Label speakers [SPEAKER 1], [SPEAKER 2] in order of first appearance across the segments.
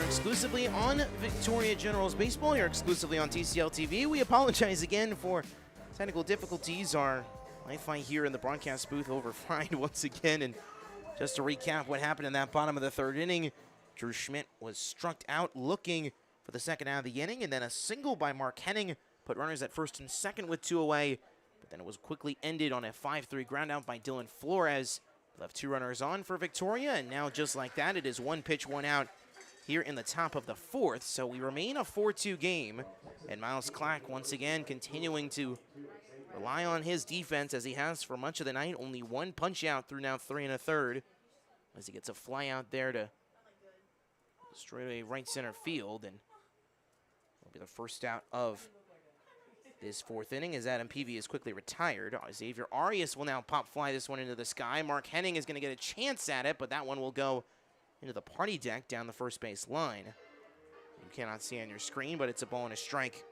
[SPEAKER 1] You're exclusively on Victoria Generals Baseball. You're exclusively on TCL TV. We apologize again for technical difficulties. Our Wi-Fi here in the broadcast booth overfried once again. And just to recap what happened in that bottom of the third inning, Drew Schmidt was struck out looking for the second out of the inning, and then a single by Mark Henning put runners at first and second with 2 away. But then it was quickly ended on a 5-3 ground out by Dylan Flores. Left 2 runners on for Victoria, and now just like that, it is 1 pitch, 1 out here in the top of the 4th. So we remain a 4-2 game, and Miles Clack once again continuing to rely on his defense as he has for much of the night. Only 1 punch out through now 3 1/3 as he gets a fly out there to straightaway right center field, and will be the first out of this 4th inning as Adam Peavy is quickly retired. Xavier Arias will now pop fly this one into the sky. Mark Henning is going to get a chance at it, but that one will go into the party deck down the first base line. You cannot see on your screen, but it's a ball and a strike.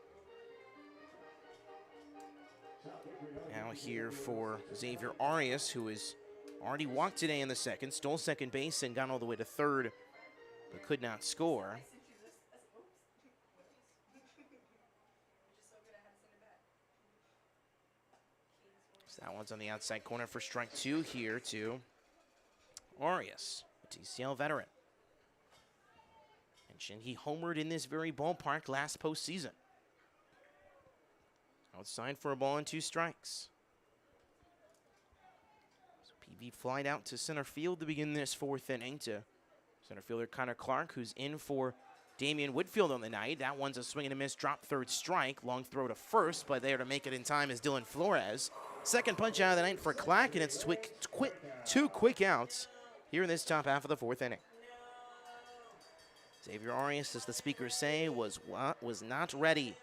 [SPEAKER 1] Now here for Xavier Arias, who has already walked today in the second, stole second base and got all the way to third, but could not score. That one's on the outside corner for strike 2 here to Arias, a TCL veteran. Mentioned he homered in this very ballpark last postseason. Outside for a ball and 2 strikes. So PV flied out to center field to begin this 4th inning to center fielder Connor Clark, who's in for Damian Whitfield on the night. That one's a swing and a miss, drop 3rd strike. Long throw to first, but there to make it in time is Dylan Flores. Second punch out of the night for Clack, and it's 2 quick outs here in this top half of the 4th inning. Xavier Arias, as the speakers say, was not ready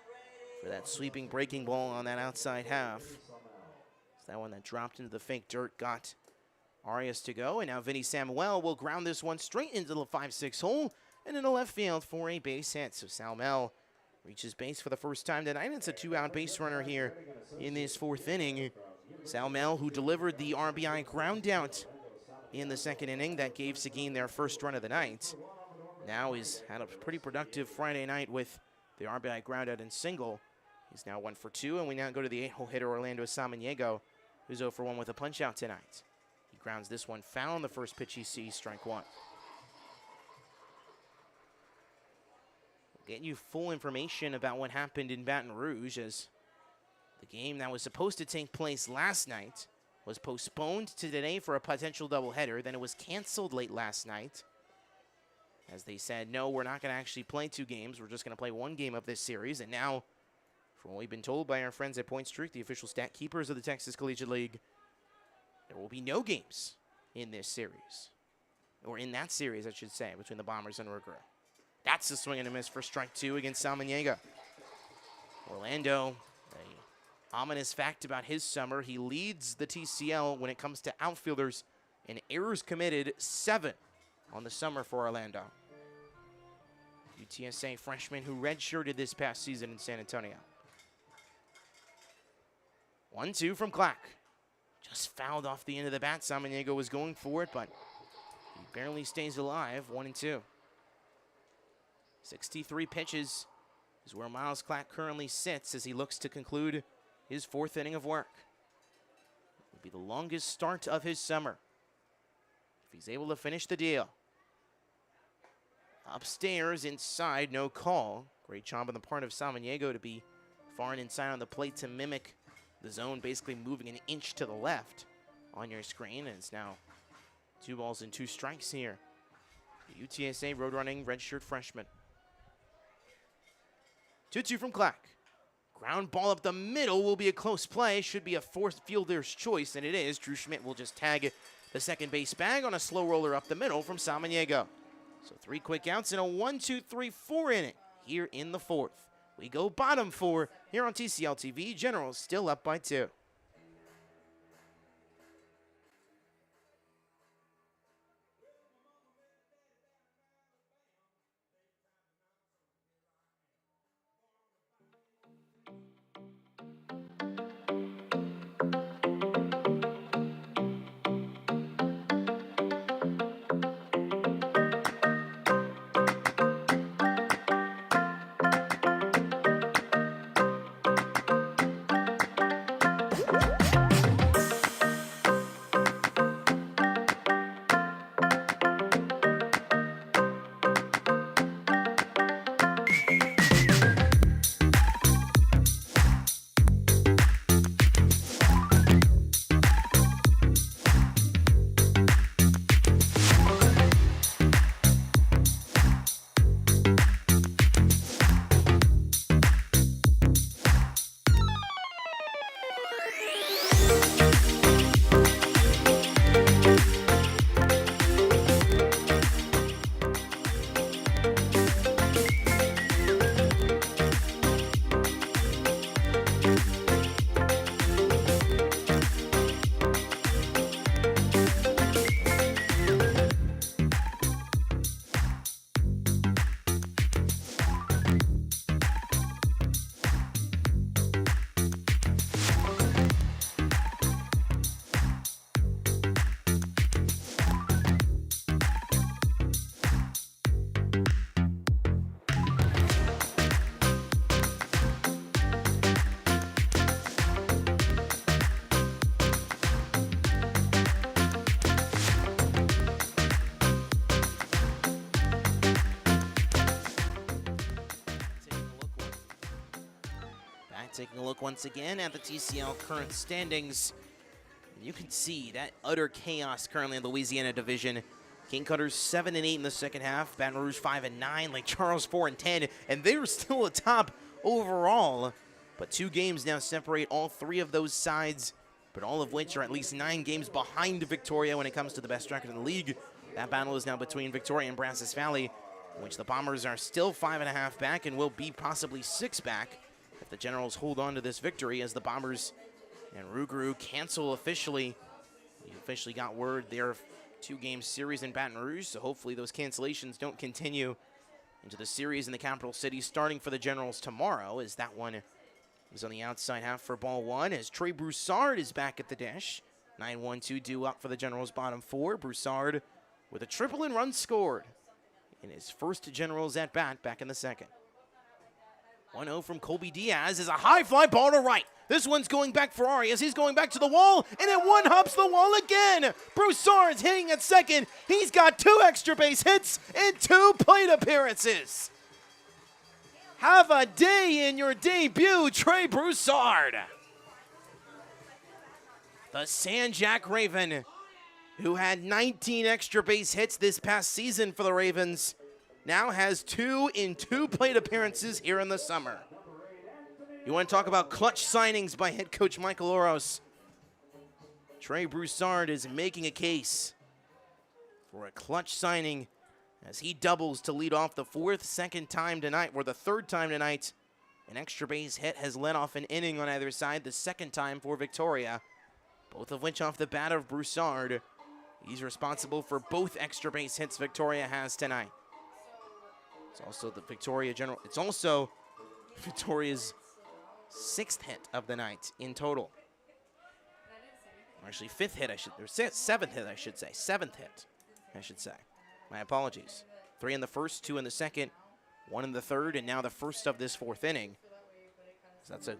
[SPEAKER 1] for that sweeping breaking ball on that outside half. It's that one that dropped into the fake dirt got Arias to go, and now Vinny Samuel will ground this one straight into the 5-6 hole and into left field for a base hit. So Samuel reaches base for the first time tonight. It's a 2-out base runner here in this 4th inning. Samuel, who delivered the RBI ground out in the 2nd inning that gave Seguin their first run of the night. Now he's had a pretty productive Friday night with the RBI ground out and single. He's now 1 for 2, and we now go to the 8-hole hitter Orlando Samaniego, who's 0 for 1 with a punch out tonight. He grounds this one foul on the first pitch he sees, strike 1. We'll get you full information about what happened in Baton Rouge, as the game that was supposed to take place last night was postponed to today for a potential doubleheader. Then it was canceled late last night, as they said, no, we're not going to actually play 2 games. We're just going to play 1 game of this series. And now, from what we've been told by our friends at Point Streak, the official stat keepers of the Texas Collegiate League, there will be no games in this series. Or in that series, I should say, between the Bombers and Rougarou. That's a swing and a miss for strike 2 against Samaniego. Orlando, a ominous fact about his summer, he leads the TCL when it comes to outfielders in errors committed, 7 on the summer for Orlando. UTSA freshman who redshirted this past season in San Antonio. 1-2 from Clack. Just fouled off the end of the bat. Samaniego was going for it, but he barely stays alive. 1-2. 63 pitches is where Miles Clack currently sits as he looks to conclude his 4th inning of work. It will be the longest start of his summer if he's able to finish the deal. Upstairs, inside, no call. Great job on the part of Samaniego to be far and inside on the plate to mimic the zone, basically moving an inch to the left on your screen. And it's now 2 balls and 2 strikes here. The UTSA road running redshirt freshman. 2-2 from Clack. Ground ball up the middle will be a close play. Should be a 4th fielder's choice, and it is. Drew Schmidt will just tag the second base bag on a slow roller up the middle from Samaniego. So 3 quick outs in a 1-2-3-4 inning here in the 4th. We go bottom 4 here on TCL TV. Generals still up by 2. Taking a look once again at the TCL current standings. You can see that utter chaos currently in the Louisiana division. King Cutters 7-8 in the second half. Baton Rouge 5-9. Lake Charles 4-10, and they're still atop overall. But 2 games now separate all 3 of those sides, but all of which are at least 9 games behind Victoria when it comes to the best record in the league. That battle is now between Victoria and Brazos Valley, in which the Bombers are still 5.5 back and will be possibly 6 back if the Generals hold on to this victory, as the Bombers and Rougarou cancel officially. We officially got word their 2-game series in Baton Rouge, so hopefully those cancellations don't continue into the series in the capital city starting for the Generals tomorrow, as that one is on the outside half for ball 1, as Trey Broussard is back at the dish. 9-1-2 due up for the Generals bottom 4. Broussard with a triple and run scored in his first Generals at bat back in the second. 1-0 from Colby Diaz is a high fly ball to right. This one's going back for Arias. He's going back to the wall, and it one-hops the wall again. Broussard's hitting at second. He's got 2 extra base hits and 2 plate appearances. Have a day in your debut, Trey Broussard. The San Jack Raven, who had 19 extra base hits this past season for the Ravens, now has 2 in 2 plate appearances here in the summer. You want to talk about clutch signings by head coach Michael Oros? Trey Broussard is making a case for a clutch signing as he doubles to lead off the 4th time tonight, or the 3rd time tonight. An extra base hit has led off an inning on either side, the 2nd time for Victoria, both of which off the bat of Broussard. He's responsible for both extra base hits Victoria has tonight. It's also the It's also Victoria's 6th hit of the night in total. Or actually 5th hit, or 7th hit, I should say. 7th hit, I should say. My apologies. 3 in the first, 2 in the second, 1 in the third, and now the first of this 4th inning. So that's a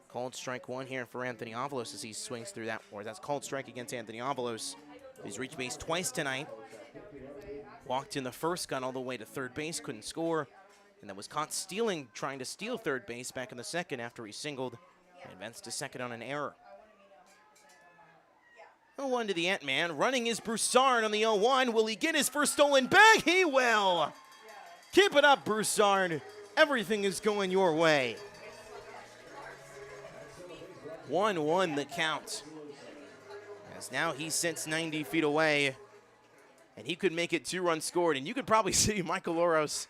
[SPEAKER 1] called strike 1 here for Anthony Avalos as he swings through that. Or that's called strike against Anthony Avalos. He's reached base twice tonight. Walked in the first, got all the way to third base, couldn't score, and then was caught trying to steal third base back in the second after he singled and advanced to second on an error. 0-1 to the Ant-Man. Running is Broussard on the 0-1. Will he get his first stolen bag? He will! Keep it up, Broussard. Everything is going your way. 1-1 the count. As now he sits 90 feet away, and he could make it 2 runs scored. And you could probably see Michael Oros.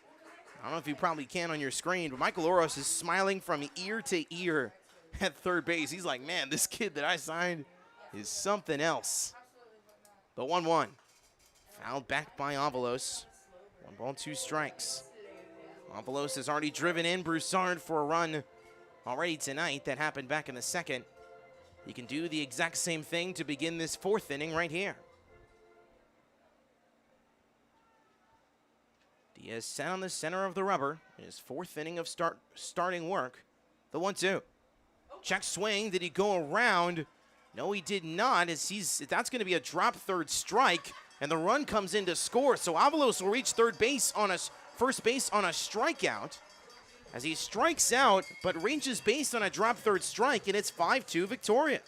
[SPEAKER 1] I don't know if you probably can on your screen, but Michael Oros is smiling from ear to ear at third base. He's like, man, this kid that I signed is something else. But 1-1. Fouled back by Avalos. 1 ball, 2 strikes. Avalos has already driven in Broussard for a run already tonight. That happened back in the second. He can do the exact same thing to begin this 4th inning right here. Diaz sat on the center of the rubber in his 4th inning of starting work. The 1-2. Check swing. Did he go around? No, he did not. That's going to be a drop third strike, and the run comes in to score. So Avalos will reach first base on a strikeout, as he strikes out but reaches base on a drop third strike, and it's 5-2 Victoria.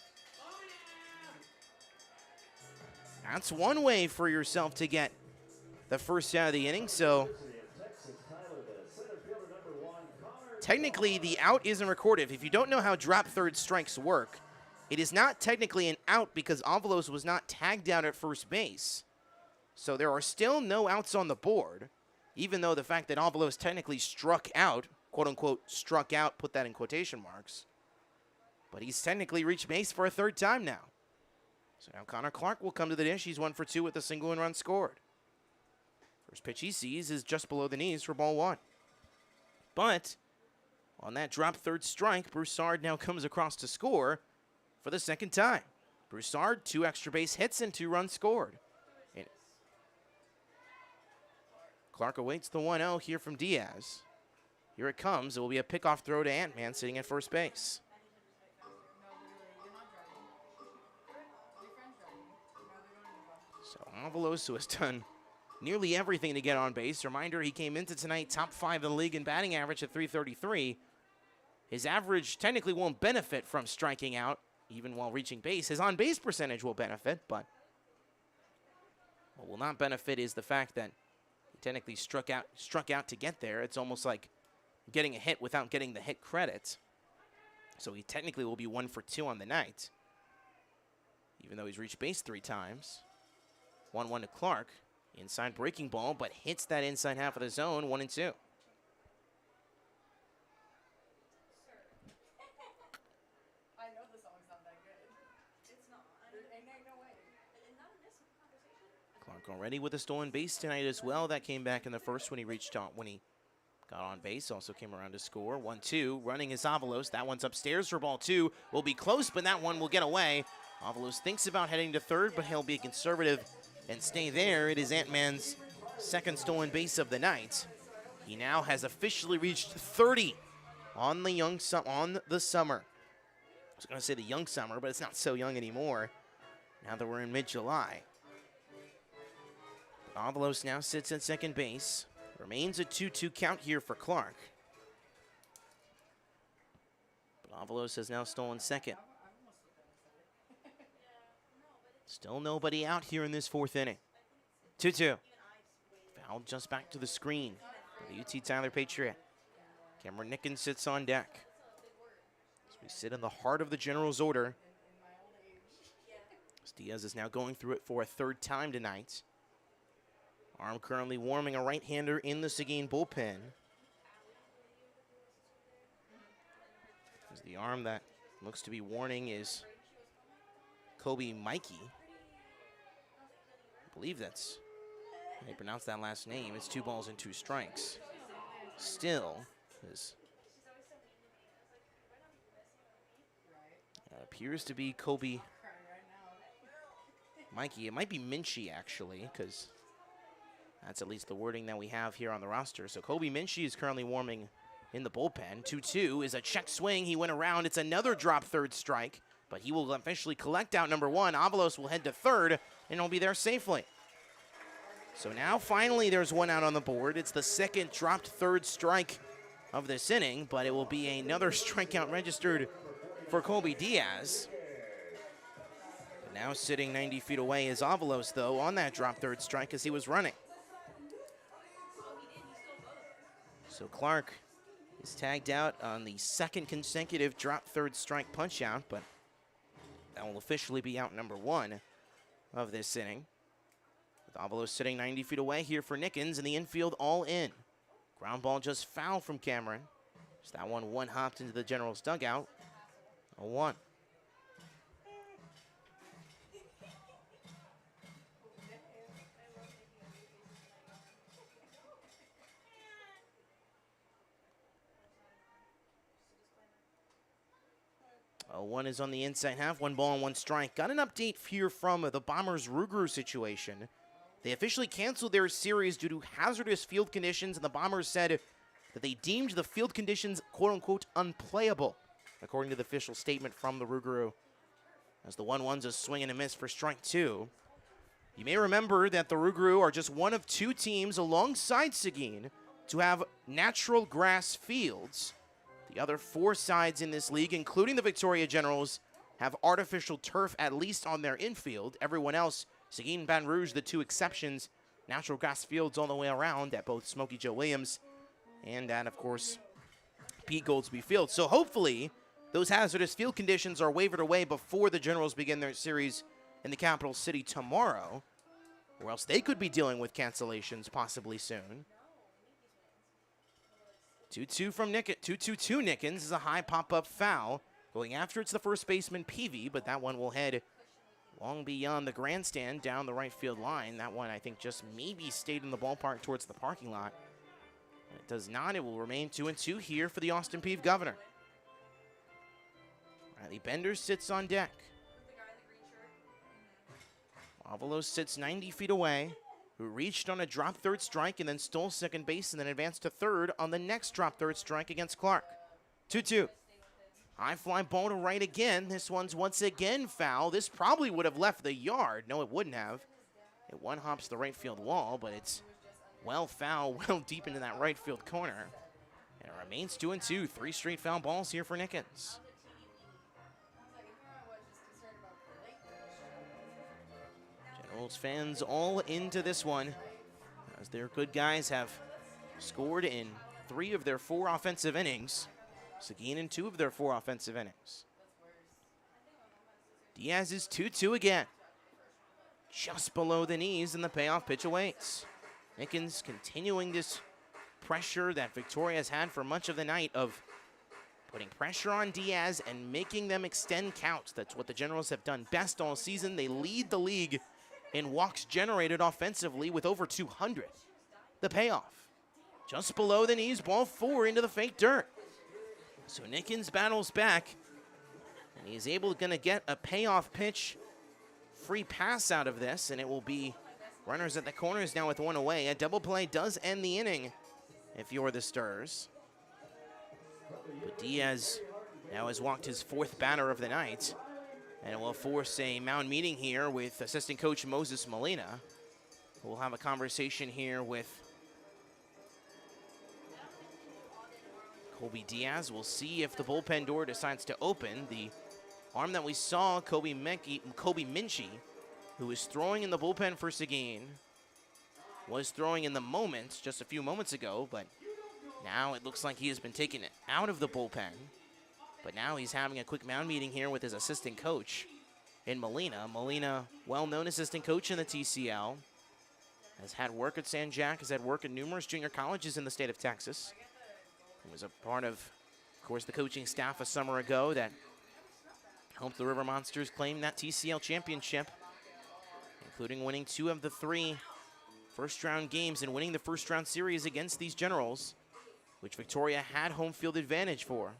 [SPEAKER 1] That's one way for yourself to get the first out of the inning. So technically the out isn't recorded. If you don't know how drop third strikes work, it is not technically an out because Avalos was not tagged out at first base. So there are still no outs on the board, even though the fact that Avalos technically struck out, quote unquote struck out, put that in quotation marks, but he's technically reached base for a 3rd time now. So now Connor Clark will come to the dish. He's 1 for 2 with a single and run scored. First pitch he sees is just below the knees for ball 1. But on that drop third strike, Broussard now comes across to score for the 2nd time. Broussard, 2 extra base hits and 2 runs scored. And Clark awaits the 1-0 here from Diaz. Here it comes. It will be a pickoff throw to Ant-Man sitting at first base. So Avalos, who has done nearly everything to get on base. Reminder, he came into tonight top 5 in the league in batting average at .333. His average technically won't benefit from striking out, even while reaching base. His on-base percentage will benefit, but what will not benefit is the fact that he technically struck out to get there. It's almost like getting a hit without getting the hit credit. So he technically will be 1 for 2 on the night, even though he's reached base 3 times. 1-1 to Clark. Inside breaking ball, but hits that inside half of the zone, 1-2. Clark already with a stolen base tonight as well. That came back in the first when he got on base. Also came around to score. 1-2. Running is Avalos. That one's upstairs for ball 2. Will be close, but that one will get away. Avalos thinks about heading to third, but he'll be conservative and stay there. It is Ant-Man's second stolen base of the night. He now has officially reached 30 on the summer. I was going to say the young summer, but it's not so young anymore now that we're in mid-July. Avalos now sits at second base. Remains a 2-2 count here for Clark. But Avalos has now stolen second. Still nobody out here in this 4th inning. 2-2. Foul just back to the screen for the UT Tyler Patriot. Cameron Nickens sits on deck. As we sit in the heart of the Generals order. Diaz is now going through it for a 3rd time tonight. Arm currently warming a right-hander in the Seguin bullpen. As the arm that looks to be warning is Kobe Mikey. I believe that's how you pronounce that last name. It's 2 balls and 2 strikes. Still, this appears to be Kobe Mikey. It might be Minchie, actually, because that's at least the wording that we have here on the roster. So Kobe Minchie is currently warming in the bullpen. 2-2 is a check swing. He went around. It's another drop third strike, but he will officially collect out number 1. Avalos will head to third, and he'll be there safely. So now finally there's 1 out on the board. It's the second dropped third strike of this inning, but it will be another strikeout registered for Kobe Diaz. But now sitting 90 feet away is Avalos, though, on that drop third strike as he was running. So Clark is tagged out on the second consecutive drop third strike punch out, but that will officially be out number 1 of this inning. With Avalos sitting 90 feet away here for Nickens, and the infield all in. Ground ball just foul from Cameron. Just that one hopped into the Generals dugout. 0-1. One is on the inside half, 1 ball and 1 strike. Got an update here from the Bombers' Ruger situation. They officially canceled their series due to hazardous field conditions, and the Bombers said that they deemed the field conditions, quote-unquote, unplayable, according to the official statement from the Ruger, as the 1-1's a swing and a miss for strike 2. You may remember that the Ruger are just one of 2 teams alongside Seguin to have natural grass fields. The other 4 sides in this league, including the Victoria Generals, have artificial turf at least on their infield. Everyone else, Seguin, Baton Rouge, the 2 exceptions, natural grass fields all the way around at both Smokey Joe Williams and at, of course, Pete Goldsby Field. So hopefully those hazardous field conditions are wavered away before the Generals begin their series in the capital city tomorrow, or else they could be dealing with cancellations possibly soon. 2-2 from Nickens. 2-2-2 Nickens is a high pop-up foul. Going after it's the first baseman, Peavy, but that one will head long beyond the grandstand down the right field line. That one, I think, just maybe stayed in the ballpark towards the parking lot. It does not. It will remain 2-2 here for the Austin Peay Governor. Riley Bender sits on deck. Avalos sits 90 feet away, who reached on a drop third strike and then stole second base and then advanced to third on the next drop third strike against Clark. 2-2. High fly ball to right again. This one's once again foul. This probably would have left the yard. No, it wouldn't have. It one hops the right field wall, but it's well foul, well deep into that right field corner. And remains 2-2. 3 straight foul balls here for Nickens. Generals fans all into this one, as their good guys have scored in 3 of their 4 offensive innings. Seguin in 2 of their 4 offensive innings. Diaz is 2-2 again. Just below the knees, and the payoff pitch awaits. Nickens continuing this pressure that Victoria has had for much of the night of putting pressure on Diaz and making them extend counts. That's what the Generals have done best all season. They lead the league in walks generated offensively with over 200. The payoff, just below the knees, ball 4 into the fake dirt. So Nickens battles back, and he's going to get a payoff pitch, free pass out of this, and it will be runners at the corners now with 1 away. A double play does end the inning if you're the Stars. But Diaz now has walked his 4th batter of the night, and it will force a mound meeting here with assistant coach Moses Molina. We'll have a conversation here with Colby Diaz. We'll see if the bullpen door decides to open. The arm that we saw, Kobe Minchie, who was throwing in the bullpen for Seguin, was throwing in the moment just a few moments ago, but now it looks like he has been taken out of the bullpen. But now he's having a quick mound meeting here with his assistant coach in Molina. Molina, well-known assistant coach in the TCL, has had work at San Jac, has had work at numerous junior colleges in the state of Texas. He was a part of course, the coaching staff a summer ago that helped the River Monsters claim that TCL championship, including winning 2 of the 3 first-round games and winning the first-round series against these Generals, which Victoria had home field advantage for.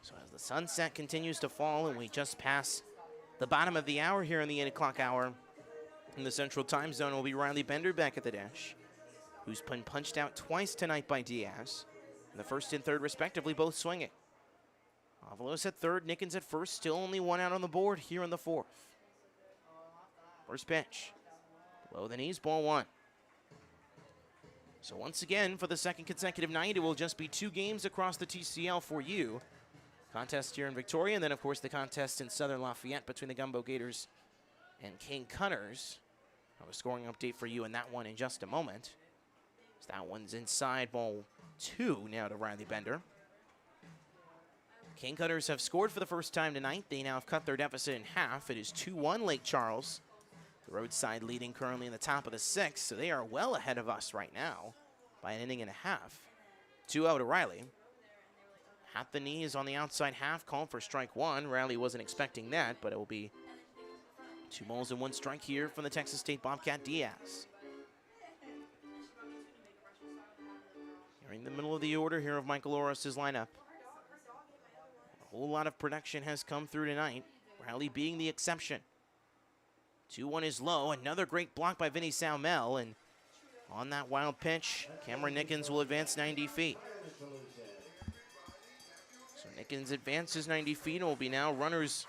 [SPEAKER 1] So as the sunset continues to fall and we just pass the bottom of the hour here in the 8 o'clock hour in the Central Time Zone, will be Riley Bender back at the dish, who's been punched out twice tonight by Diaz. In the first and third, respectively, both swinging. Avalos at third, Nickens at first, still only 1 out on the board here in the 4th. First pitch, below the knees, ball 1. So once again, for the second consecutive night, it will just be 2 games across the TCL for you. Contest here in Victoria, and then, of course, the contest in Southern Lafayette between the Gumbo Gators and King Cutters. I'll have a scoring update for you in that one in just a moment. So that one's inside, ball 2 now to Riley Bender. King Cutters have scored for the first time tonight. They now have cut their deficit in half. It is 2-1 Lake Charles. The roadside leading currently in the top of the 6th, so they are well ahead of us right now by an inning and a half. 2-0 to Riley. At the knees on the outside half, called for strike 1. Riley wasn't expecting that, but it will be 2 balls and 1 strike here from the Texas State Bobcat Diaz. You're in the middle of the order here of Michael Oros' lineup. A whole lot of production has come through tonight, Riley being the exception. 2-1 is low. Another great block by Vinny Saumel, and on that wild pitch, Cameron Nickens will advance 90 feet. So Nickens advances 90 feet and will be now runners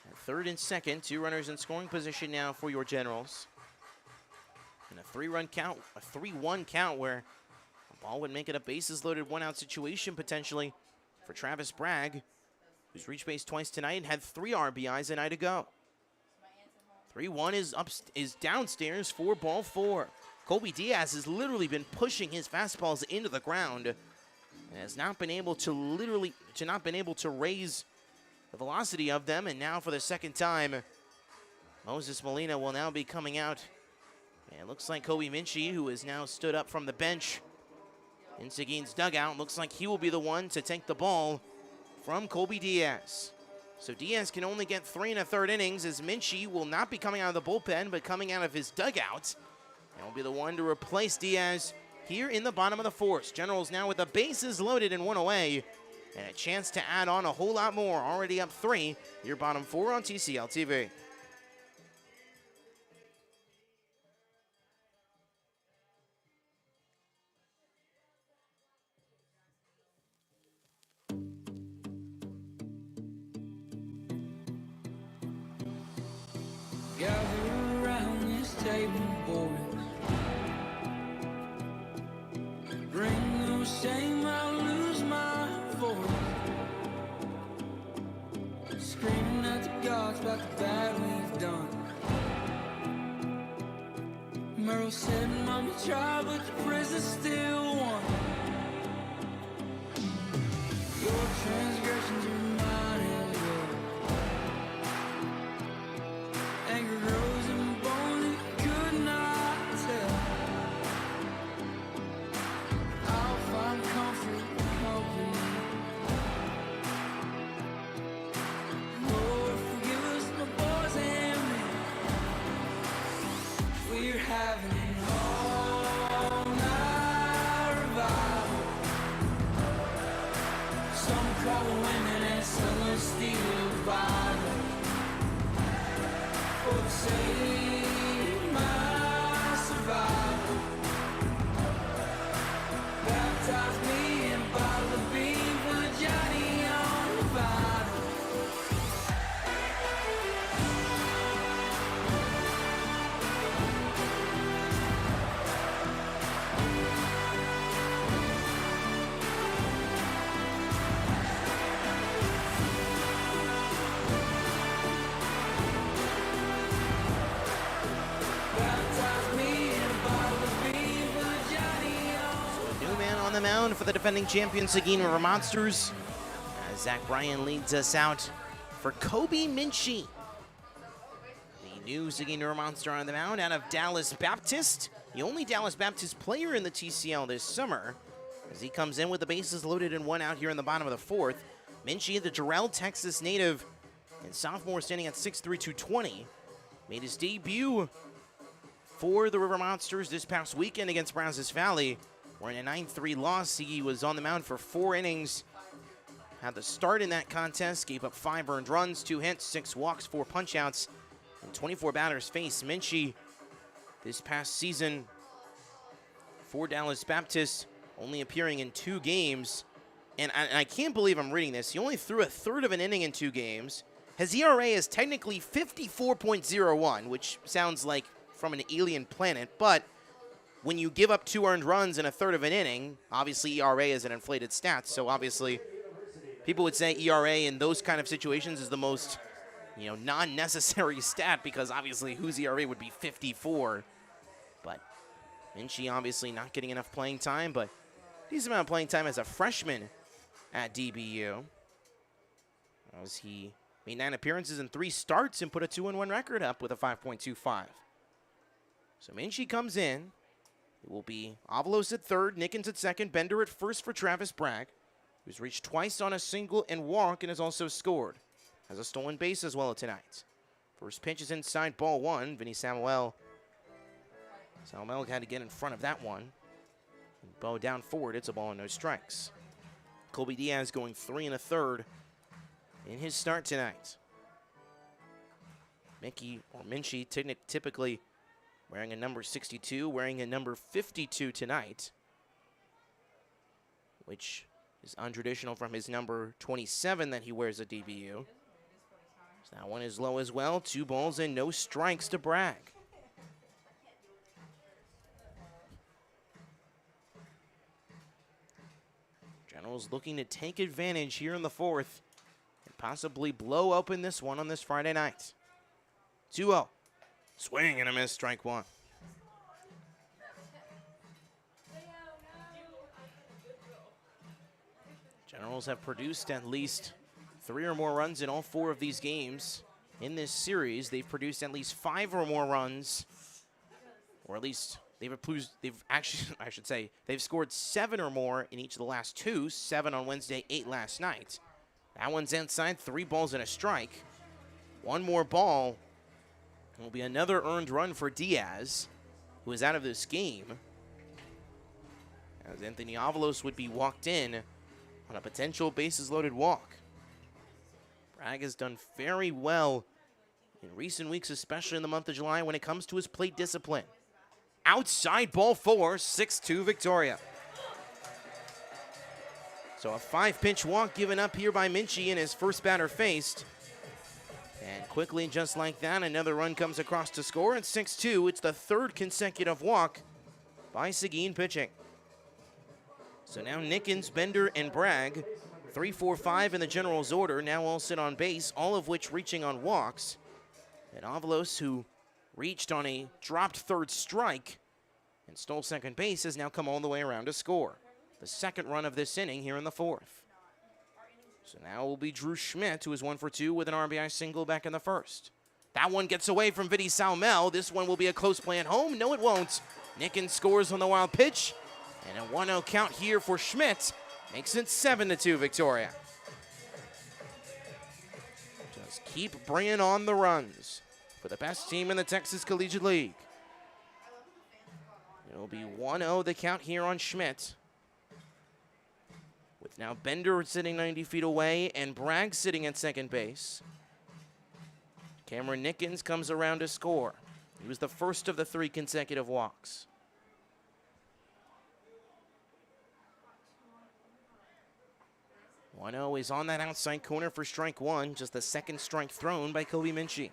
[SPEAKER 1] at third and second. 2 runners in scoring position now for your Generals. And a 3-run count, a 3-1 count where the ball would make it a bases-loaded 1-out situation potentially for Travis Bragg, who's reached base twice tonight and had 3 RBIs a night ago. 3-1 is downstairs for ball 4. Colby Diaz has literally been pushing his fastballs into the ground and has not been able to raise the velocity of them. And now for the second time, Moses Molina will now be coming out. And it looks like Kobe Minchie, who has now stood up from the bench in Seguin's dugout, looks like he will be the one to take the ball from Colby Diaz. So Diaz can only get 3 1/3 innings, as Minchie will not be coming out of the bullpen, but coming out of his dugout. And will be the one to replace Diaz here in the bottom of the 4th. Generals now with the bases loaded and 1 away, and a chance to add on a whole lot more. Already up 3, your bottom 4 on TCL TV.
[SPEAKER 2] Gather around this shame I'll lose my voice, screaming at the gods about the bad we've done. Merle said, Mama tried, but the prison still won. Your transgressions are mine as well. Anger grows in my bones, and you could not tell. I'll find comfort and hope in you. Lord, forgive us, my boys and men. We're having an all-night revival. Some call the women and some will steal the Bible. For the sake of my survival, baptize me in a bottle of bean for Johnny on the vinyl. Baptize me in a bottle of bean for Johnny on.
[SPEAKER 1] New man on the mound for the defending champion Seguin River Monsters. As Zach Bryan leads us out for Kobe Minchie. The new Seguin River Monster on the mound out of Dallas Baptist. The only Dallas Baptist player in the TCL this summer. As he comes in with the bases loaded and one out here in the bottom of the fourth. Minchie, the Jarrell, Texas native, and sophomore standing at 6'3", 220. Made his debut for the River Monsters this past weekend against Brazos Valley, where in a 9-3 loss, he was on the mound for 4 innings. Had the start in that contest, gave up 5 earned runs, 2 hits, 6 walks, 4 punchouts, and 24 batters faced. Minchie, this past season for Dallas Baptist, only appearing in 2 games. And I can't believe I'm reading this. He only threw a third of an inning in 2 games. His ERA is technically 54.01, which sounds like from an alien planet, but when you give up 2 earned runs in a third of an inning, obviously ERA is an inflated stat, so obviously people would say ERA in those kind of situations is the most, non-necessary stat, because obviously whose ERA would be 54. But Minchie obviously not getting enough playing time, but decent amount of playing time as a freshman at DBU. As he made 9 appearances and 3 starts and put a 2-1 record up with a 5.25. So Minchie comes in. It will be Avalos at third, Nickens at second, Bender at first for Travis Bragg, who's reached twice on a single and walk and has also scored. Has a stolen base as well tonight. First pitch is inside, ball 1. Vinny Samuel had to get in front of that one. And Bo down forward, it's a ball and no strikes. Colby Diaz going 3 1/3 in his start tonight. Minchie typically wearing a number 62, wearing a number 52 tonight, which is untraditional from his number 27 that he wears at DBU. So that one is low as well. 2 balls and no strikes to Bragg. Generals looking to take advantage here in the fourth and possibly blow open this one on this Friday night. 2-0. Swing and a miss, strike 1. Generals have produced at least 3 or more runs in all 4 of these games. In this series, they've produced at least 5 or more runs, or at least they've scored 7 or more in each of the last 2, 7 on Wednesday, 8 last night. That one's inside, 3 balls and a strike. 1 more ball. It will be another earned run for Diaz, who is out of this game, as Anthony Avalos would be walked in on a potential bases-loaded walk. Bragg has done very well in recent weeks, especially in the month of July, when it comes to his plate discipline. Outside ball 4, 6-2 Victoria. So a 5-pitch walk given up here by Minchie in his first batter faced. And quickly, just like that, another run comes across to score. It's 6-2. It's the 3rd consecutive walk by Seguin pitching. So now Nickens, Bender, and Bragg, 3, 4, 5 in the Generals order, now all sit on base, all of which reaching on walks. And Avalos, who reached on a dropped third strike and stole second base, has now come all the way around to score. The second run of this inning here in the fourth. So now will be Drew Schmidt, who is 1 for 2 with an RBI single back in the first. That one gets away from Vinny Salmel. This one will be a close play at home. No, it won't. Nickens scores on the wild pitch. And a 1-0 count here for Schmidt makes it 7-2 Victoria. Just keep bringing on the runs for the best team in the Texas Collegiate League. It'll be 1-0 the count here on Schmidt. With now Bender sitting 90 feet away and Bragg sitting at second base. Cameron Nickens comes around to score. He was the first of the 3 consecutive walks. 1-0 is on that outside corner for strike 1, just the second strike thrown by Kobe Minchie.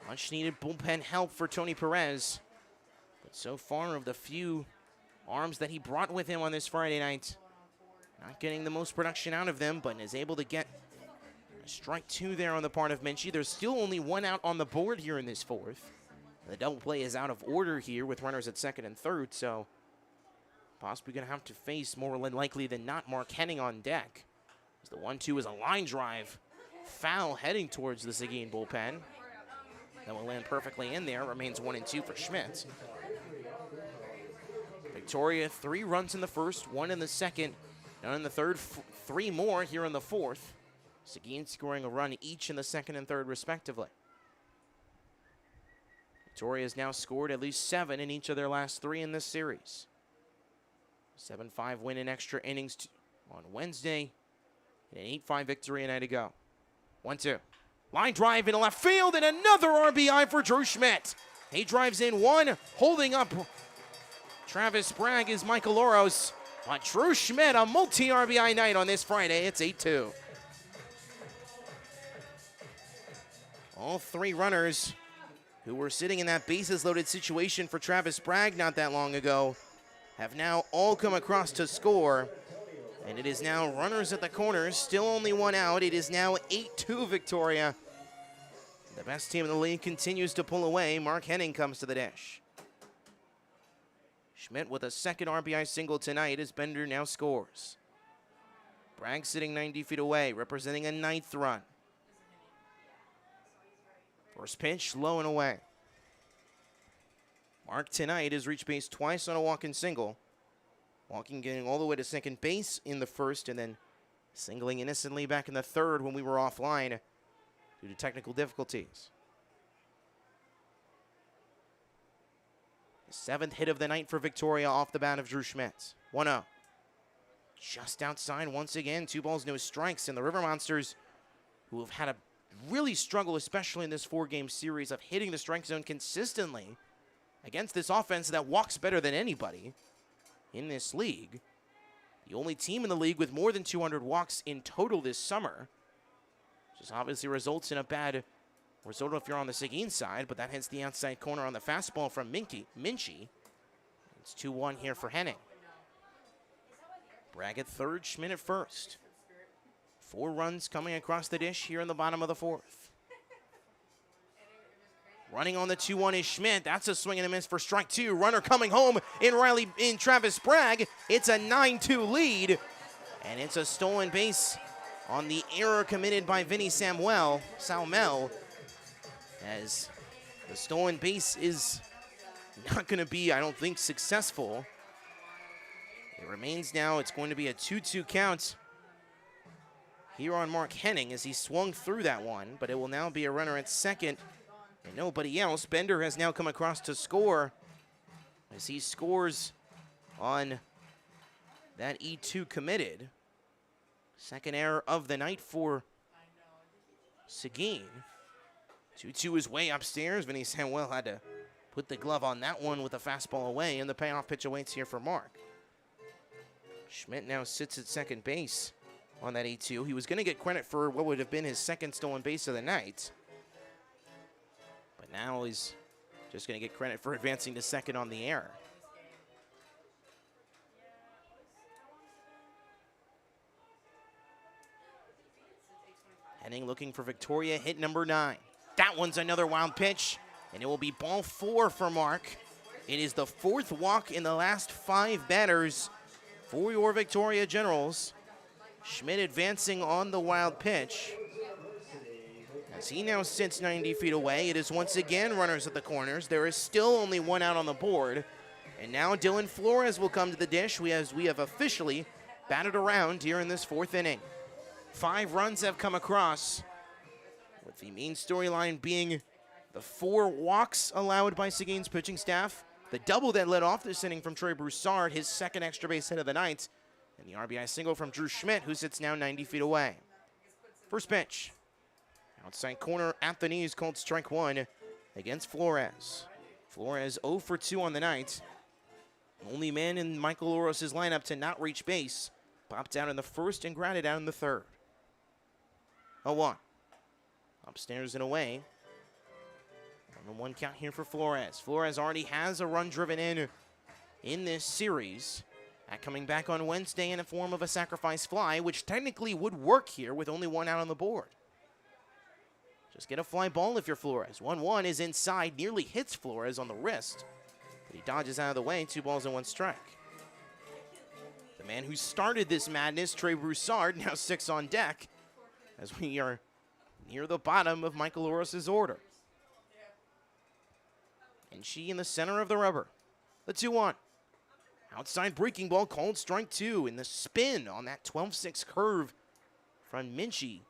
[SPEAKER 1] Much needed bullpen help for Tony Perez. But so far of the few arms that he brought with him on this Friday night, not getting the most production out of them, but is able to get a strike 2 there on the part of Minchie. There's still only 1 out on the board here in this fourth. The double play is out of order here with runners at second and third, so possibly going to have to face, more likely than not, Mark Henning on deck. As the 1-2 is a line drive. Foul heading towards the Seguin bullpen. That will land perfectly in there. Remains 1-2 for Schmidt. Victoria, 3 runs in the first, 1 in the second, none in the third, 3 more here in the fourth. Seguin scoring a run each in the second and third, respectively. Victoria has now scored at least 7 in each of their last 3 in this series. 7-5 win in extra innings on Wednesday. And an 8-5 victory a night ago. 1-2. Line drive into left field and another RBI for Drew Schmidt. He drives in 1, holding up Travis Bragg is Michael Oros. But Drew Schmidt, a multi-RBI night on this Friday. It's 8-2. All 3 runners who were sitting in that bases-loaded situation for Travis Bragg not that long ago have now all come across to score. And it is now runners at the corners, still only 1 out. It is now 8-2 Victoria. The best team in the league continues to pull away. Mark Henning comes to the dish. Schmidt with a second RBI single tonight as Bender now scores. Bragg sitting 90 feet away, representing a 9th run. First pitch, low and away. Mark tonight has reached base twice on a walk-in single. Walking, getting all the way to second base in the first, and then singling innocently back in the third when we were offline due to technical difficulties. The 7th hit of the night for Victoria off the bat of Drew Schmidt. 1-0. Just outside once again, 2 balls, no strikes, and the River Monsters, who have had a really struggle, especially in this 4-game series, of hitting the strike zone consistently against this offense that walks better than anybody in this league. The only team in the league with more than 200 walks in total this summer. Which obviously results in a bad result if you're on the Seguin side, but that hits the outside corner on the fastball from Minchie. It's 2-1 here for Henning. Bragg at third, Schmidt at first. 4 runs coming across the dish here in the bottom of the fourth. Running on the 2-1 is Schmidt. That's a swing and a miss for strike 2. Runner coming home in Travis Bragg. It's a 9-2 lead. And it's a stolen base on the error committed by Vinny Salmel. As the stolen base is not going to be, I don't think, successful. It remains now, it's going to be a 2-2 count here on Mark Henning as he swung through that one. But it will now be a runner at second and nobody else. Bender has now come across to score as he scores on that E2 committed. Second error of the night for Seguin. 2-2 is way upstairs. Vinny Samuel had to put the glove on that one with a fastball away, and the payoff pitch awaits here for Mark. Schmidt now sits at second base on that E2. He was going to get credit for what would have been his second stolen base of the night. But now he's just going to get credit for advancing to second on the error. Henning looking for Victoria, hit number 9. That one's another wild pitch, and it will be ball 4 for Mark. It is the 4th walk in the last 5 batters for your Victoria Generals. Schmidt advancing on the wild pitch. As he now sits 90 feet away, it is once again runners at the corners. There is still only 1 out on the board. And now Dylan Flores will come to the dish as we have officially batted around here in this 4th inning. 5 runs have come across, with the main storyline being the 4 walks allowed by Seguin's pitching staff, the double that led off this inning from Trey Broussard, his 2nd extra base hit of the night, and the RBI single from Drew Schmidt, who sits now 90 feet away. First pitch. Outside corner at the knees, called strike 1 against Flores. Flores 0 for 2 on the night. Only man in Michael Oros' lineup to not reach base. Popped out in the 1st and grounded out in the 3rd. 0-1. Upstairs and away. 1-1 count here for Flores. Flores already has a run driven in this series. That coming back on Wednesday in the form of a sacrifice fly, which technically would work here with only 1 out on the board. Just get a fly ball if you're Flores. 1-1 is inside, nearly hits Flores on the wrist, but he dodges out of the way. 2 balls and 1 strike. The man who started this madness, Trey Broussard, now 6 on deck as we are near the bottom of Michael Oros' order. And she in the center of the rubber. The 2-1. Outside breaking ball, called strike 2, in the spin on that 12-6 curve from Minchie.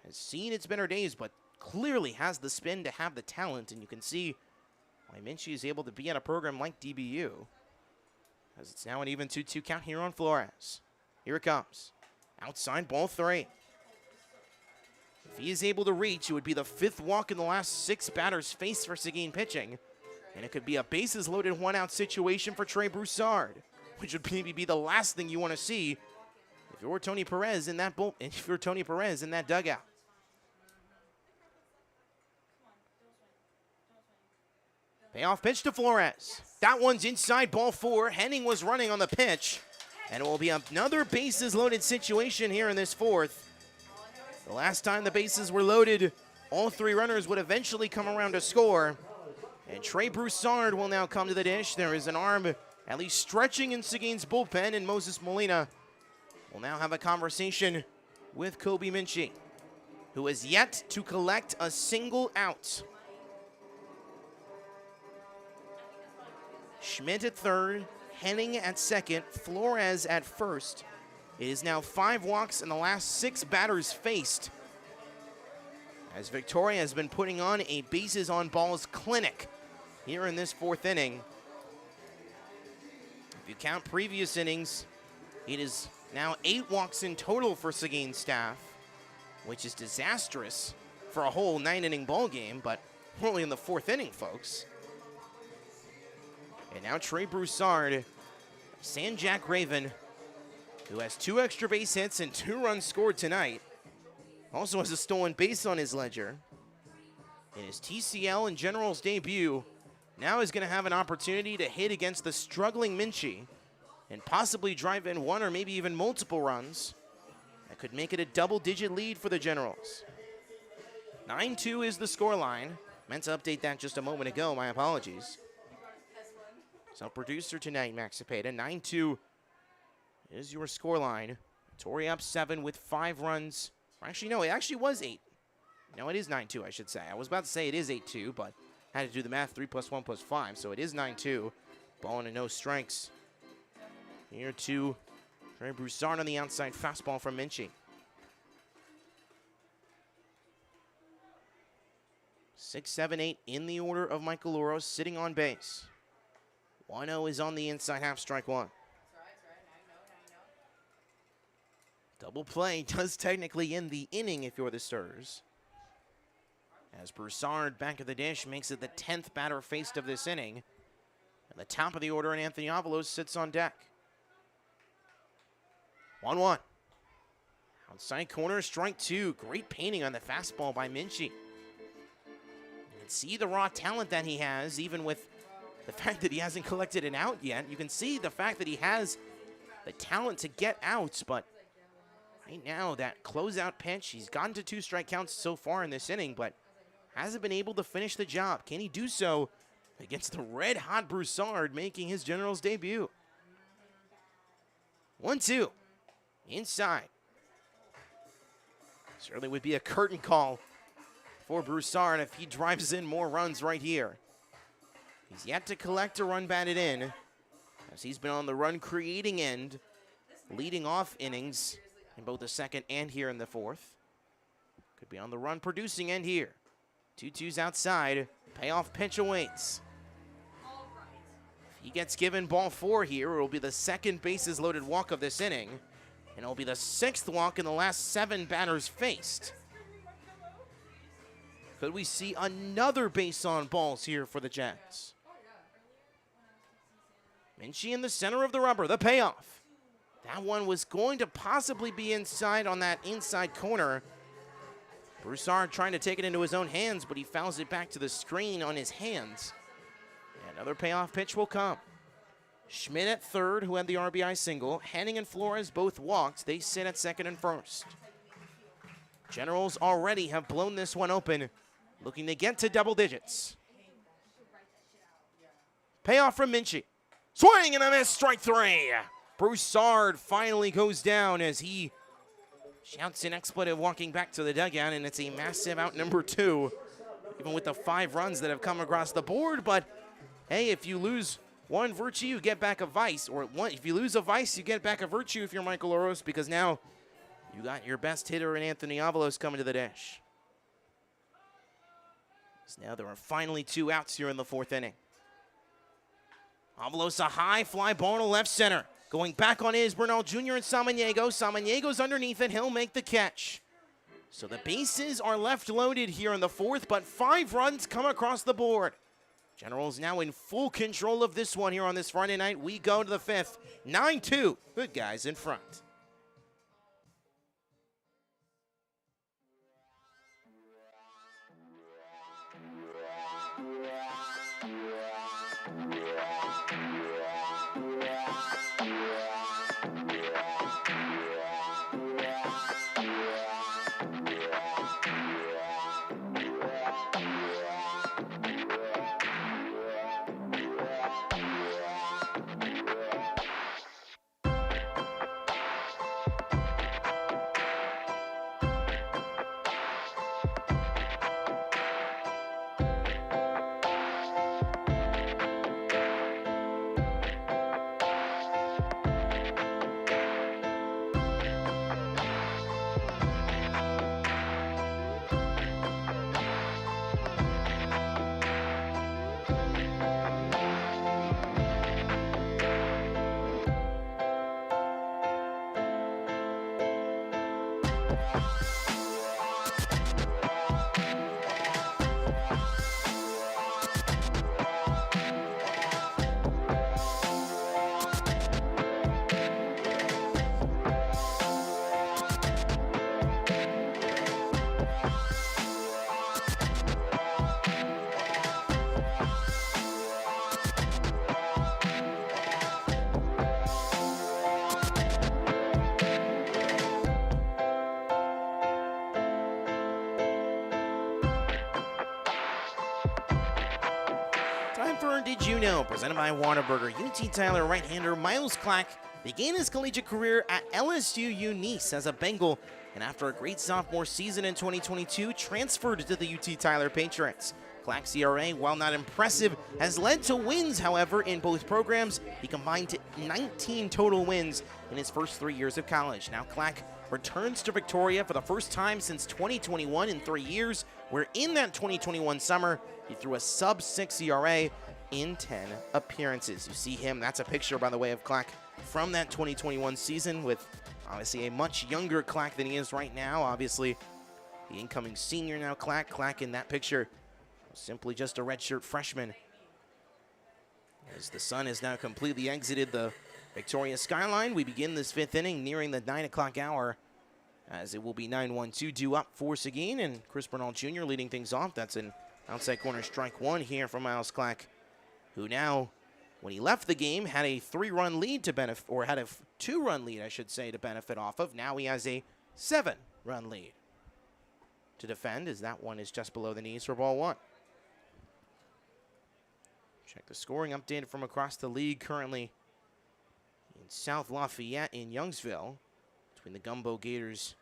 [SPEAKER 1] Has seen its better days, but clearly has the spin to have the talent, and you can see why Minchie is able to be at a program like DBU, as it's now an even 2-2 count here on Flores. Here it comes. Outside ball 3. If he is able to reach, it would be the 5th walk in the last 6 batters faced for Seguin pitching, and it could be a bases loaded 1-out situation for Trey Broussard, which would maybe be the last thing you want to see if you're Tony Perez in that dugout. Payoff pitch to Flores. That one's inside, ball 4. Henning was running on the pitch, and it will be another bases loaded situation here in this 4th. The last time the bases were loaded, all 3 runners would eventually come around to score. And Trey Broussard will now come to the dish. There is an arm at least stretching in Seguin's bullpen, and Moses Molina will now have a conversation with Kobe Minchie, who has yet to collect a single out. Schmidt at 3rd, Henning at 2nd, Flores at 1st. It is now 5 walks in the last 6 batters faced, as Victoria has been putting on a bases on balls clinic here in this 4th inning. If you count previous innings, it is now 8 walks in total for Seguin's staff, which is disastrous for a whole 9-inning ball game, but we're only in the 4th inning, folks. And now Trey Broussard, San Jack Raven, who has 2 extra base hits and 2 runs scored tonight, also has a stolen base on his ledger. In his TCL and Generals debut, now is going to have an opportunity to hit against the struggling Minchie and possibly drive in 1 or maybe even multiple runs that could make it a double-digit lead for the Generals. 9-2 is the scoreline. Meant to update that just a moment ago. My apologies. So producer tonight, Max Cepeda. 9-2 is your scoreline. Tori up 7 with 5 runs. Actually, no, it actually was 8. No, it is 9-2, I should say. I was about to say it is 8-2, but had to do the math. 3 + 1 + 5, so it is 9-2. Ball and no strikes. Here to Trey Broussard on the outside. Fastball from Minchie. 6, 7, 8 in the order of Michael Oros sitting on base. 1-0 is on the inside half, strike 1. Double play does technically end the inning if you're the Stars, as Broussard back of the dish makes it the 10th batter faced of this inning. At the top of the order, and Anthony Avalos sits on deck. 1-1. Outside corner, strike 2. Great painting on the fastball by Minchie. You can see the raw talent that he has, even with the fact that he hasn't collected an out yet. You can see the fact that he has the talent to get outs, but Right now, that closeout pitch, he's gotten to 2 strike counts so far in this inning, but hasn't been able to finish the job. Can he do so against the red-hot Broussard making his Generals debut? 1-2. Inside. Certainly would be a curtain call for Broussard if he drives in more runs right here. He's yet to collect a run batted in, as he's been on the run-creating end, leading off innings in both the second and here in the fourth. Could be on the run-producing end here. 2-2's outside. Payoff pitch awaits. If he gets given ball 4 here, it will be the second bases-loaded walk of this inning, and it will be the 6th walk in the last 7 batters faced. Could we see another base on balls here for the Jets? Minchie in the center of the rubber, the payoff. That one was going to possibly be inside on that inside corner. Broussard trying to take it into his own hands, but he fouls it back to the screen on his hands. And another payoff pitch will come. Schmidt at third, who had the RBI single. Henning and Flores both walked. They sit at second and first. Generals already have blown this one open, looking to get to double digits. Payoff from Minchie. Swing and a miss, strike 3. Broussard finally goes down as he shouts an expletive walking back to the dugout, and it's a massive out number 2, even with the 5 runs that have come across the board. But hey, if you lose one virtue, you get back a vice, or if you lose a vice, you get back a virtue if you're Michael Oros, because now you got your best hitter in Anthony Avalos coming to the dish. So now there are finally 2 outs here in the 4th inning. Avalos a high fly ball to left center. Going back on is Bernal Jr. and Samaniego. Samaniego's underneath it. He'll make the catch. So the bases are left loaded here in the 4th, but 5 runs come across the board. Generals now in full control of this one here on this Friday night. We go to the 5th. 9-2. Good guys in front. Did you know? Presented by Whataburger. UT Tyler right-hander Miles Clack began his collegiate career at LSU Nice as a Bengal, and after a great sophomore season in 2022, transferred to the UT Tyler Patriots. Clack's ERA, while not impressive, has led to wins, however, in both programs. He combined to 19 total wins in his first 3 years of college. Now Clack returns to Victoria for the first time since 2021 in 3 years, where in that 2021 summer, he threw a sub-6 ERA in 10 appearances. You see him, that's a picture, by the way, of Clack from that 2021 season, with obviously a much younger Clack than he is right now. Obviously, the incoming senior now, Clack in that picture, simply just a redshirt freshman. As the sun has now completely exited the Victoria skyline, we begin this 5th inning nearing the 9 o'clock hour, as it will be 9-1-2 due up for Seguin, and Chris Bernal Jr. leading things off. That's an outside corner strike 1 here from Miles Clack, who now, when he left the game, had a 3-run lead to benefit, or had a 2-run lead, I should say, to benefit off of. Now he has a 7-run lead. To defend, as that one is just below the knees for ball one. Check the scoring update from across the league currently in South Lafayette in Youngsville between the Gumbo Gators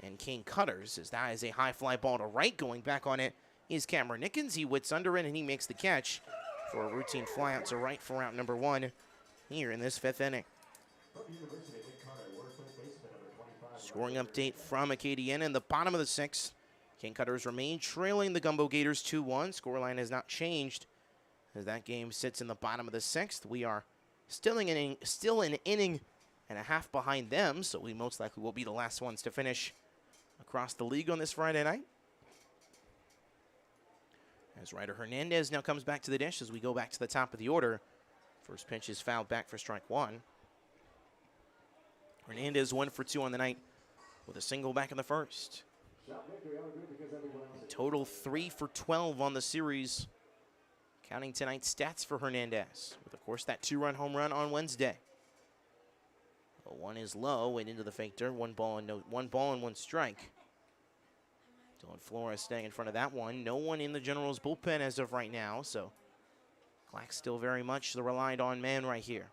[SPEAKER 1] and King Cutters, as that is a high fly ball to right. Going back on it is Cameron Nickens. He whips under it and he makes the catch for a routine fly out to right for route number one here in this 5th inning. Scoring update from Acadiana in the bottom of the 6th. King Cutters remain trailing the Gumbo Gators 2-1. Scoreline has not changed as that game sits in the bottom of the 6th. We are still an inning and a half behind them, so we most likely will be the last ones to finish across the league on this Friday night. As Ryder Hernandez now comes back to the dish as we go back to the top of the order. First pitch is fouled back for strike one. Hernandez 1 for 2 on the night with a single back in the first. In total 3 for 12 on the series. Counting tonight's stats for Hernandez, with of course that 2-run home run on Wednesday. One is low and into the fake dirt. One ball and 1 strike. Dylan Flores staying in front of that one. No one in the Generals bullpen as of right now, so Clack's still very much the relied on man right here.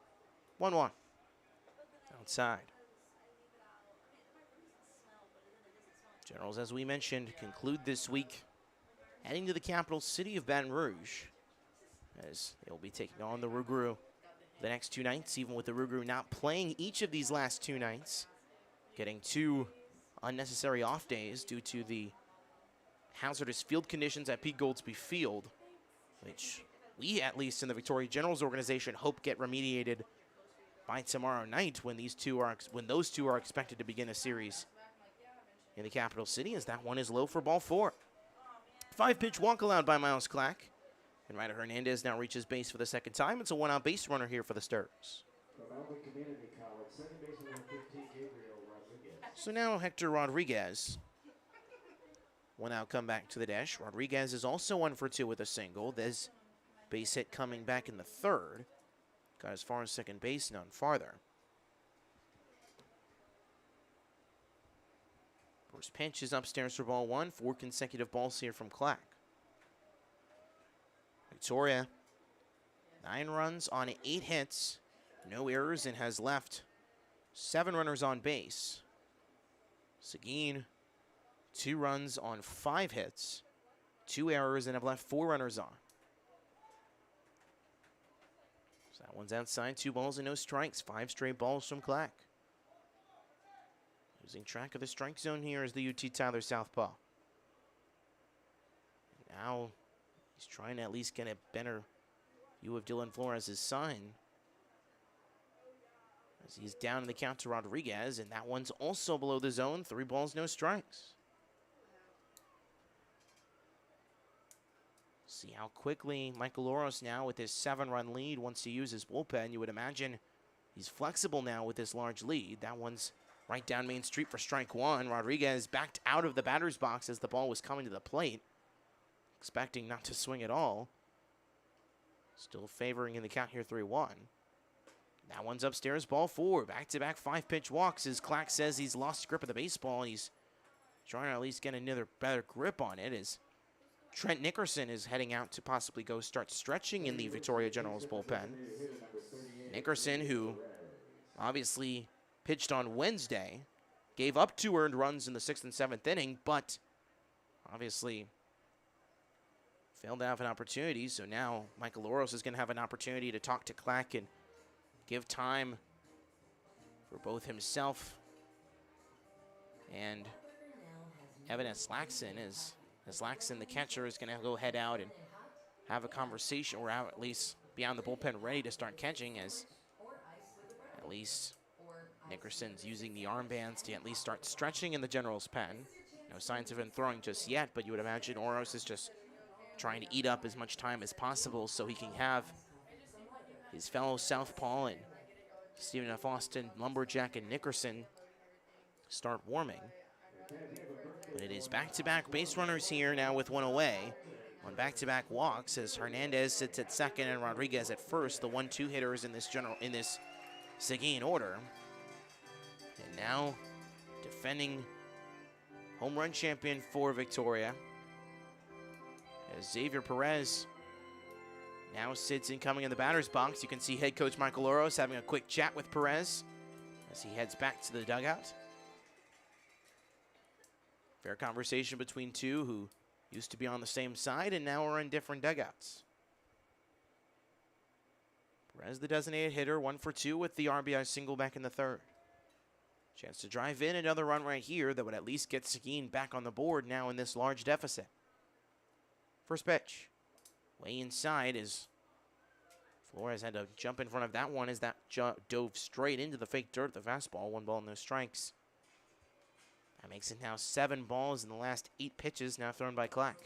[SPEAKER 1] 1-1. Outside. Generals, as we mentioned, conclude this week heading to the capital city of Baton Rouge, as they'll be taking on the Rougarou the next 2 nights, even with the Rougarou not playing each of these last 2 nights, getting 2 unnecessary off days due to the hazardous field conditions at Pete Goldsby Field, which we, at least in the Victoria Generals organization, hope get remediated by tomorrow night when those two are expected to begin a series in the capital city, as that one is low for ball 4. 5-pitch walk allowed by Miles Clack. And Ryder Hernandez now reaches base for the 2nd time. It's a 1-out base runner here for the Stars. So now Hector Rodriguez. 1-out comeback to the dash. Rodriguez is also 1 for 2 with a single. This base hit coming back in the 3rd. Got as far as second base, none farther. First pitch is upstairs for ball 1. 4 consecutive balls here from Clack. Victoria, 9 runs on 8 hits, no errors, and has left 7 runners on base. Seguin, 2 runs on 5 hits, 2 errors, and have left 4 runners on. So that one's outside, 2 balls and no strikes, 5 straight balls from Clack. Losing track of the strike zone here is the UT Tyler southpaw. Now he's trying to at least get a better view of Dylan Flores' sign, as he's down in the count to Rodriguez, and that one's also below the zone. 3 balls, no strikes. See how quickly Michael Oros now with his 7-run lead wants to use his bullpen. You would imagine he's flexible now with this large lead. That one's right down Main Street for strike 1. Rodriguez backed out of the batter's box as the ball was coming to the plate, expecting not to swing at all. Still favoring in the count here, 3-1. That one's upstairs, ball 4. Back-to-back 5-pitch walks as Clack says he's lost grip of the baseball, and he's trying to at least get another better grip on it, as Trent Nickerson is heading out to possibly go start stretching in the Victoria Generals bullpen. Nickerson, who obviously pitched on Wednesday, gave up 2 earned runs in the 6th and 7th inning, but obviously failed to have an opportunity. So now Michael Oros is going to have an opportunity to talk to Clack and give time for both himself and Evan Slaxon. As Slaxon, the catcher, is going to go head out and have a conversation, or at least be on the bullpen ready to start catching, as at least Nickerson's using the armbands to at least start stretching in the Generals' pen. No signs of him throwing just yet, but you would imagine Oros is just trying to eat up as much time as possible so he can have his fellow southpaw and Stephen F. Austin, Lumberjack, and Nickerson start warming. But it is back-to-back base runners here now with 1 away on back-to-back walks, as Hernandez sits at 2nd and Rodriguez at 1st, the 1-2 hitters in this Seguin order. And now defending home run champion for Victoria. As Xavier Perez now sits incoming in the batter's box. You can see head coach Michael Oros having a quick chat with Perez as he heads back to the dugout. Fair conversation between two who used to be on the same side and now are in different dugouts. Perez, the designated hitter, 1 for 2 with the RBI single back in the third. Chance to drive in another run right here that would at least get Seguin back on the board now in this large deficit. First pitch. Way inside as Flores had to jump in front of that one as that dove straight into the fake dirt, the fastball. 1 ball, no strikes. That makes it now 7 balls in the last 8 pitches now thrown by Clack.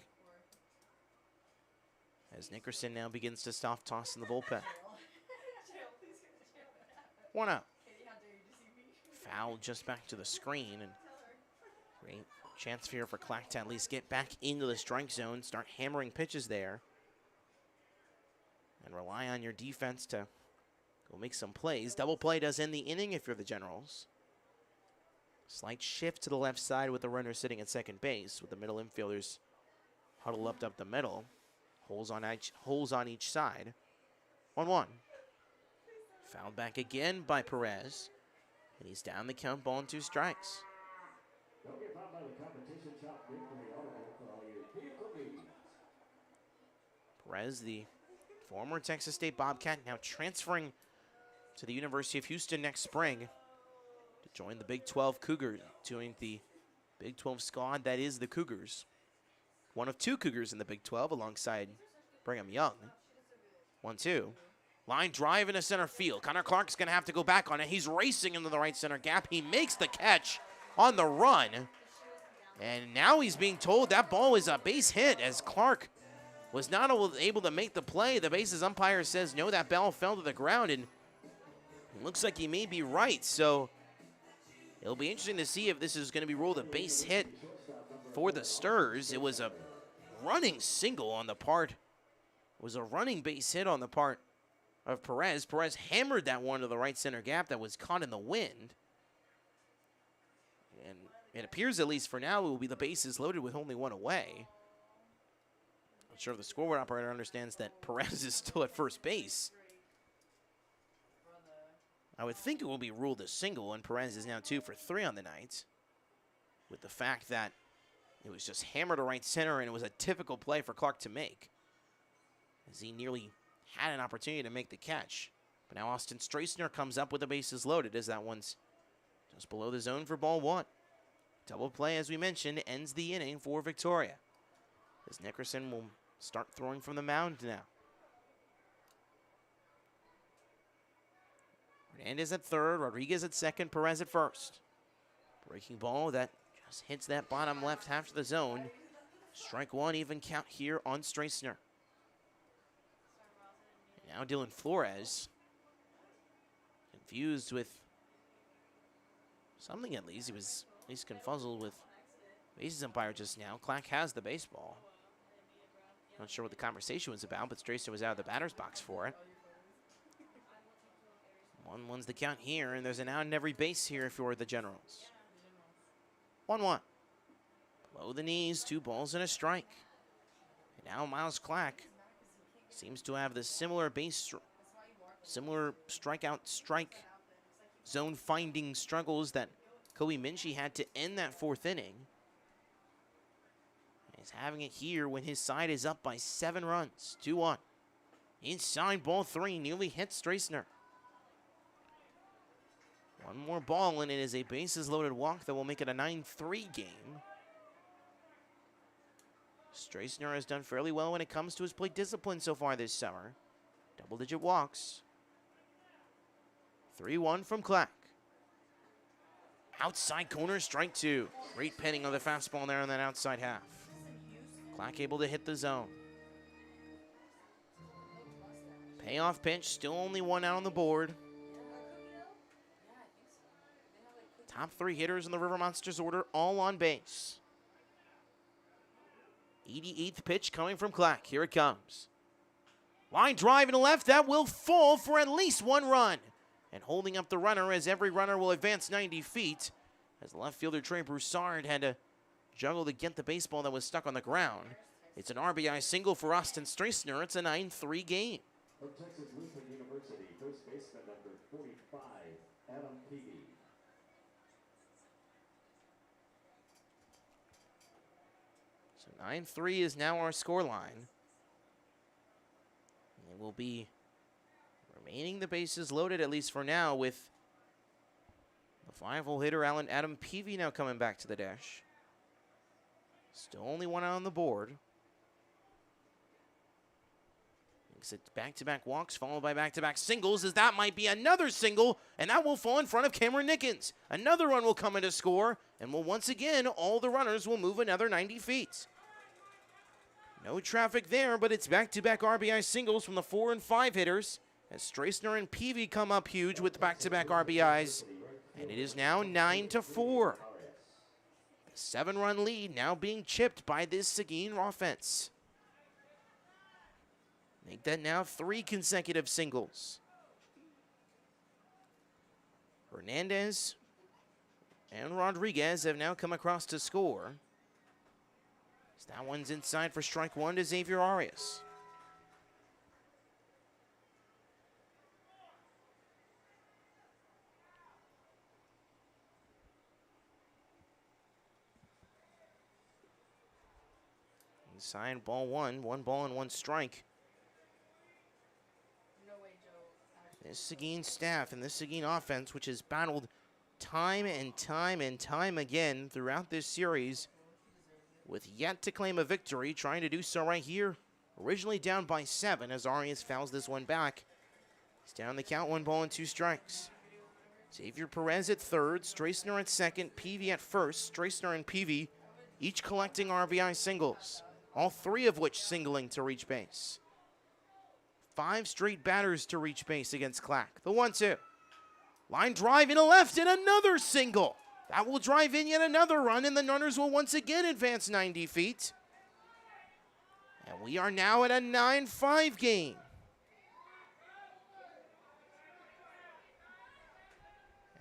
[SPEAKER 1] As Nickerson now begins to soft toss in the bullpen. 1 out. Foul just back to the screen, and great chance here for Clack to at least get back into the strike zone, start hammering pitches there, and rely on your defense to go make some plays. Double play does end the inning if you're the Generals. Slight shift to the left side with the runner sitting at second base, with the middle infielders huddled up the middle. Holes on each side. 1-1. Fouled back again by Perez. And he's down the count, ball and 2 strikes. Perez, the former Texas State Bobcat, now transferring to the University of Houston next spring to join the Big 12 Cougars, join the Big 12 squad that is the Cougars. One of 2 Cougars in the Big 12 alongside Brigham Young. 1-2. Line drive into center field. Connor Clark's going to have to go back on it. He's racing into the right center gap. He makes the catch on the run. And now he's being told that ball is a base hit as Clark was not able to make the play. The bases umpire says, no, that ball fell to the ground. And it looks like he may be right. So it'll be interesting to see if this is going to be ruled a base hit for the Sturs. It was a running single on the part. It was a running base hit on the part of Perez. Perez hammered that one to the right center gap that was caught in the wind. And it appears, at least for now, it will be the bases loaded with only 1 away. Not sure if the scoreboard operator understands that Perez is still at first base. I would think it will be ruled a single, and Perez is now 2 for 3 on the night, with the fact that it was just hammered to right center, and it was a typical play for Clark to make, as he nearly had an opportunity to make the catch. But now Austin Strassner comes up with the bases loaded as that one's just below the zone for ball 1. Double play, as we mentioned, ends the inning for Victoria, as Nickerson will start throwing from the mound now. Hernandez at third, Rodriguez at second, Perez at first. Breaking ball that just hits that bottom left half of the zone. Strike 1, even count here on Strassner. Now Dylan Flores, confused with something at least. He was at least confuzzled with bases umpire just now. Clack has the baseball. Not sure what the conversation was about, but Strassner was out of the batter's box for it. 1-1's the count here, and there's an out in every base here if you're the Generals. 1-1. Below the knees, 2 balls and a strike. And now Miles Clack seems to have the similar strikeout strike zone finding struggles that Kobe Minchie had to end that 4th inning. He's having it here when his side is up by 7 runs. 2-1. Inside ball 3, nearly hits Strassner. 1 more ball and it is a bases loaded walk that will make it a 9-3 game. Strassner has done fairly well when it comes to his plate discipline so far this summer. Double-digit walks. 3-1 from Clack. Outside corner, strike 2. Great pinning of the fastball there on that outside half. Clack able to hit the zone. Payoff pitch, still only 1 out on the board. Top 3 hitters in the River Monsters order, all on base. 88th pitch coming from Clack. Here it comes. Line drive to the left. That will fall for at least 1 run. And holding up the runner as every runner will advance 90 feet. As left fielder Trey Broussard had to juggle to get the baseball that was stuck on the ground. It's an RBI single for Austin Streisner. It's a 9-3 game.
[SPEAKER 3] From Texas Lutheran University, first baseman number 45, Adam Peavy.
[SPEAKER 1] So 9-3 is now our score line. It will be remaining the bases loaded, at least for now, with the 5-hole hitter Adam Peavy now coming back to the dash. Still only one out on the board. It's back-to-back walks followed by back-to-back singles, as that might be another single, and that will fall in front of Cameron Nickens. Another run will come in to score, and will once again, all the runners will move another 90 feet. No traffic there, but it's back-to-back RBI singles from the 4 and 5 hitters, as Streisner and Peavy come up huge with back-to-back RBIs, and it is now 9-4. The 7-run lead now being chipped by this Seguin offense. Make that now 3 consecutive singles. Hernandez and Rodriguez have now come across to score. So that one's inside for strike 1 to Xavier Arias. Inside ball 1, 1 ball and 1 strike. This Seguin staff and this Seguin offense, which has battled time and time again throughout this series, with yet to claim a victory, trying to do so right here. Originally down by 7 as Arias fouls this one back. He's down the count, 1 ball and 2 strikes. Xavier Perez at third, Streisner at second, Peavy at first. Streisner and Peavy each collecting RBI singles, all 3 of which singling to reach base. 5 straight batters to reach base against Clack. The 1-2. Line drive into left and another single. That will drive in yet another run, and the runners will once again advance 90 feet. And we are now at a 9-5 game.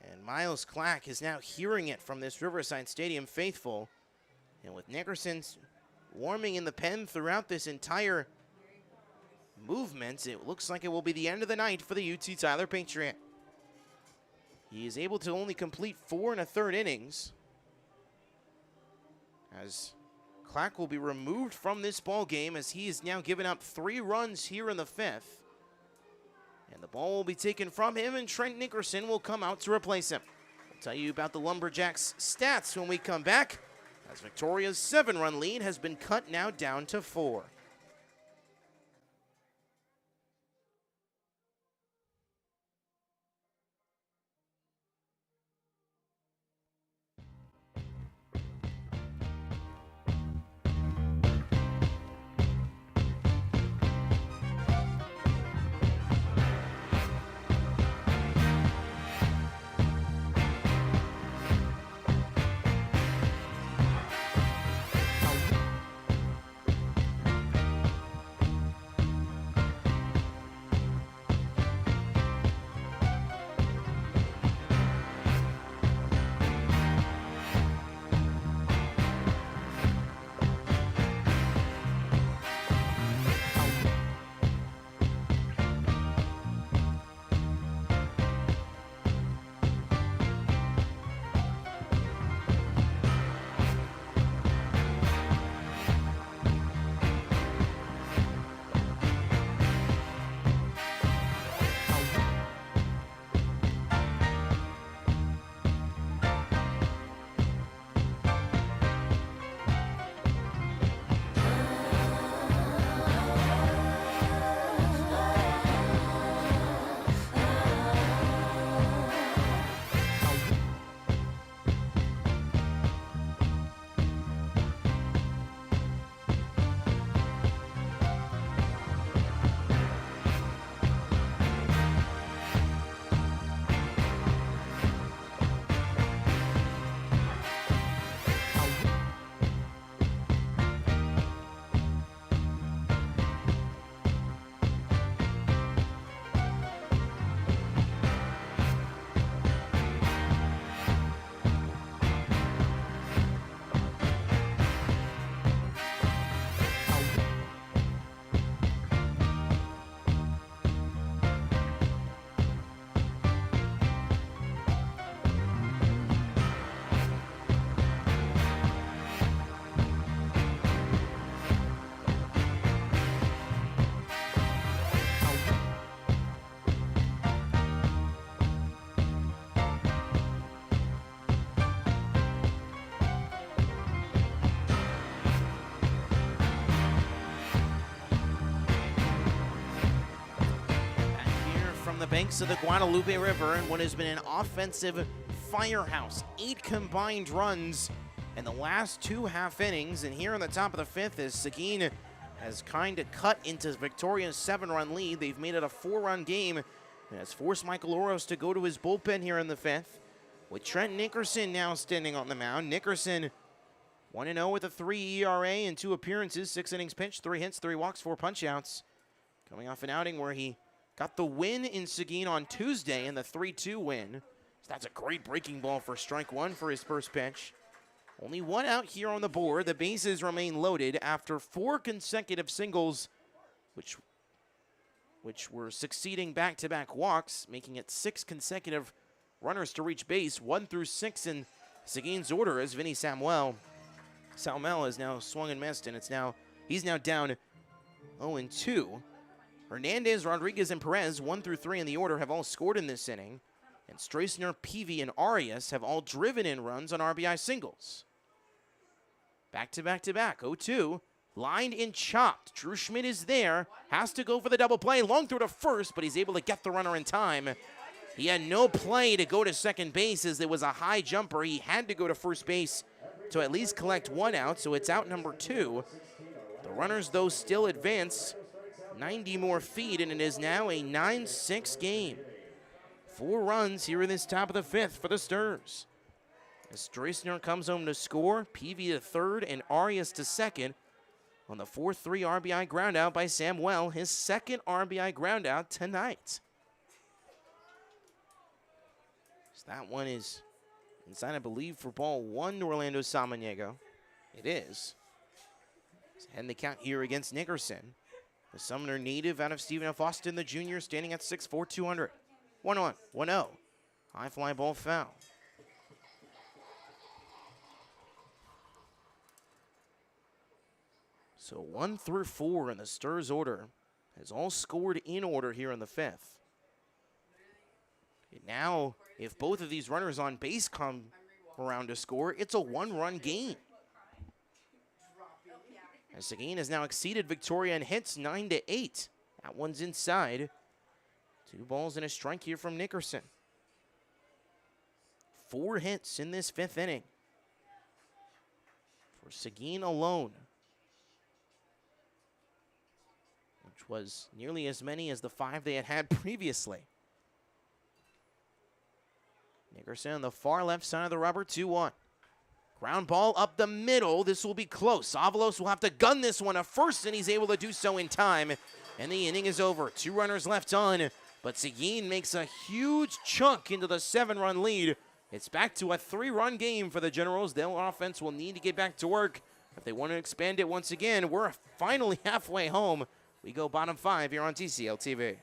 [SPEAKER 1] And Miles Clack is now hearing it from this Riverside Stadium faithful. And with Nickerson warming in the pen throughout this entire movement, it looks like it will be the end of the night for the UT Tyler Patriot. He is able to only complete 4 1/3 innings, as Clack will be removed from this ball game, as he has now given up 3 runs here in the 5th. And the ball will be taken from him, and Trent Nickerson will come out to replace him. We'll tell you about the Lumberjacks' stats when we come back, as Victoria's 7-run lead has been cut now down to 4. banks of the Guadalupe River in what has been an offensive firehouse. 8 combined runs in the last 2 half innings, and here in the top of the 5th as Seguin has kind of cut into Victoria's 7-run lead. They've made it a 4-run game and has forced Michael Oros to go to his bullpen here in the 5th, with Trent Nickerson now standing on the mound. Nickerson 1-0 with a 3 ERA in 2 appearances, 6 innings pitched, 3 hits, 3 walks, 4 punchouts. Coming off an outing where he got the win in Seguin on Tuesday in the 3-2 win. So that's a great breaking ball for strike 1 for his first pitch. Only 1 out here on the board. The bases remain loaded after 4 consecutive singles, which were succeeding back-to-back walks, making it 6 consecutive runners to reach base, 1 through 6 in Seguin's order as Vinny Samuel has now swung and missed, and he's now down 0-2. Hernandez, Rodriguez, and Perez, 1 through 3 in the order, have all scored in this inning, and Strassner, Peavy, and Arias have all driven in runs on RBI singles. Back-to-back-to-back, 0-2, lined and chopped. Drew Schmidt is there, has to go for the double play, long throw to first, but he's able to get the runner in time. He had no play to go to second base as there was a high jumper. He had to go to first base to at least collect 1 out, so it's out number 2. The runners, though, still advance 90 more feet, and it is now a 9-6 game. 4 runs here in this top of the 5th for the Sturs. As Strassner comes home to score, Peavy to third and Arias to second on the 4-3 RBI groundout by Samuel, his 2nd RBI groundout tonight. So that one is inside, I believe, for ball 1 to Orlando Samaniego. It is. And the count here against Nickerson. The Sumner native out of Stephen F. Austin, the junior, standing at 6'4", 200. 1-1, 1-0. High fly ball foul. So 1 through 4 in the Sturs order has all scored in order here in the 5th. And now, if both of these runners on base come around to score, it's a 1-run game. As Seguin has now exceeded Victoria in hits 9-8. That one's inside. 2 balls and a strike here from Nickerson. 4 hits in this 5th inning for Seguin alone, which was nearly as many as the 5 they had had previously. Nickerson on the far left side of the rubber, 2-1. Ground ball up the middle. This will be close. Avalos will have to gun this one at first, and he's able to do so in time. And the inning is over. 2 runners left on, but Seguin makes a huge chunk into the 7-run lead. It's back to a 3-run game for the Generals. Their offense will need to get back to work if they want to expand it once again. We're finally halfway home. We go bottom 5 here on TCL TV.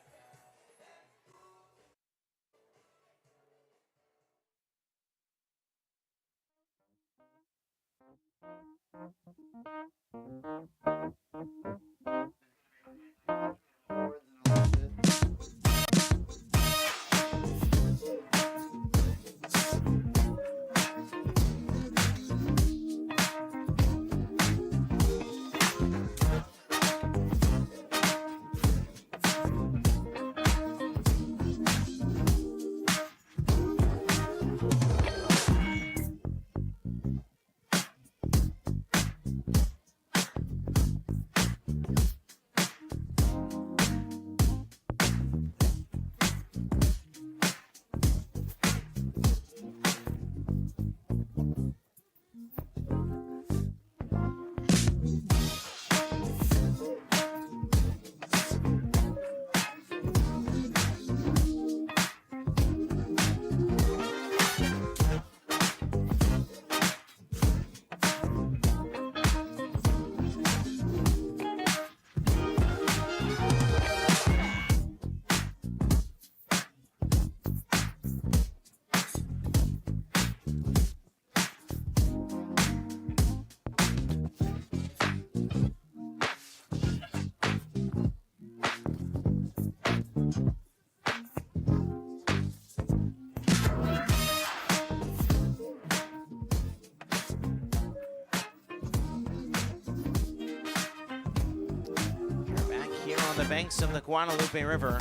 [SPEAKER 1] Banks of the Guadalupe River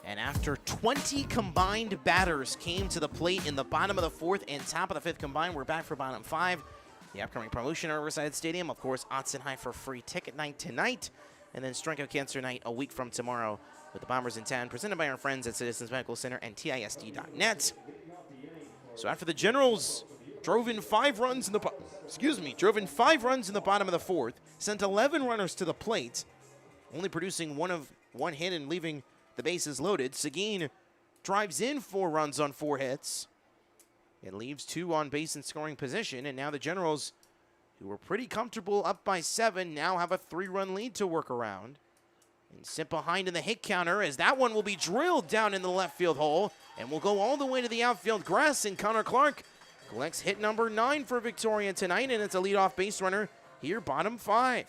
[SPEAKER 1] And after 20 combined batters came to the plate in the bottom of the fourth and top of the fifth combined, we're back for bottom five. The upcoming promotion at Riverside Stadium, of course, Otson for free ticket night tonight, and then Strikeout Cancer Night a week from tomorrow with the Bombers in town, presented by our friends at Citizens Medical Center and TISD.net. So after the Generals drove in 5 runs in the bottom of the fourth, sent 11 runners to the plate, only producing one hit and leaving the bases loaded. Seguin drives in 4 runs on 4 hits. It leaves 2 on base in scoring position, and now the Generals, who were pretty comfortable up by 7, now have a 3-run lead to work around. And sit behind in the hit counter as that one will be drilled down in the left field hole and will go all the way to the outfield grass, and Connor Clark collects hit number 9 for Victoria tonight, and it's a leadoff base runner here, bottom 5.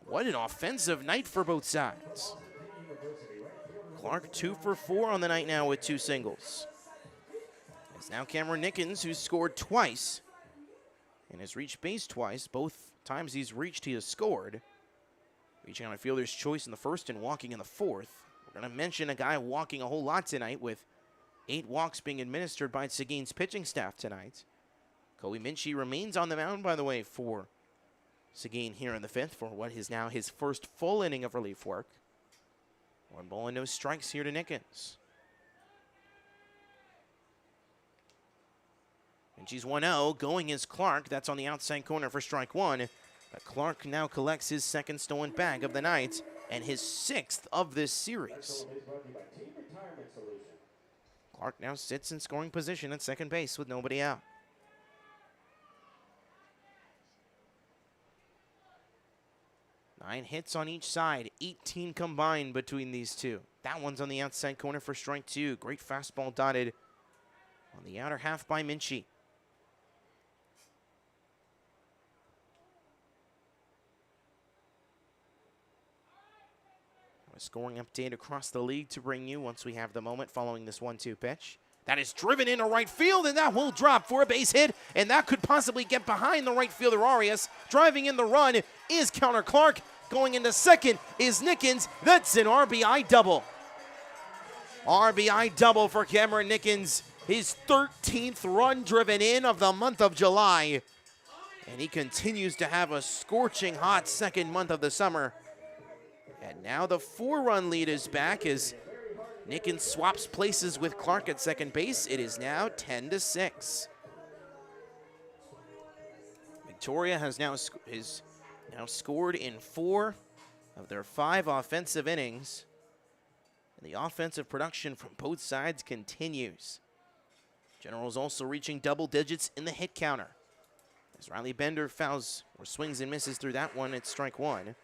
[SPEAKER 1] What an offensive night for both sides. Clark 2 for 4 on the night now with 2 singles. It's now Cameron Nickens, who's scored twice and has reached base twice. Both times he's reached, he has scored. Reaching on a fielder's choice in the first and walking in the fourth. We're going to mention a guy walking a whole lot tonight, with 8 walks being administered by Seguin's pitching staff tonight. Kobe Minchie remains on the mound, by the way, for Seguin here in the 5th for what is now his first full inning of relief work. 1 ball and no strikes here to Nickens. Minchie's 1-0. Going is Clark. That's on the outside corner for strike 1. But Clark now collects his 2nd stolen bag of the night and his 6th of this series. Clark now sits in scoring position at second base with nobody out. Nine hits on each side, 18 combined between these two. That one's on the outside corner for strike 2. Great fastball dotted on the outer half by Minchie. A scoring update across the league to bring you once we have the moment following this 1-2 pitch. That is driven into right field, and that will drop for a base hit, and that could possibly get behind the right fielder Arias. Driving in the run is Connor Clark. Going into second is Nickens. That's an RBI double. RBI double for Cameron Nickens. His 13th run driven in of the month of July. And he continues to have a scorching hot second month of the summer. And now the 4-run lead is back as Nickens swaps places with Clark at second base. It is now 10-6. Victoria has now scored in 4 of their 5 offensive innings. And the offensive production from both sides continues. Generals also reaching double digits in the hit counter. As Riley Bender fouls or swings and misses through that one, it's strike 1.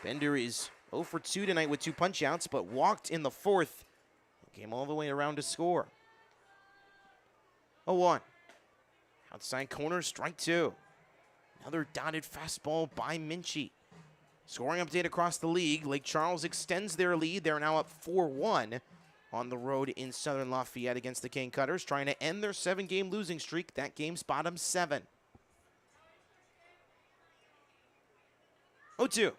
[SPEAKER 1] Bender is 0 for 2 tonight with 2 punch-outs, but walked in the 4th. Came all the way around to score. 0-1. Outside corner, strike 2. Another dotted fastball by Minchie. Scoring update across the league. Lake Charles extends their lead. They're now up 4-1 on the road in Southern Lafayette against the Cane Cutters, trying to end their 7-game losing streak. That game's bottom 7. 0-2.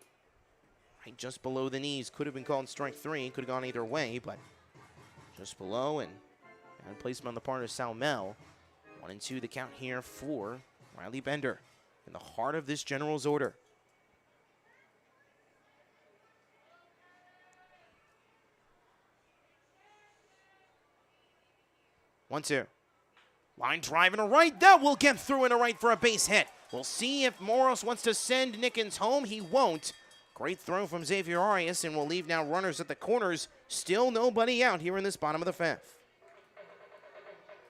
[SPEAKER 1] Right just below the knees. Could have been called strike 3. Could have gone either way, but just below, and placement on the part of Salmel. 1-2 the count here for Riley Bender in the heart of this Generals order. One, two. Line drive and a right. That will get through and a right for a base hit. We'll see if Moros wants to send Nickens home. He won't. Great throw from Xavier Arias, and we'll leave now runners at the corners. Still nobody out here in this bottom of the 5th.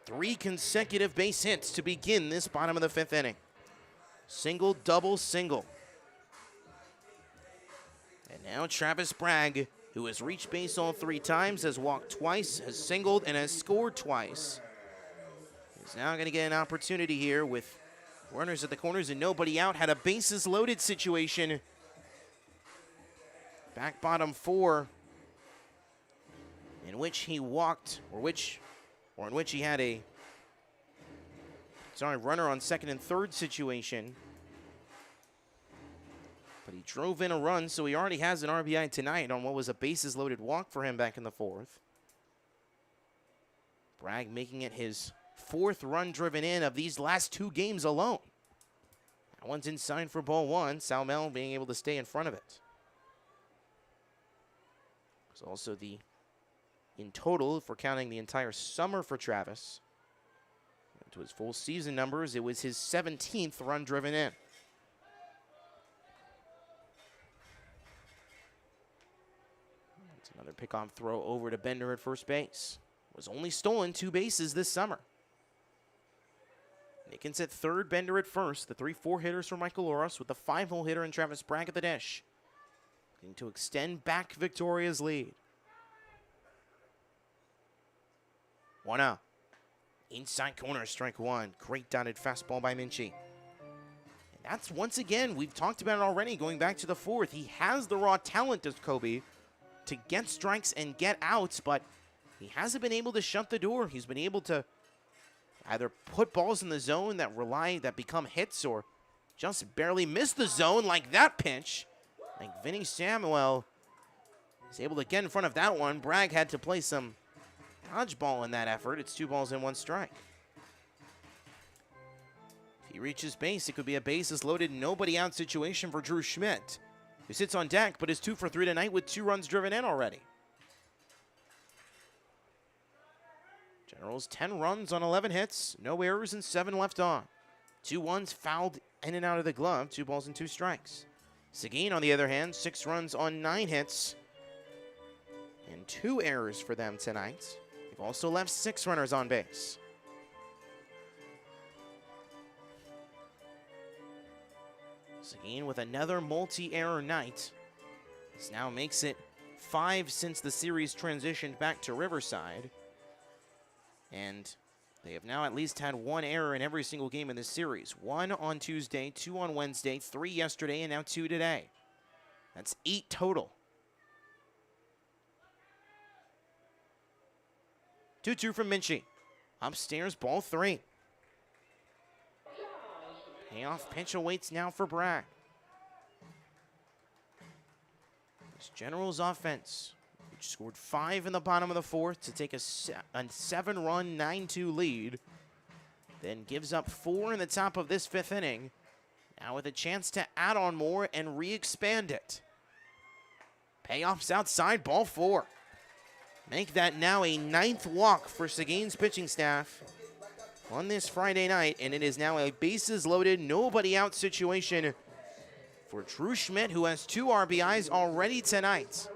[SPEAKER 1] 3 consecutive base hits to begin this bottom of the 5th inning. Single, double, single. And now Travis Bragg, who has reached base all 3 times, has walked twice, has singled, and has scored twice. He's now going to get an opportunity here with runners at the corners and nobody out. Had a bases loaded situation. Back bottom 4, in which he walked, in which he had a runner on second and third situation. But he drove in a run, so he already has an RBI tonight on what was a bases-loaded walk for him back in the 4th. Bragg making it his 4th run driven in of these last 2 games alone. That one's inside for ball 1. Salmel being able to stay in front of it. It's also the, in total, if we're counting the entire summer for Travis, to his full season numbers, it was his 17th run driven in. It's another pickoff throw over to Bender at first base. Was only stolen 2 bases this summer. Nickens at third, Bender at first. The 3-4 hitters for Michael Oros with the 5-hole hitter and Travis Bragg at the dish. Looking to extend back Victoria's lead. 1-0. Inside corner, strike 1. Great dotted fastball by Minchie. And that's once again, we've talked about it already going back to the 4th. He has the raw talent, does Kobe, to get strikes and get outs, but he hasn't been able to shut the door. He's been able to either put balls in the zone that become hits or just barely miss the zone like that pitch. Like Vinny Samuel is able to get in front of that one. Bragg had to play some dodgeball in that effort. It's 2 balls and 1 strike. If he reaches base, it could be a bases loaded, nobody out situation for Drew Schmidt, who sits on deck but is 2 for 3 tonight with 2 runs driven in already. Generals 10 runs on 11 hits, no errors and 7 left on. 2 ones fouled in and out of the glove, 2 balls and 2 strikes. Seguin, on the other hand, 6 runs on 9 hits and 2 errors for them tonight. They've also left 6 runners on base. Seguin with another multi-error night. This now makes it 5 since the series transitioned back to Riverside. And they have now at least had 1 error in every single game in this series. 1 on Tuesday, 2 on Wednesday, 3 yesterday, and now 2 today. That's 8 total. 2-2 from Minchie. Upstairs, ball 3. Payoff pitch awaits now for Bragg. This Generals offense, which scored 5 in the bottom of the 4th to take a 7-run, 9-2 lead, then gives up 4 in the top of this 5th inning, now with a chance to add on more and re-expand it. Payoffs outside, ball 4. Make that now a 9th walk for Seguin's pitching staff on this Friday night, and it is now a bases-loaded, nobody-out situation for Drew Schmidt, who has 2 RBIs already tonight.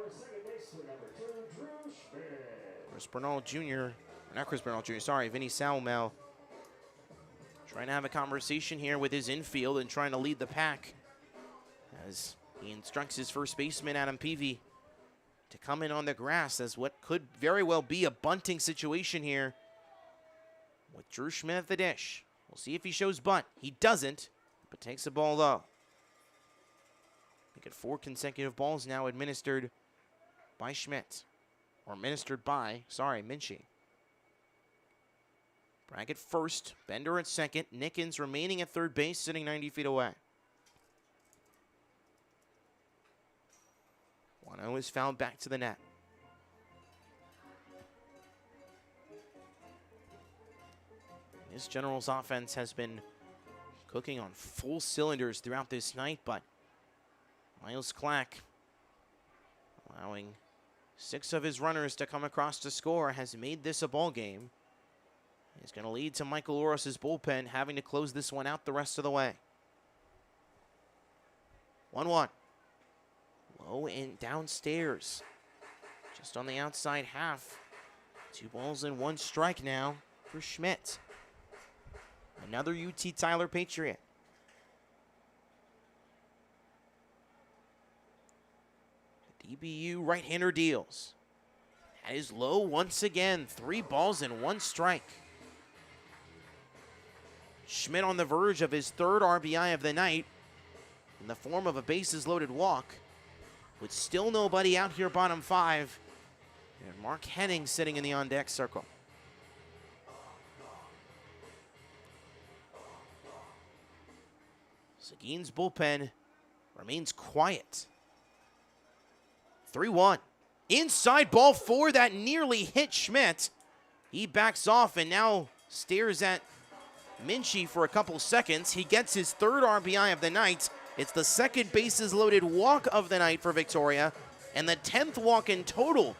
[SPEAKER 1] Chris Bernal Jr., not Chris Bernal Jr., sorry, Vinny Salmel, trying to have a conversation here with his infield and trying to lead the pack as he instructs his first baseman, Adam Peavy, to come in on the grass as what could very well be a bunting situation here with Drew Schmidt at the dish. We'll see if he shows bunt. He doesn't, but takes the ball low. Make it 4 consecutive balls now administered by Schmidt. Or administered by, Minchie. Bragg at first, Bender at second, Nickens remaining at third base, sitting 90 feet away. 1-0 is fouled back to the net. This Generals offense has been cooking on full cylinders throughout this night, but Miles Clack, allowing 6 of his runners to come across to score, has made this a ball game. It's going to lead to Michael Oros' bullpen having to close this one out the rest of the way. 1-1. Low and downstairs. Just on the outside half. 2 balls and 1 strike now for Schmidt. Another UT Tyler Patriot. DBU right-hander deals. That is low once again. 3 balls and 1 strike. Schmidt on the verge of his 3rd RBI of the night in the form of a bases-loaded walk. With still nobody out here bottom 5. And Mark Henning sitting in the on-deck circle. Seguin's bullpen remains quiet. 3-1. Inside ball 4 that nearly hit Schmidt. He backs off and now stares at Minchie for a couple seconds. He gets his 3rd RBI of the night. It's the 2nd bases loaded walk of the night for Victoria, and the 10th walk in total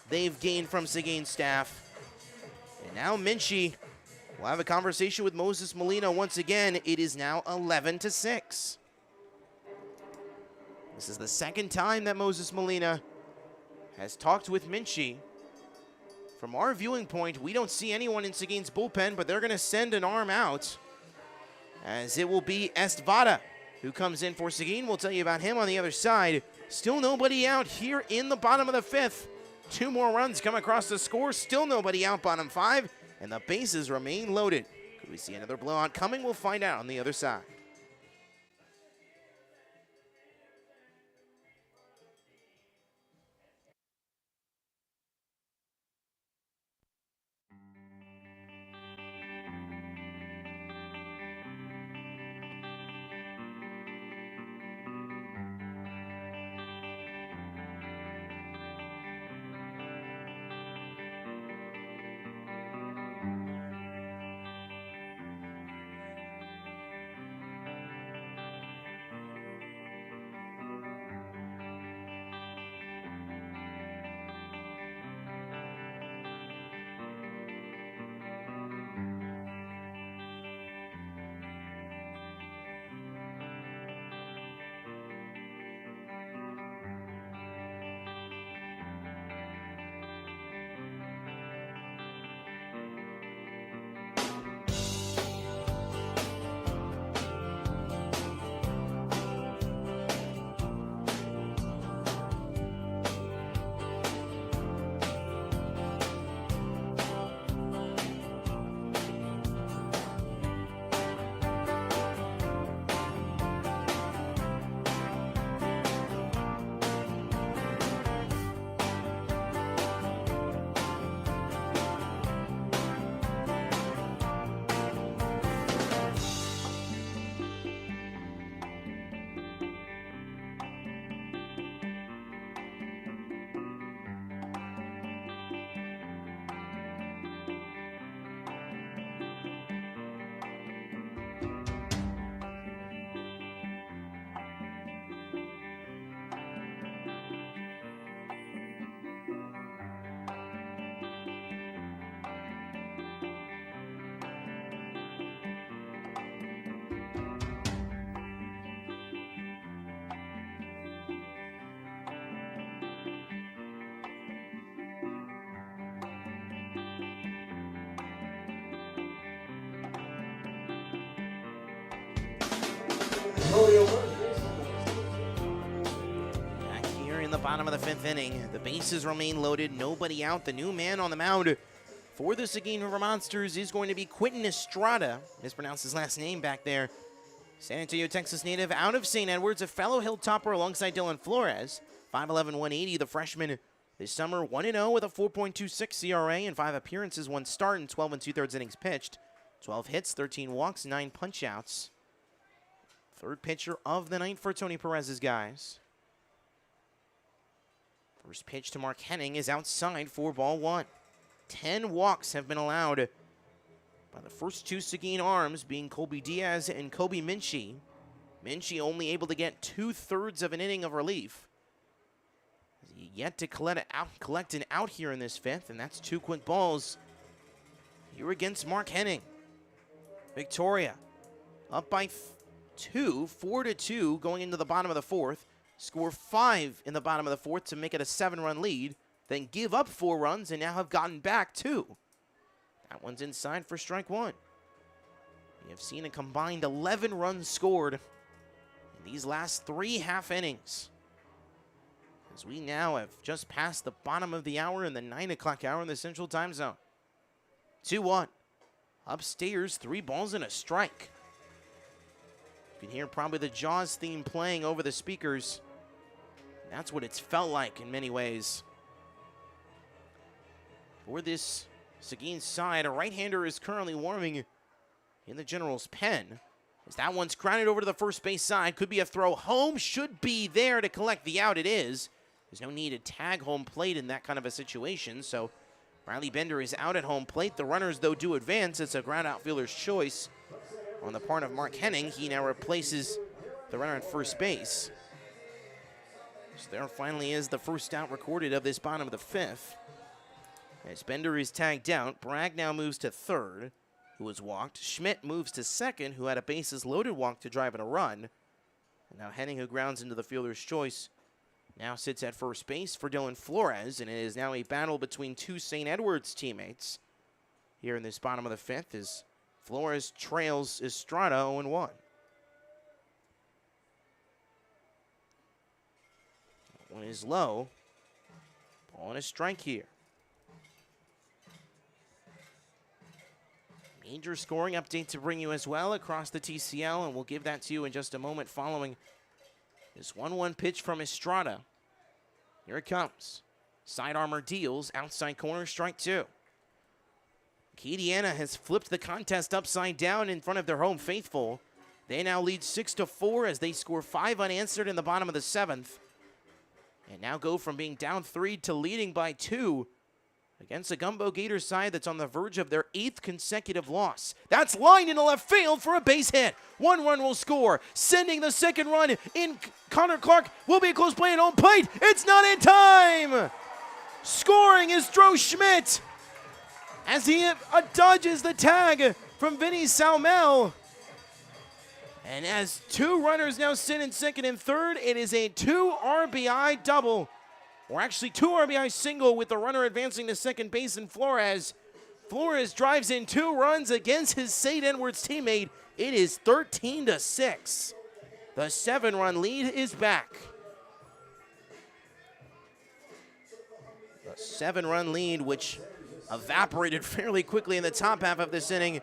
[SPEAKER 1] they've gained from Seguin's staff. And now Minchie will have a conversation with Moses Molina once again. It is now 11-6. This is the 2nd time that Moses Molina has talked with Minchie. From our viewing point, we don't see anyone in Seguin's bullpen, but they're going to send an arm out, as it will be Estvada who comes in for Seguin. We'll tell you about him on the other side. Still nobody out here in the bottom of the 5th. 2 more runs come across the score. Still nobody out, bottom 5, and the bases remain loaded. Could we see another blowout coming? We'll find out on the other side. Back here in the bottom of the 5th inning, the bases remain loaded, nobody out. The new man on the mound for the Seguin River Monsters is going to be Quentin Estrada. Mispronounced his last name back there. San Antonio, Texas native, out of St. Edwards, a fellow Hilltopper alongside Dylan Flores. 5'11", 180, the freshman this summer, 1-0 with a 4.26 CRA and 5 appearances, 1 start, and 12 2/3 innings pitched. 12 hits, 13 walks, 9 punch-outs. 3rd pitcher of the night for Tony Perez's guys. First pitch to Mark Henning is outside for ball 1. 10 walks have been allowed by the first 2 Seguin arms, being Colby Diaz and Kobe Minchie. Minchie only able to get 2/3 of an inning of relief. He yet to collect an out here in this 5th, and that's 2 quick balls here against Mark Henning. Victoria up by 2, 4-2 going into the bottom of the 4th. Score 5 in the bottom of the 4th to make it a 7-run lead. Then give up 4 runs and now have gotten back 2. That one's inside for strike 1. We have seen a combined 11 runs scored in these last 3 half innings, as we now have just passed the bottom of the hour in the 9 o'clock hour in the Central Time Zone. 2-1. Upstairs, 3 balls and a strike. You can hear probably the Jaws theme playing over the speakers. That's what it's felt like in many ways. For this Seguin side, a right-hander is currently warming in the General's pen. As that one's grounded over to the first base side. Could be a throw. Home should be there to collect the out. It is. There's no need to tag home plate in that kind of a situation. So Riley Bender is out at home plate. The runners, though, do advance. It's a ground outfielder's choice on the part of Mark Henning. He now replaces the runner at first base. So there finally is the first out recorded of this bottom of the fifth. As Bender is tagged out, Bragg now moves to third, who was walked. Schmidt moves to second, who had a bases-loaded walk to drive in a run. And now Henning, who grounds into the fielder's choice, now sits at first base for Dylan Flores, and it is now a battle between two St. Edwards teammates here in this bottom of the fifth as Flores trails Estrada 0-1. One is low. Ball and a strike here. Major scoring update to bring you as well across the TCL, and we'll give that to you in just a moment following this 1-1 pitch from Estrada. Here it comes. Side armor deals, outside corner, strike two. Acadiana has flipped the contest upside down in front of their home faithful. They now lead 6-4 as they score 5 unanswered in the bottom of the seventh. And now go from being down 3 to leading by 2 against a Gumbo Gators side that's on the verge of their 8th consecutive loss. That's lined into left field for a base hit. 1 run will score, sending the second run in. Connor Clark will be a close play at home plate. It's not in time. Scoring is Drew Schmidt as he dodges the tag from Vinny Salmel. And as 2 runners now sit in second and third, it is a 2 RBI double. Or actually 2 RBI single with the runner advancing to second base in Flores. Flores drives in 2 runs against his St. Edwards teammate. It is 13-6. The 7-run lead is back. The 7-run lead, which evaporated fairly quickly in the top half of this inning,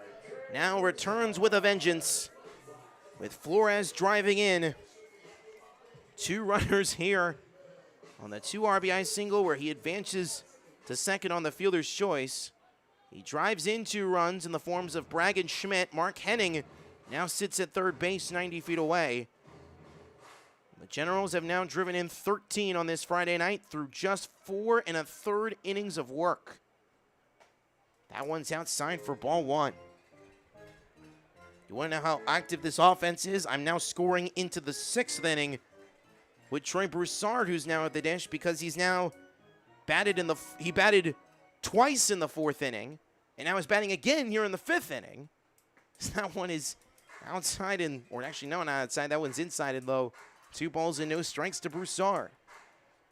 [SPEAKER 1] now returns with a vengeance. With Flores driving in. 2 runners here on the 2 RBI single where he advances to second on the fielder's choice. He drives in 2 runs in the forms of Bragg and Schmidt. Mark Henning now sits at third base 90 feet away. The Generals have now driven in 13 on this Friday night through just 4 1/3 innings of work. That one's outside for ball 1. You want to know how active this offense is? I'm now scoring into the 6th inning with Troy Broussard, who's now at the dish because he's now batted he batted twice in the 4th inning, and now is batting again here in the 5th inning. So that one is outside or actually no, not outside. That one's inside and low. 2 balls and no strikes to Broussard,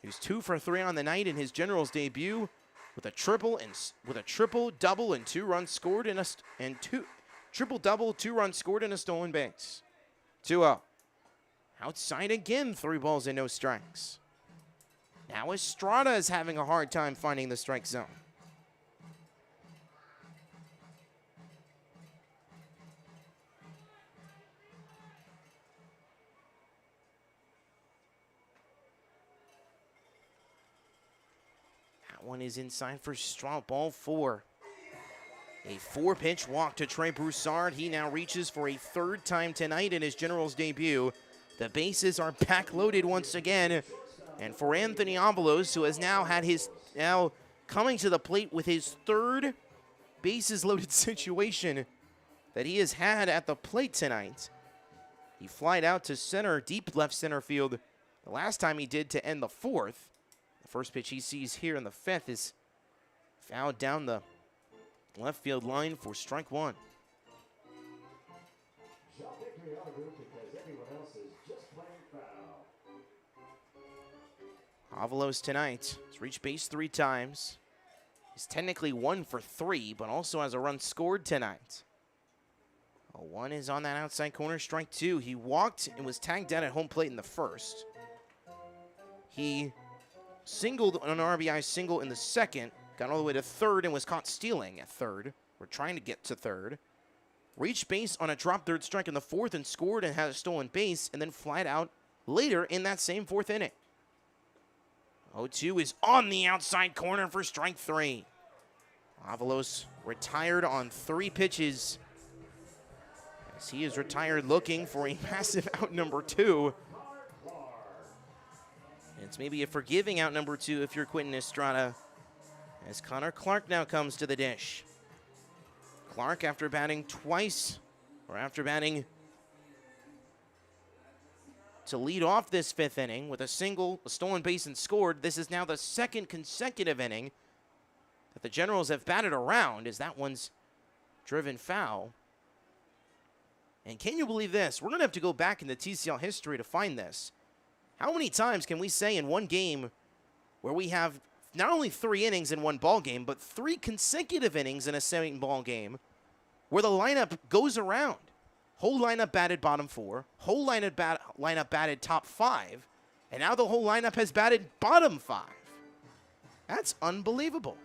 [SPEAKER 1] who's 2 for 3 on the night in his Generals debut with a triple double and 2 runs scored triple-double, 2 runs scored and a stolen base. 2-0. Outside again, 3 balls and no strikes. Now Estrada is having a hard time finding the strike zone. That one is inside for strike, ball 4. A 4-pitch walk to Trey Broussard. He now reaches for a 3rd time tonight in his Generals debut. The bases are backloaded once again. And for Anthony Avalos, who has now had coming to the plate with his 3rd bases loaded situation that he has had at the plate tonight. He flied out to center, deep left center field the last time he did to end the 4th. The first pitch he sees here in the 5th is fouled down the left field line for strike 1.
[SPEAKER 3] Shot victory on the roof because everyone else is just playing foul.
[SPEAKER 1] Avalos tonight has reached base 3 times. He's technically 1 for 3, but also has a run scored tonight. A 1 is on that outside corner, strike 2. He walked and was tagged down at home plate in the 1st. He singled on an RBI single in the 2nd. Got all the way to 3rd and was caught stealing at 3rd. We're trying to get to 3rd. Reached base on a drop 3rd strike in the 4th and scored and had a stolen base and then flied out later in that same 4th inning. 0-2 is on the outside corner for strike 3. Avalos retired on 3 pitches. as he is retired looking for a massive out number 2. It's maybe a forgiving out number 2 if you're Quentin Estrada, as Connor Clark now comes to the dish. Clark, after batting twice, or after batting to lead off this 5th inning with a single, a stolen base, and scored, this is now the 2nd consecutive inning that the Generals have batted around, as that one's driven foul. And can you believe this? We're going to have to go back into TCL history to find this. How many times can we say in one game where we have not only 3 innings in one ball game, but 3 consecutive innings in a same ball game where the lineup goes around? Whole lineup batted bottom 4, whole lineup batted top 5, and now the whole lineup has batted bottom 5. That's unbelievable.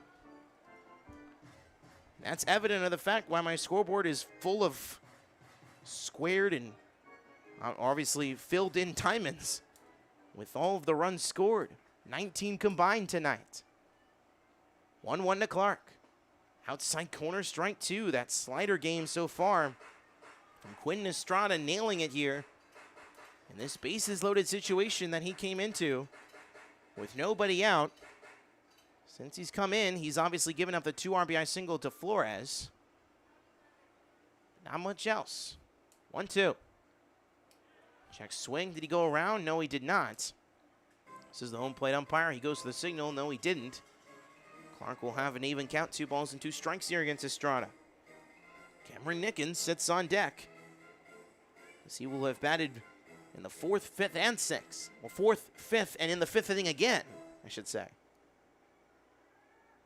[SPEAKER 1] That's evident of the fact why my scoreboard is full of squared and obviously filled in diamonds with all of the runs scored. 19 combined tonight. 1-1 to Clark. Outside corner, strike 2. That slider game so far from Quentin Estrada, nailing it here in this bases loaded situation that he came into with nobody out. Since he's come in, he's obviously given up the 2 RBI single to Flores. Not much else. 1-2. Check swing. Did he go around? No, he did not. This is the home plate umpire. He goes to the signal. No, he didn't. Clark will have an even count. 2 balls and 2 strikes here against Estrada. Cameron Nickens sits on deck, as he will have batted in the 4th, 5th, and 6th. Well, 4th, 5th, and in the 5th inning again, I should say.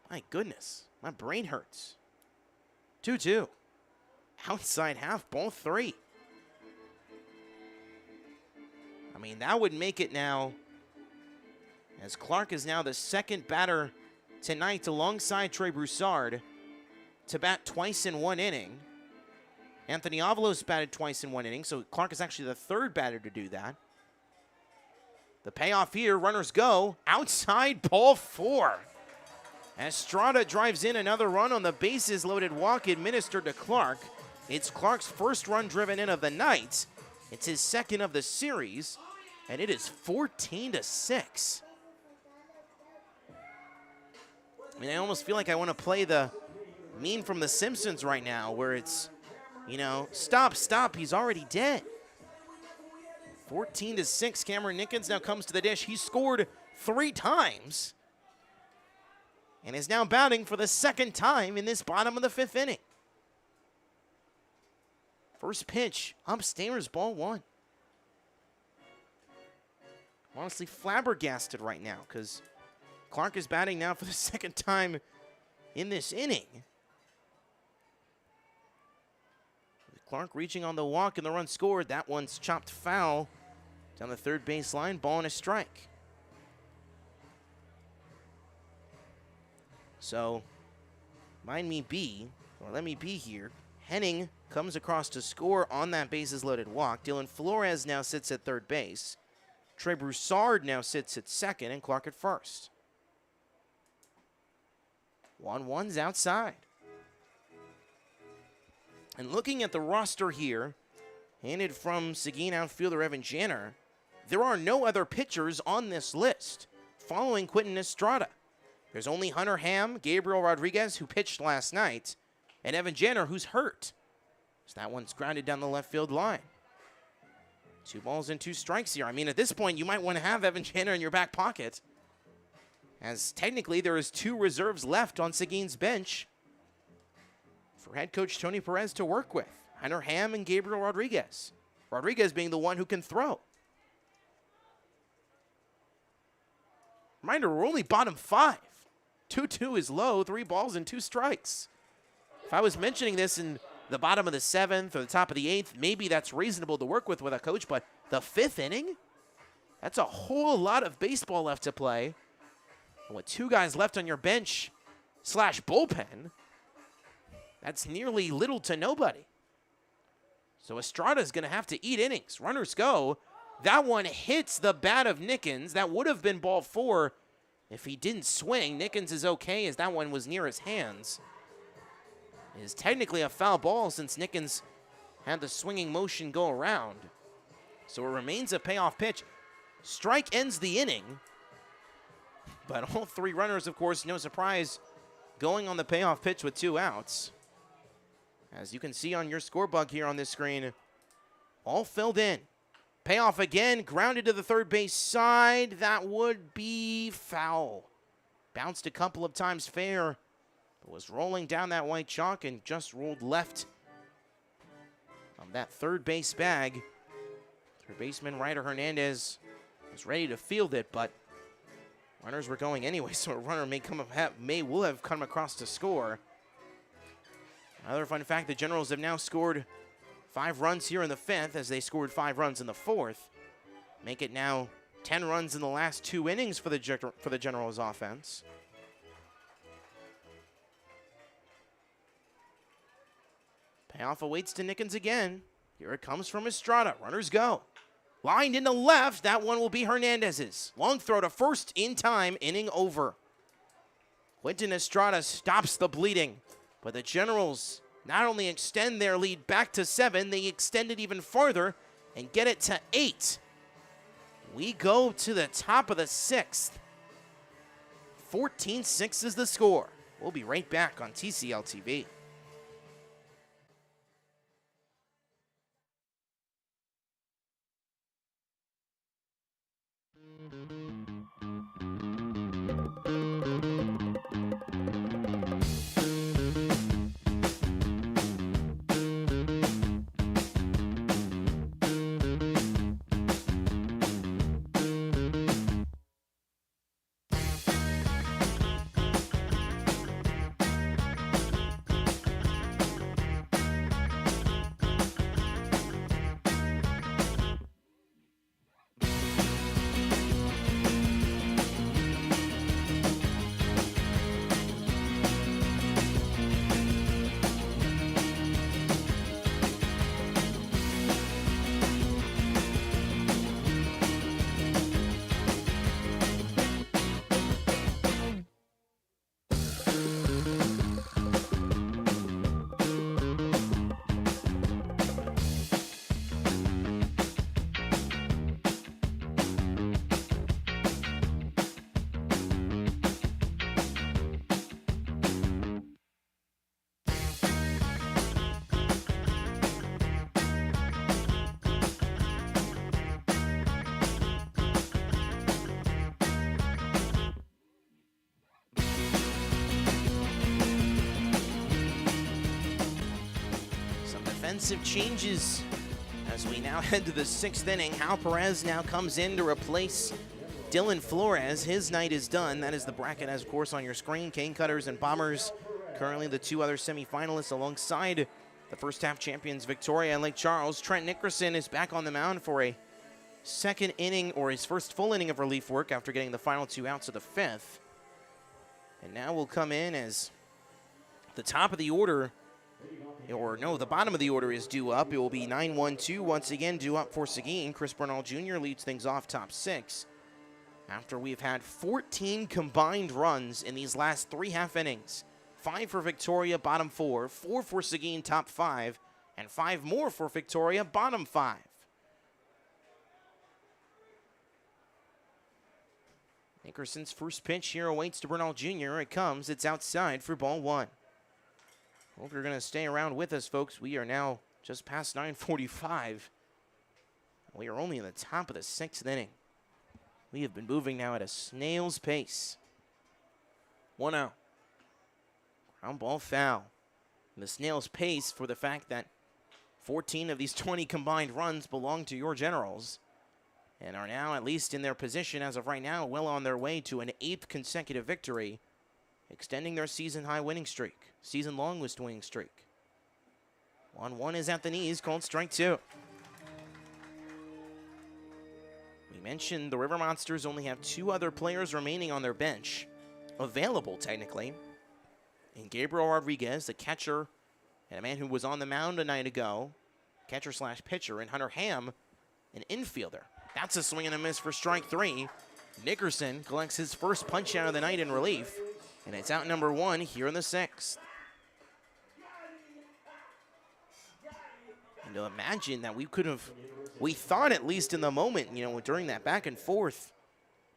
[SPEAKER 1] My goodness, my brain hurts. 2-2. Outside half, ball 3. I mean, that would make it now, as Clark is now the 2nd batter tonight alongside Trey Broussard to bat twice in 1 inning. Anthony Avalos batted twice in 1 inning, so Clark is actually the 3rd batter to do that. The payoff here, runners go, outside ball 4. Estrada drives in another run on the bases loaded walk administered to Clark. It's Clark's 1st run driven in of the night. It's his 2nd of the series, and it is 14-6. I mean, I almost feel like I want to play the meme from The Simpsons right now, where it's, you know, stop, stop, he's already dead. 14-6, Cameron Nickens now comes to the dish. He scored 3 times and is now batting for the 2nd time in this bottom of the 5th inning. First pitch, upstairs, ball 1. I'm honestly flabbergasted right now, because Clark is batting now for the 2nd time in this inning. With Clark reaching on the walk and the run scored. That one's chopped foul down the 3rd baseline, ball and a strike. So, let me be here. Henning comes across to score on that bases loaded walk. Dylan Flores now sits at 3rd base. Trey Broussard now sits at 2nd, and Clark at 1st. 1-1's outside. And looking at the roster here, handed from Seguin outfielder Evan Janner, there are no other pitchers on this list following Quentin Estrada. There's only Hunter Ham, Gabriel Rodriguez, who pitched last night, and Evan Janner, who's hurt. So that one's grounded down the left field line. 2 balls and 2 strikes here. I mean, at this point, you might want to have Evan Janner in your back pocket, as technically there is 2 reserves left on Seguin's bench for head coach Tony Perez to work with. Hunter Ham and Gabriel Rodriguez. Rodriguez being the one who can throw. Reminder, we're only bottom 5. 2-2 is low, 3 balls and 2 strikes. If I was mentioning this in the bottom of the 7th or the top of the 8th, maybe that's reasonable to work with a coach, but the 5th inning? That's a whole lot of baseball left to play. And with 2 guys left on your bench / bullpen, that's nearly little to nobody. So Estrada's going to have to eat innings. Runners go. That one hits the bat of Nickens. That would have been ball 4 if he didn't swing. Nickens is okay, as that one was near his hands. It is technically a foul ball, since Nickens had the swinging motion go around. So it remains a payoff pitch. Strike ends the inning. But all 3 runners, of course, no surprise, going on the payoff pitch with 2 outs. As you can see on your scorebug here on this screen, all filled in. Payoff again, grounded to the third base side. That would be foul. Bounced a couple of times fair, but was rolling down that white chalk and just rolled left of that third base bag. Third baseman Ryder Hernandez was ready to field it, but runners were going anyway, so a runner will have come across to score. Another fun fact, the Generals have now scored 5 runs here in the 5th as they scored 5 runs in the 4th. Make it now 10 runs in the last 2 innings for the Generals offense. Payoff awaits to Nickens again. Here it comes from Estrada. Runners go. Lined into left. That one will be Hernandez's. Long throw to first in time. Inning over. Quinton Estrada stops the bleeding. But the Generals not only extend their lead back to 7, they extend it even farther and get it to 8. We go to the top of the 6th. 14-6 is the score. We'll be right back on TCL TV. Defensive changes as we now head to the 6th inning. Hal Perez now comes in to replace Dylan Flores. His night is done. That is the bracket, as of course, on your screen. Cane Cutters and Bombers, currently the 2 other semifinalists alongside the first half champions Victoria and Lake Charles. Trent Nickerson is back on the mound for a 2nd inning, or his first full inning of relief work after getting the final 2 outs of the 5th. And now will come in as the top of the order, or no, the bottom of the order is due up. It will be 9-1-2 once again, due up for Seguin. Chris Bernal Jr. leads things off top 6. After we've had 14 combined runs in these last 3 half innings. 5 for Victoria, bottom 4. 4 for Seguin, top 5. And 5 more for Victoria, bottom 5. Nickerson's first pitch here awaits to Bernal Jr. It comes. It's outside for ball 1. Hope you're going to stay around with us, folks. We are now just past 9:45. We are only in the top of the 6th inning. We have been moving now at a snail's pace. 1 out. Ground ball foul. And the snail's pace for the fact that 14 of these 20 combined runs belong to your Generals and are now, at least in their position as of right now, well on their way to an 8th consecutive victory, extending their season-high winning streak, season-longest winning streak. 1-1 is at the knees, called strike 2. We mentioned the River Monsters only have 2 other players remaining on their bench, available technically, in Gabriel Rodriguez, the catcher, and a man who was on the mound a night ago, catcher/pitcher, and Hunter Ham, an infielder. That's a swing and a miss for strike 3. Nickerson collects his first punch out of the night in relief, and it's out number 1 here in the 6th. And to imagine that we thought at least in the moment, during that back and forth,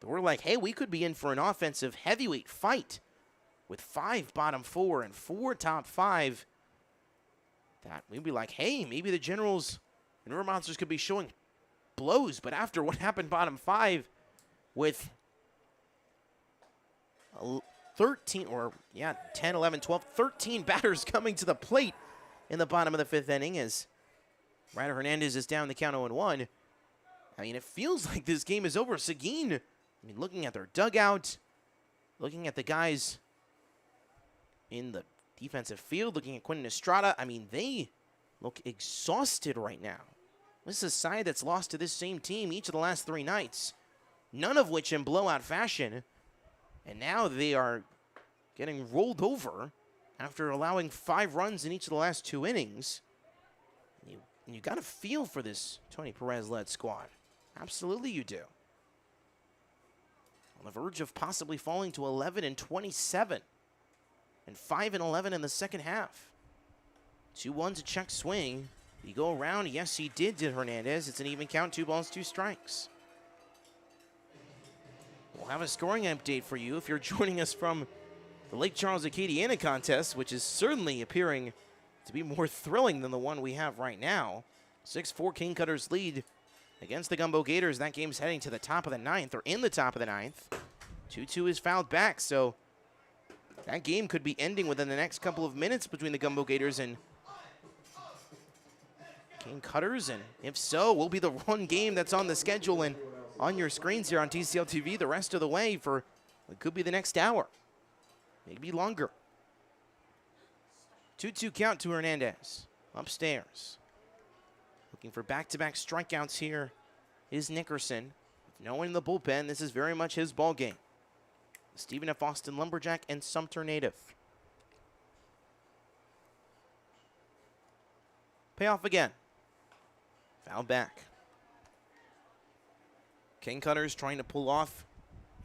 [SPEAKER 1] that we're like, hey, we could be in for an offensive heavyweight fight with 5 bottom 4 and 4 top 5. That we'd be like, hey, maybe the Generals and River Monsters could be showing blows. But after what happened bottom 5 with 13 or 10, 11, 12, 13 batters coming to the plate in the bottom of the 5th inning as Ryder Hernandez is down the count 0-1. I mean, it feels like this game is over. Seguin, looking at their dugout, looking at the guys in the defensive field, looking at Quentin Estrada, they look exhausted right now. This is a side that's lost to this same team each of the last 3 nights, none of which in blowout fashion. And now they are getting rolled over after allowing 5 runs in each of the last 2 innings. You got to feel for this Tony Perez-led squad. Absolutely you do. On the verge of possibly falling to 11-27 and 5-11 in the second half. 2-1 to check swing. You go around. Yes, he did Hernandez. It's an even count, 2 balls, 2 strikes. We'll have a scoring update for you if you're joining us from the Lake Charles Acadiana contest, which is certainly appearing to be more thrilling than the one we have right now. 6-4 King Cutters lead against the Gumbo Gators. That game's heading to the top of the 9th, or in the top of the 9th. 2-2 is fouled back, so that game could be ending within the next couple of minutes between the Gumbo Gators and King Cutters, and if so, will be the one game that's on the schedule and on your screens here on TCL TV the rest of the way for what could be the next hour, maybe longer. 2-2 count to Hernandez. Upstairs. Looking for back-to-back strikeouts here is Nickerson. With no one in the bullpen, this is very much his ball game. Stephen F. Austin Lumberjack and Sumter native. Payoff again. Foul back. King Cutters trying to pull off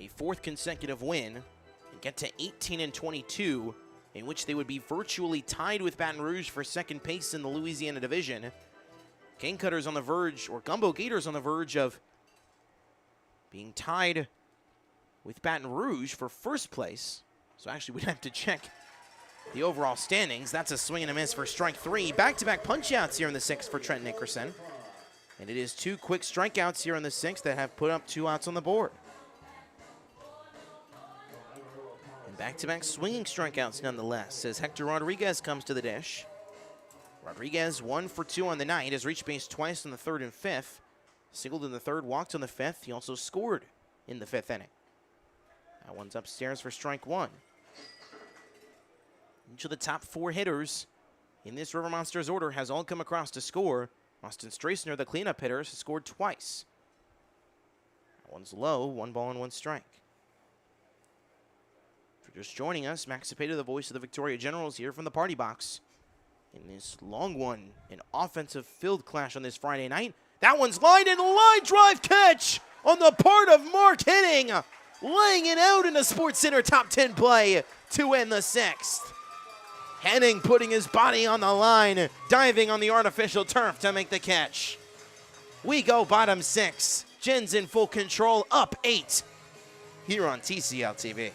[SPEAKER 1] a 4th consecutive win and get to 18-22, in which they would be virtually tied with Baton Rouge for second place in the Louisiana division. King Cutters on the verge, or Gumbo Gators on the verge of being tied with Baton Rouge for first place. So actually we'd have to check the overall standings. That's a swing and a miss for strike 3. Back-to-back punch-outs here in the 6th for Trent Nickerson. And it is 2 quick strikeouts here in the 6th that have put up 2 outs on the board. And back-to-back swinging strikeouts nonetheless, as Hector Rodriguez comes to the dish. Rodriguez 1 for 2 on the night, has reached base twice in the 3rd and 5th. Singled in the 3rd, walked on the 5th. He also scored in the 5th inning. That one's upstairs for strike 1. Each of the top 4 hitters in this River Monsters order has all come across to score. Austin Strassner, the cleanup hitter, has scored twice. That one's low, 1 ball and 1 strike. If you're just joining us, Max Cepeda, the voice of the Victoria Generals, here from the Party Box. In this long one, an offensive field clash on this Friday night. That one's lined in, line drive catch on the part of Mark Henning, laying it out in the Sports Center top 10 play to end the 6th. Henning putting his body on the line, diving on the artificial turf to make the catch. We go bottom 6. Gens in full control, up 8 here on TCL TV.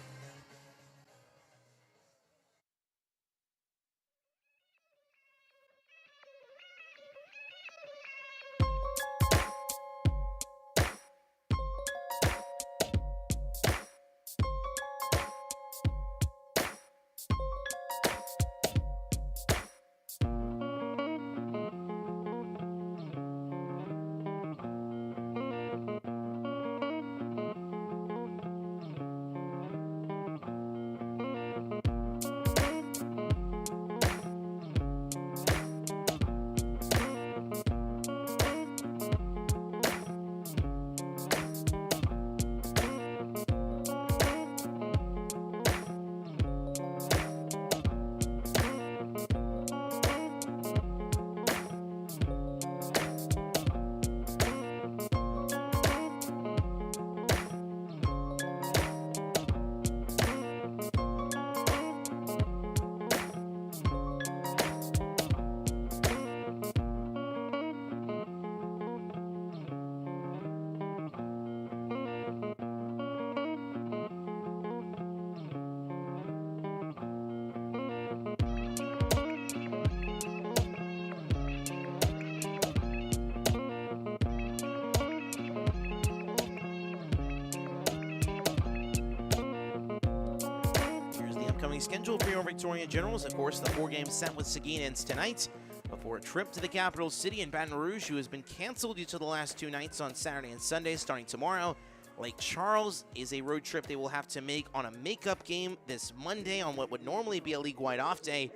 [SPEAKER 1] upcoming schedule for your Victoria Generals. Of course, the 4-game set with Seguin ends tonight before a trip to the capital city in Baton Rouge, who has been canceled due to the last 2 nights on Saturday and Sunday. Starting tomorrow, Lake Charles is a road trip they will have to make on a makeup game this Monday on what would normally be a league-wide off day,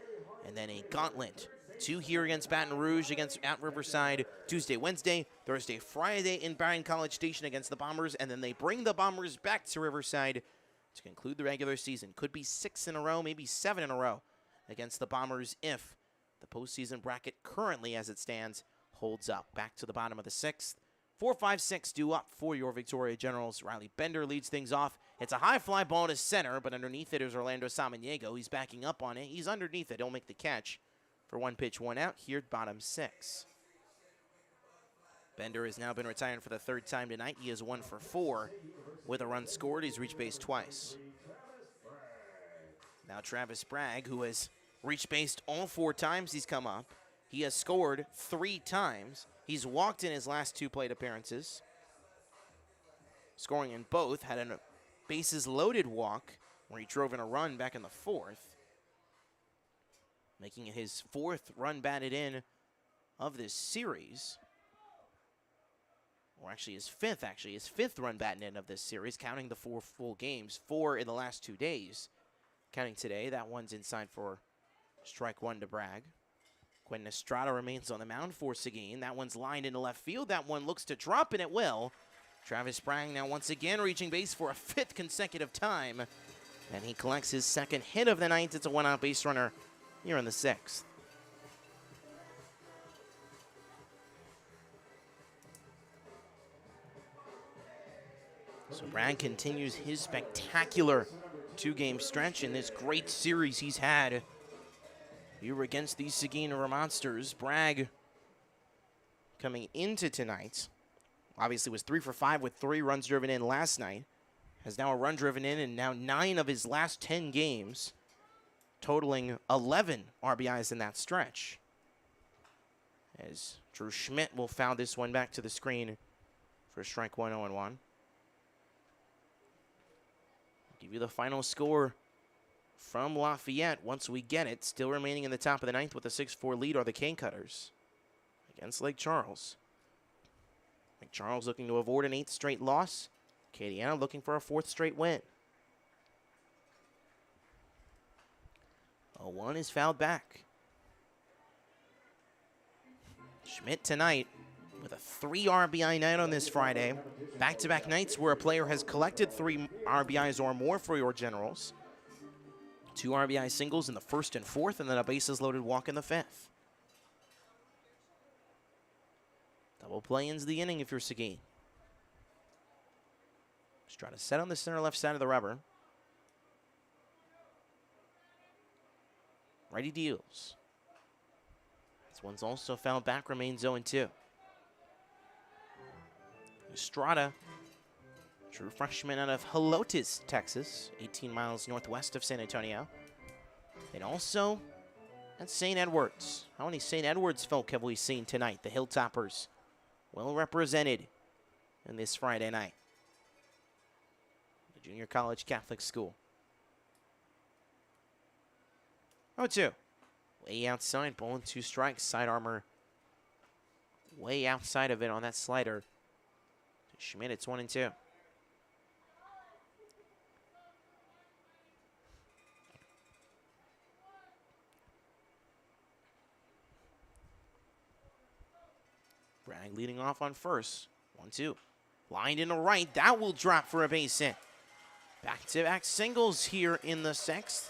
[SPEAKER 1] and then a gauntlet. 2 here against Baton Rouge, at Riverside, Tuesday, Wednesday, Thursday, Friday in Barron College Station against the Bombers, and then they bring the Bombers back to Riverside to conclude the regular season. Could be 6 in a row, maybe 7 in a row against the Bombers if the postseason bracket currently, as it stands, holds up. Back to the bottom of the 6th. 4-5-6 due up for your Victoria Generals. Riley Bender leads things off. It's a high fly ball to center, but underneath it is Orlando Samaniego. He's backing up on it. He's underneath it. He'll make the catch for 1 pitch, 1 out here at bottom 6. Bender has now been retired for the 3rd time tonight. He is 1 for 4 with a run scored. He's reached base twice. Now Travis Bragg, who has reached base all 4 times he's come up. He has scored 3 times. He's walked in his last 2 plate appearances, scoring in both. Had a bases loaded walk where he drove in a run back in the 4th, making it his 4th run batted in of this series. Or actually his 5th run batted in of this series, counting the 4 full games, 4 in the last 2 days. Counting today, that one's inside for strike 1 to Bragg. Quentin Estrada remains on the mound for Seguin. That one's lined into left field. That one looks to drop, and it will. Travis Bragg now once again reaching base for a 5th consecutive time. And he collects his 2nd hit of the night. It's a 1-out base runner here in the 6th. So Bragg continues his spectacular 2-game stretch in this great series he's had here against these Seguin Monsters. Bragg coming into tonight obviously was 3 for 5 with 3 runs driven in last night. Has now a run driven in and now 9 of his last 10 games, totaling 11 RBIs in that stretch. As Drew Schmidt will foul this one back to the screen for strike 1, 0-1. Give you the final score from Lafayette once we get it. Still remaining in the top of the 9th with a 6-4 lead are the Cane Cutters against Lake Charles. Lake Charles looking to avoid an 8th straight loss. Acadiana looking for a 4th straight win. 0-1 is fouled back. Schmidt tonight with a 3 RBI night on this Friday. Back-to-back nights where a player has collected 3 RBIs or more for your Generals. 2 RBI singles in the 1st and 4th, and then a bases-loaded walk in the 5th. Double play ends the inning if you're Seguin. Just try to set on the center-left side of the rubber. Righty deals. This one's also fouled back, remains 0-2. Estrada, true freshman out of Helotes, Texas, 18 miles northwest of San Antonio. And also at St. Edwards. How many St. Edwards folk have we seen tonight? The Hilltoppers well represented in this Friday night. The junior college Catholic school. 0-2. Way outside, ball and 2 strikes. Side armor way outside of it on that slider. Schmidt, it's 1-2. Bragg leading off on first. 1-2. Lined into right. That will drop for a base hit. Back-to-back singles here in the 6th.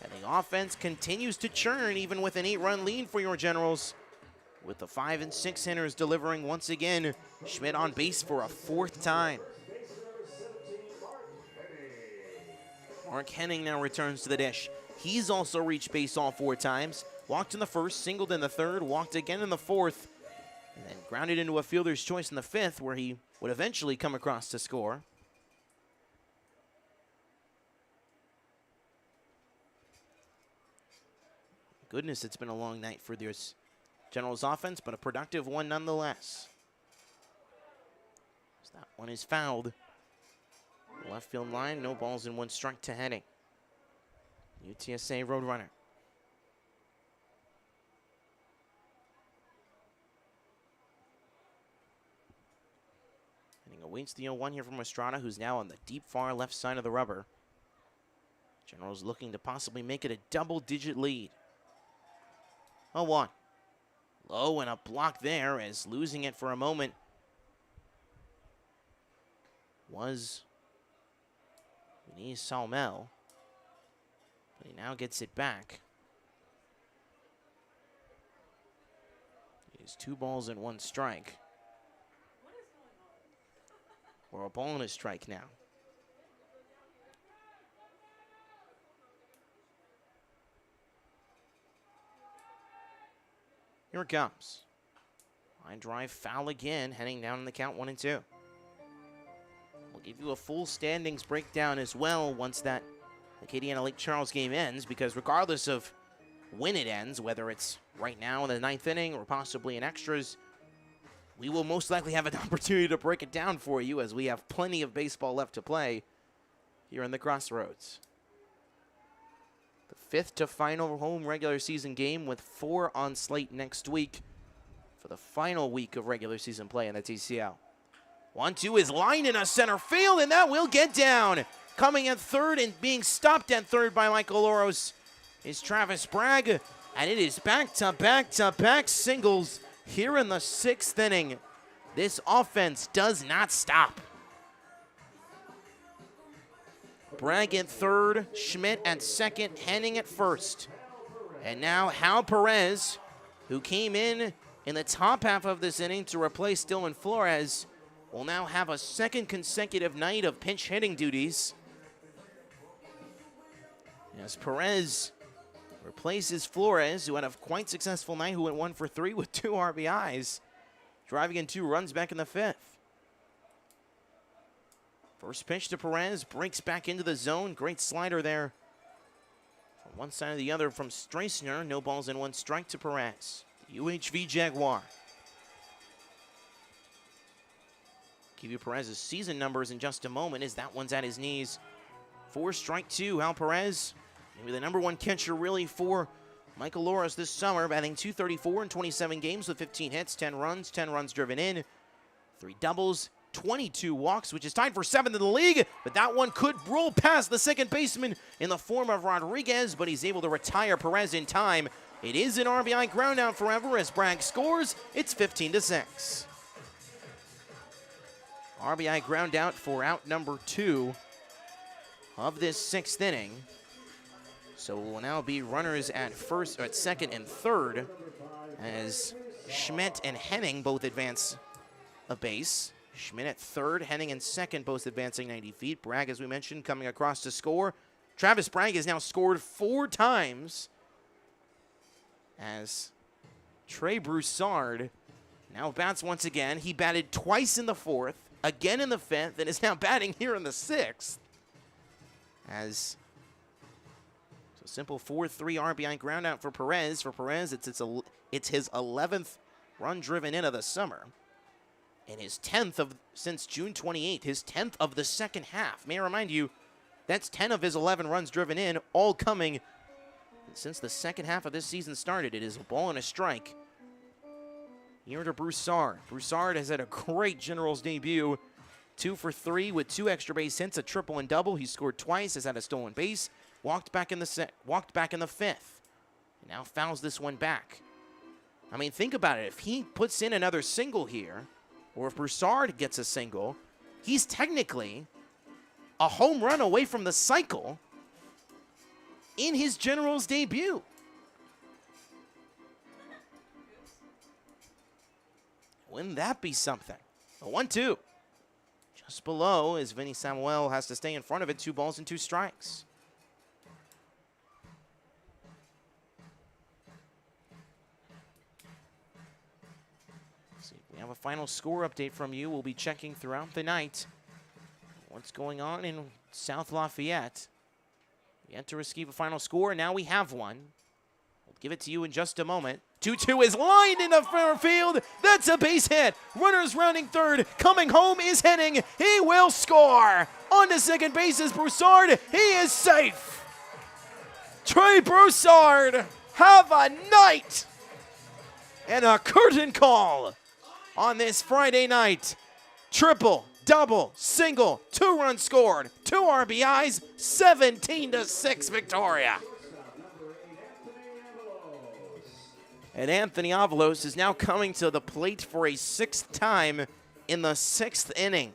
[SPEAKER 1] And the offense continues to churn even with an 8-run lead for your Generals. With the 5 and 6 hitters delivering once again. Schmidt on base for a 4th time. Mark Henning now returns to the dish. He's also reached base all 4 times. Walked in the 1st, singled in the 3rd, walked again in the 4th, and then grounded into a fielder's choice in the 5th where he would eventually come across to score. Goodness, it's been a long night for this Generals offense, but a productive one nonetheless. So that one is fouled. Left field line, no balls and 1 strike to Henning. UTSA Roadrunner. Inning awaits the 0-1 here from Estrada, who's now on the deep far left side of the rubber. Generals looking to possibly make it a double-digit lead. 0-1. Low and a block there as losing it for a moment was Vinny Salmel. But he now gets it back. It is 2 balls and 1 strike. Or a ball and a strike now. Here it comes. Line drive foul again, heading down in the count 1-2. We'll give you a full standings breakdown as well once that Acadiana Lake Charles game ends, because regardless of when it ends, whether it's right now in the 9th inning or possibly in extras, we will most likely have an opportunity to break it down for you as we have plenty of baseball left to play here in the Crossroads. The 5th to final home regular season game with 4 on slate next week for the final week of regular season play in the TCL. 1-2 is lined in a center field, and that will get down. Coming at third and being stopped at third by Michael Oros is Travis Bragg, and it is back-to-back-to-back singles here in the 6th inning. This offense does not stop. Bragg at third, Schmidt at second, Henning at first. And now Hal Perez, who came in the top half of this inning to replace Dylan Flores, will now have a second consecutive night of pinch hitting duties. As Perez replaces Flores, who had a quite successful night, who went 1 for 3 with 2 RBIs, driving in 2 runs back in the 5th. First pitch to Perez, breaks back into the zone. Great slider there from one side to the other from Streisner. No balls and 1 strike to Perez. The UHV Jaguar. Give you Perez's season numbers in just a moment as that one's at his knees. 4 strike 2, Hal Perez. Maybe the #1 catcher really for Michael Loras this summer, batting .234 in 27 games with 15 hits, 10 runs driven in, 3 doubles, 22 walks, which is tied for 7th in the league, but that one could roll past the second baseman in the form of Rodriguez, but he's able to retire Perez in time. It is an RBI ground out forever as Bragg scores. It's 15-6. RBI ground out for out number 2 of this 6th inning. So it will now be runners at first, or at second and third, as Schmidt and Henning both advance a base. Schmidt at third, Henning in second, both advancing 90 feet. Bragg, as we mentioned, coming across to score. Travis Bragg has now scored 4 times, as Trey Broussard now bats once again. He batted twice in the 4th, again in the 5th, and is now batting here in the 6th. As simple 4-3 RBI ground out for Perez. For Perez, it's his 11th run driven in of the summer. And his 10th since June 28th, his 10th of the second half. May I remind you, that's 10 of his 11 runs driven in, all coming since the second half of this season started. It is a ball and a strike. Here to Broussard. Broussard has had a great Generals debut. 2 for 3 with 2 extra base hits, a triple and double. He scored twice, has had a stolen base. Walked back in the 5th. And now fouls this one back. I mean, think about it. If he puts in another single here, or if Broussard gets a single, he's technically a home run away from the cycle in his Generals debut. Wouldn't that be something? A 1-2. Just below as Vinny Samuel has to stay in front of it. 2 balls and 2 strikes. We have a final score update from you. We'll be checking throughout the night what's going on in South Lafayette. Yet to receive a final score. Now we have one. We'll give it to you in just a moment. 2-2 is lined into center field. That's a base hit. Runners rounding third. Coming home is Henning. He will score. On to second base is Broussard. He is safe. Trey Broussard, have a night! And a curtain call on this Friday night. Triple, double, single, 2 runs scored, 2 RBIs, 17-6 Victoria. And Anthony Avalos is now coming to the plate for a 6th time in the 6th inning.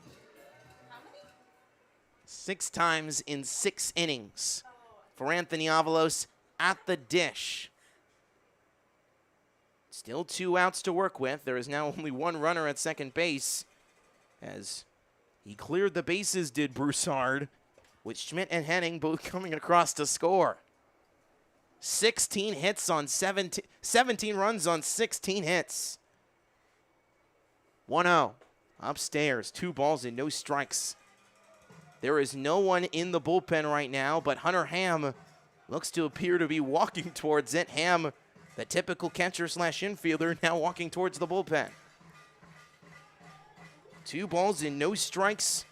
[SPEAKER 1] 6 times in 6 innings for Anthony Avalos at the dish. Still 2 outs to work with. There is now only 1 runner at second base as he cleared the bases, did Broussard, with Schmidt and Henning both coming across to score. 16 hits on 17 runs on 16 hits. 1-0. Upstairs, 2 balls and no strikes. There is no one in the bullpen right now, but Hunter Ham looks to appear to be walking towards it. Ham, the typical catcher/infielder, now walking towards the bullpen. 2 balls and no strikes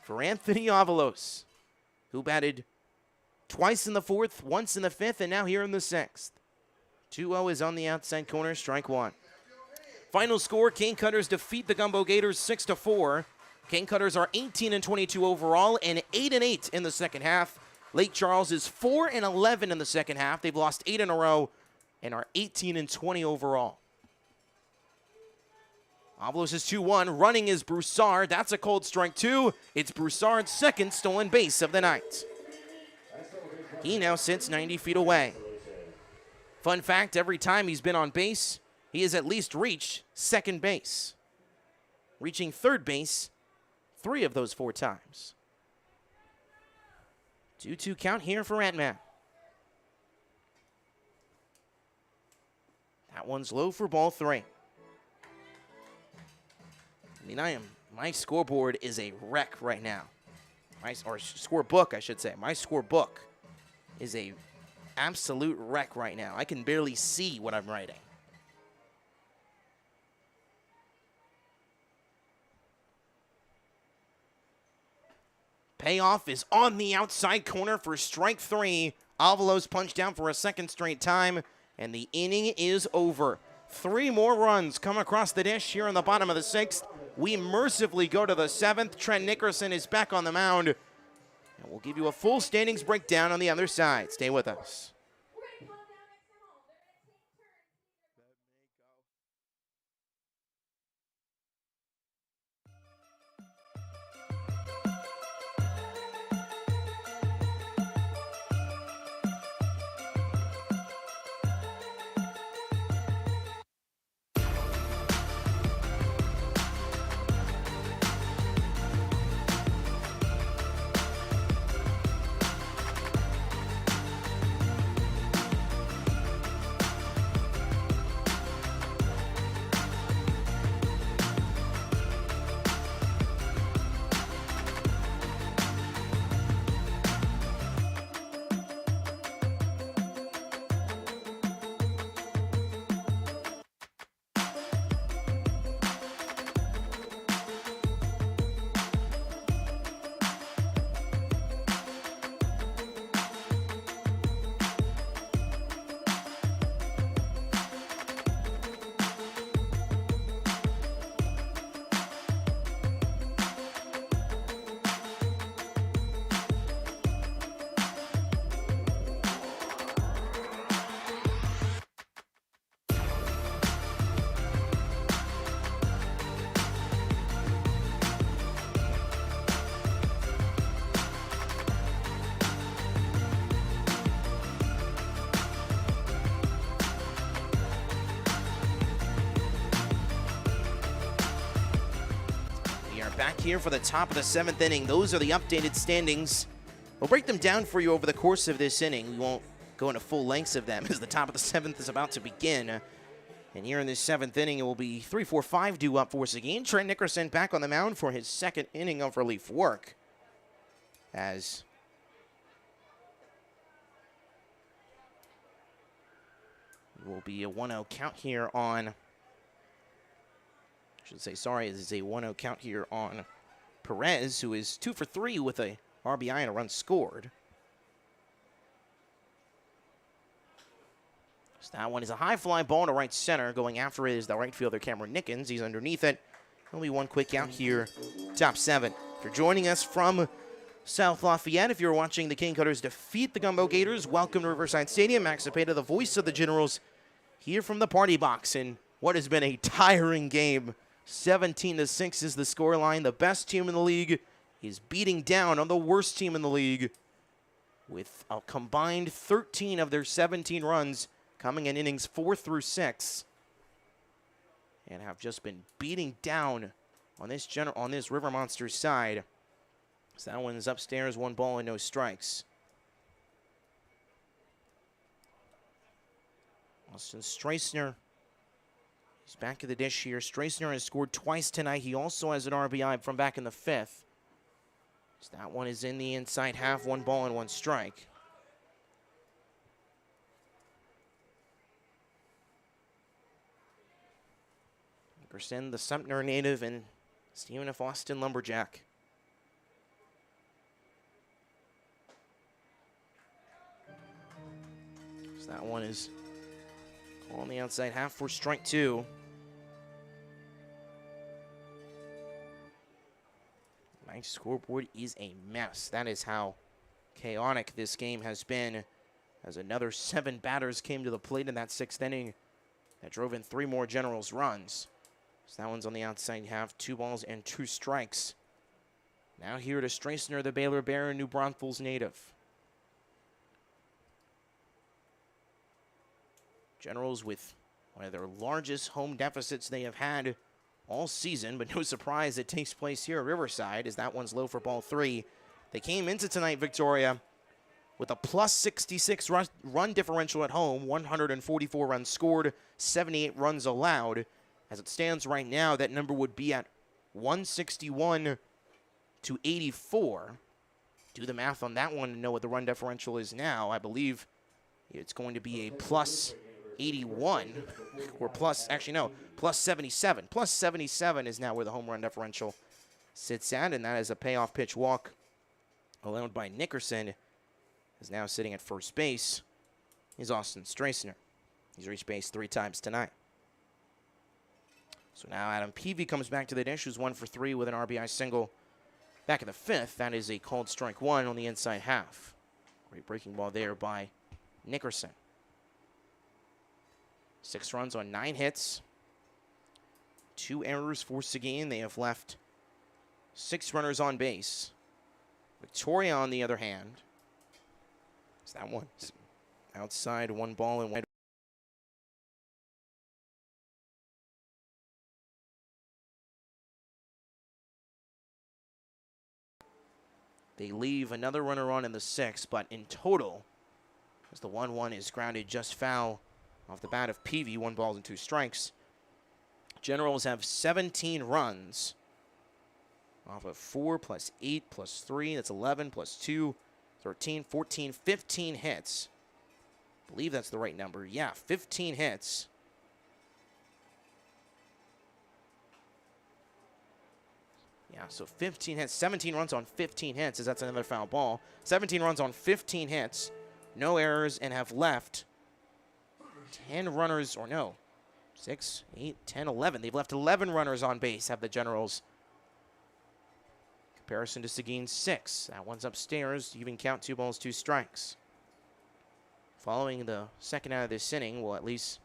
[SPEAKER 1] for Anthony Avalos, who batted twice in the 4th, once in the 5th, and now here in the 6th. 2-0 is on the outside corner, strike 1. Final score, Cane Cutters defeat the Gumbo Gators 6-4. Cane Cutters are 18-22 overall and 8-8 in the second half. Lake Charles is 4-11 in the second half. They've lost 8 in a row and are 18-20 overall. Avalos is 2-1. Running is Broussard. That's a cold strike 2. It's Broussard's 2nd stolen base of the night. He now sits 90 feet away. Fun fact, every time he's been on base, he has at least reached second base. Reaching third base 3 of those 4 times. 2-2 count here for Ant-Man. That one's low for ball 3. I mean, my scoreboard is a wreck right now. Or scorebook, I should say. My scorebook is a absolute wreck right now. I can barely see what I'm writing. Payoff is on the outside corner for strike 3. Avalos punched down for a 2nd straight time, and the inning is over. 3 more runs come across the dish here in the bottom of the 6th. We mercifully go to the 7th. Trent Nickerson is back on the mound, and we'll give you a full standings breakdown on the other side. Stay with us. Back here for the top of the 7th inning. Those are the updated standings. We'll break them down for you over the course of this inning. We won't go into full lengths of them as the top of the 7th is about to begin. And here in this 7th inning, it will be 3-4-5 due up for Seguin. Trent Nickerson back on the mound for his 2nd inning of relief work. As it will be a 1-0 count here on... It is a 1-0 count here on Perez, who is 2 for 3 with a RBI and a run scored. So that one is a high fly ball to right center. Going after it is the right fielder, Cameron Nickens. He's underneath it. Only one quick out here, top 7. If you're joining us from South Lafayette, if you're watching the King Cutters defeat the Gumbo Gators, welcome to Riverside Stadium. Max Cepeda, the voice of the Generals, here from the party box in what has been a tiring game. 17-6 is the scoreline. The best team in the league is beating down on the worst team in the league with a combined 13 of their 17 runs coming in innings 4 through 6, and have just been beating down on this River Monsters side. So that one is upstairs, 1 ball and no strikes. Austin Streisner, he's back at the dish here. Streisner has scored twice tonight. He also has an RBI from back in the 5th. So that one is in the inside half, 1 ball and 1 strike. Nickerson, the Sumter native, and Stephen F. Austin Lumberjack. So that one is on the outside half for strike 2. My scoreboard is a mess. That is how chaotic this game has been, as another 7 batters came to the plate in that 6th inning that drove in 3 more Generals runs. So that one's on the outside half, 2 balls and 2 strikes. Now here to Streisner, the Baylor Bear, New Braunfels native. Generals with one of their largest home deficits they have had all season, but no surprise it takes place here at Riverside, as that one's low for ball 3. They came into tonight, Victoria, with a plus 66 run differential at home, 144 runs scored, 78 runs allowed. As it stands right now, that number would be at 161 to 84. Do the math on that one to know what the run differential is now. I believe it's going to be a plus 81, or plus 77. Plus 77 is now where the home run differential sits at, and that is a payoff pitch walk allowed by Nickerson. Is now sitting at first base is Austin Streisner. He's reached base 3 times tonight. So now Adam Peavy comes back to the dish, who's 1 for 3 with an RBI single back in the 5th. That is a called strike 1 on the inside half. Great breaking ball there by Nickerson. 6 runs on 9 hits. 2 errors for Seguin. They have left 6 runners on base. Victoria, on the other hand, is that one outside, 1 ball and 1. They leave another runner on in the 6th, but in total, as the 1-1 is grounded just foul off the bat of Peavy, 1 ball and 2 strikes. Generals have 17 runs off of 4 plus 8 plus 3. That's 11 plus 2, 13, 14, 15 hits. I believe that's the right number. Yeah, 15 hits. Yeah, so 15 hits, 17 runs on 15 hits, as that's another foul ball. 17 runs on 15 hits, no errors, and have left 10 runners, or no, 6, 8, 10, 11. They've left 11 runners on base, have the Generals. Comparison to Seguin's 6. That one's upstairs, even count, 2 balls, 2 strikes. Following the second out of this inning, we'll at least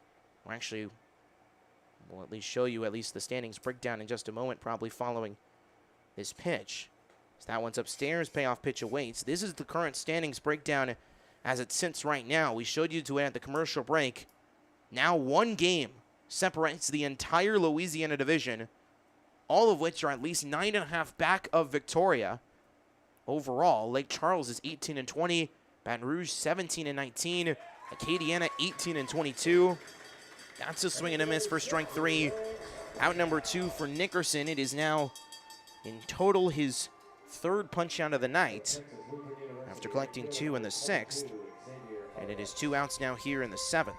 [SPEAKER 1] show you at least the standings breakdown in just a moment, probably following this pitch. So that one's upstairs, payoff pitch awaits. This is the current standings breakdown as it sits right now. We showed you to it at the commercial break. Now 1 game separates the entire Louisiana division, all of which are at least 9.5 back of Victoria. Overall, Lake Charles is 18-20, Baton Rouge 17-19, Acadiana 18-22. That's a swing and a miss for strike 3. Out number 2 for Nickerson. It is now in total his 3rd punch out of the night after collecting 2 in the 6th. And it is 2 outs now here in the 7th.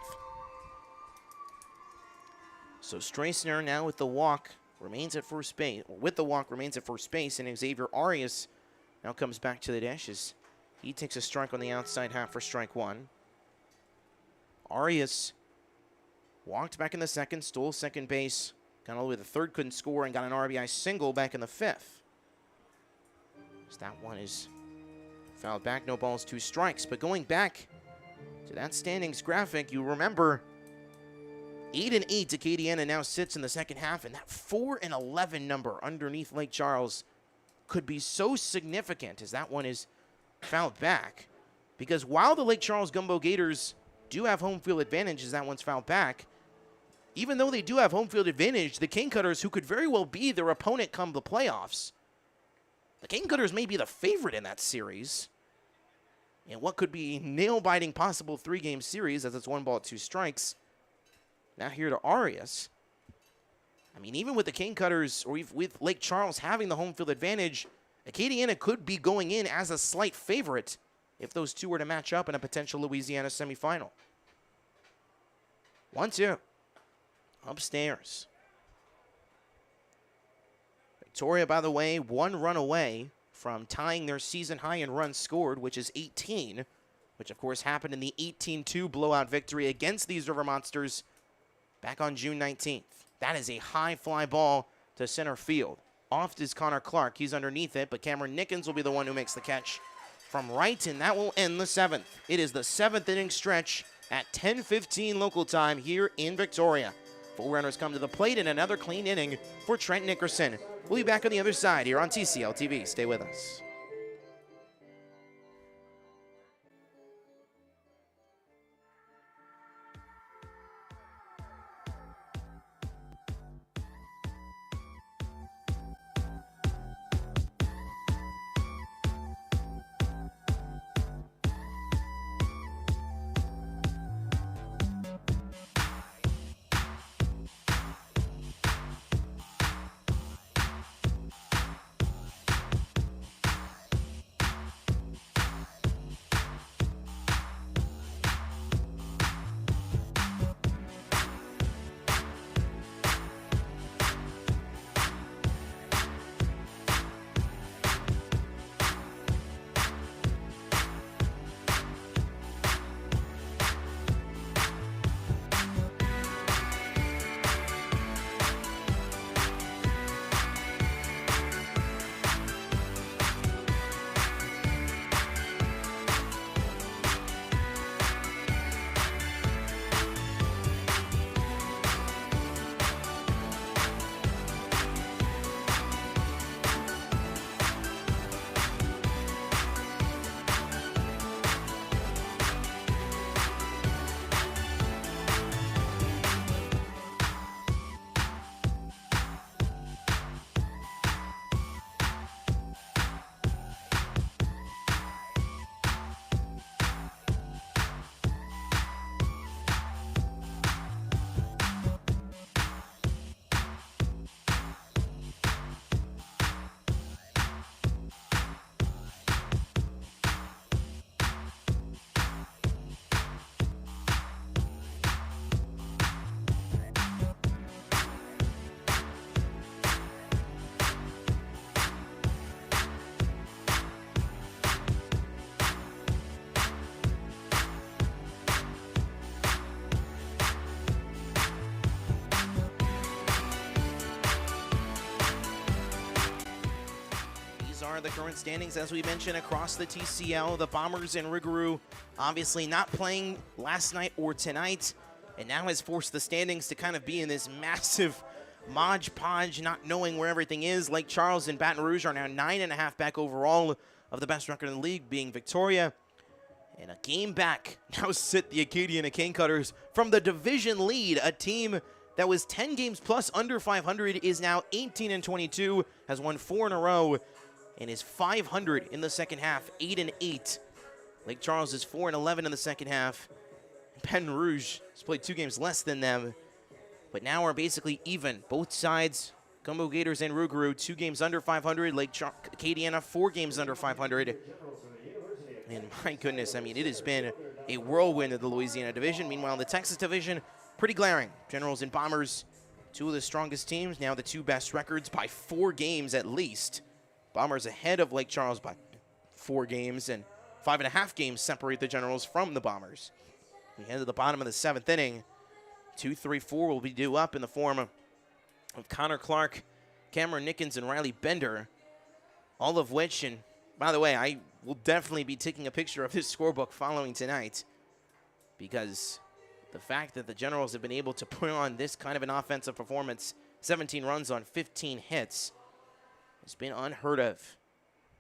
[SPEAKER 1] So Streisner now with the walk remains at first base. And Xavier Arias now comes back to the dish as he takes a strike on the outside half for strike 1. Arias walked back in the second, stole second base, got all the way to the third, couldn't score, and got an RBI single back in the fifth. So that one is fouled back, no balls, 2 strikes. But going back to that standings graphic, you remember 8-8 Acadiana now sits in the second half, and that 4-11 number underneath Lake Charles could be so significant as that one is fouled back. Because while the Lake Charles Gumbo Gators do have home field advantage as that one's fouled back, even though they do have home field advantage, the King Cutters, who could very well be their opponent come the playoffs, the King Cutters may be the favorite in that series. And what could be a nail-biting possible 3-game series as it's 1 ball, 2 strikes. Now here to Arias. I mean, even with the King Cutters, or with Lake Charles having the home field advantage, Acadiana could be going in as a slight favorite if those two were to match up in a potential Louisiana semifinal. 1-2. Upstairs. Victoria, by the way, 1 run away from tying their season high in runs scored, which is 18, which of course happened in the 18-2 blowout victory against these River Monsters back on June 19th. That is a high fly ball to center field. Off is Connor Clark. He's underneath it, but Cameron Nickens will be the one who makes the catch from right, and that will end the 7th. It is the 7th inning stretch at 10:15 local time here in Victoria. 4 runners come to the plate in another clean inning for Trent Nickerson. We'll be back on the other side here on TCL TV. Stay with us. Are the current standings, as we mentioned, across the TCL. The Bombers and Rougarou obviously not playing last night or tonight, and now has forced the standings to kind of be in this massive Modge Podge, not knowing where everything is. Lake Charles and Baton Rouge are now 9.5 back overall of the best record in the league, being Victoria. And a game back now sit the Acadiana King Cutters from the division lead. A team that was 10 games plus under 500 is now 18-22, has won 4 in a row, and is 500 in the second half, 8-8. Lake Charles is 4-11 in the second half. Baton Rouge has played 2 games less than them, but now are basically even. Both sides, Gumbo Gators and Rougarou, 2 games under 500. Acadiana, 4 games under 500. And my goodness, I mean, it has been a whirlwind of the Louisiana division. Meanwhile, the Texas division, pretty glaring. Generals and Bombers, 2 of the strongest teams, now the 2 best records by 4 games at least. Bombers ahead of Lake Charles by 4 games, and 5.5 games separate the Generals from the Bombers. We head to the bottom of the 7th inning. 2, 3, 4 will be due up in the form of Connor Clark, Cameron Nickens, and Riley Bender. All of which, and by the way, I will definitely be taking a picture of this scorebook following tonight, because the fact that the Generals have been able to put on this kind of an offensive performance, 17 runs on 15 hits, has been unheard of,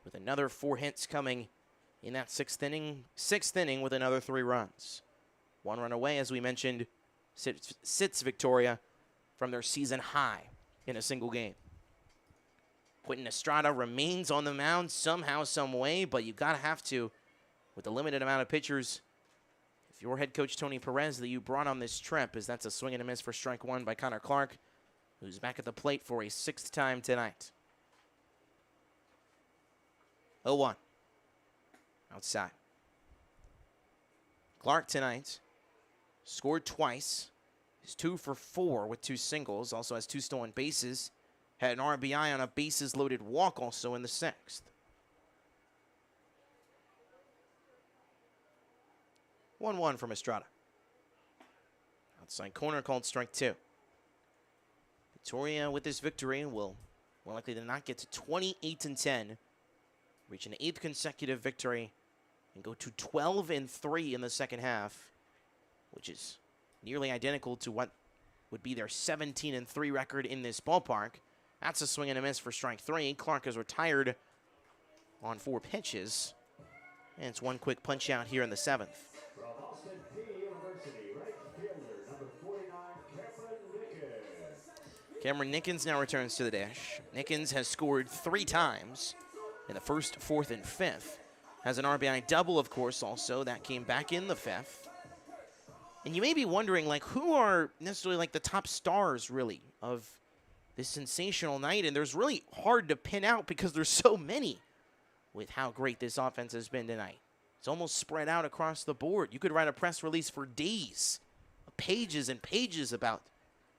[SPEAKER 1] with another 4 hits coming in that sixth inning with another 3 runs. 1 run away, as we mentioned, sits Victoria from their season high in a single game. Quentin Estrada remains on the mound somehow, some way, but you gotta have to, with the limited amount of pitchers. If your head coach Tony Perez that you brought on this trip, as that's a swing and a miss for strike 1 by Connor Clark, who's back at the plate for a 6th time tonight. 0-1. Outside. Clark tonight scored twice. He's 2 for 4 with 2 singles. Also has 2 stolen bases. Had an RBI on a bases-loaded walk also in the 6th. 1-1 from Estrada. Outside corner called strike 2. Victoria with this victory will more likely than not get to 28-10. Reach an 8th consecutive victory and go to 12-3 in the second half, which is nearly identical to what would be their 17-3 record in this ballpark. That's a swing and a miss for strike 3. Clark is retired on 4 pitches. And it's 1 quick punch out here in the 7th.
[SPEAKER 3] From Austin P University, right fielder, number 49,
[SPEAKER 1] Cameron Nickens now returns to the dish. Nickens has scored 3 times in the 1st, 4th, and 5th. Has an RBI double, of course, also. That came back in the 5th. And you may be wondering, like, who are necessarily, like, the top stars, really, of this sensational night? And there's really hard to pin out because there's so many with how great this offense has been tonight. It's almost spread out across the board. You could write a press release for days, pages and pages about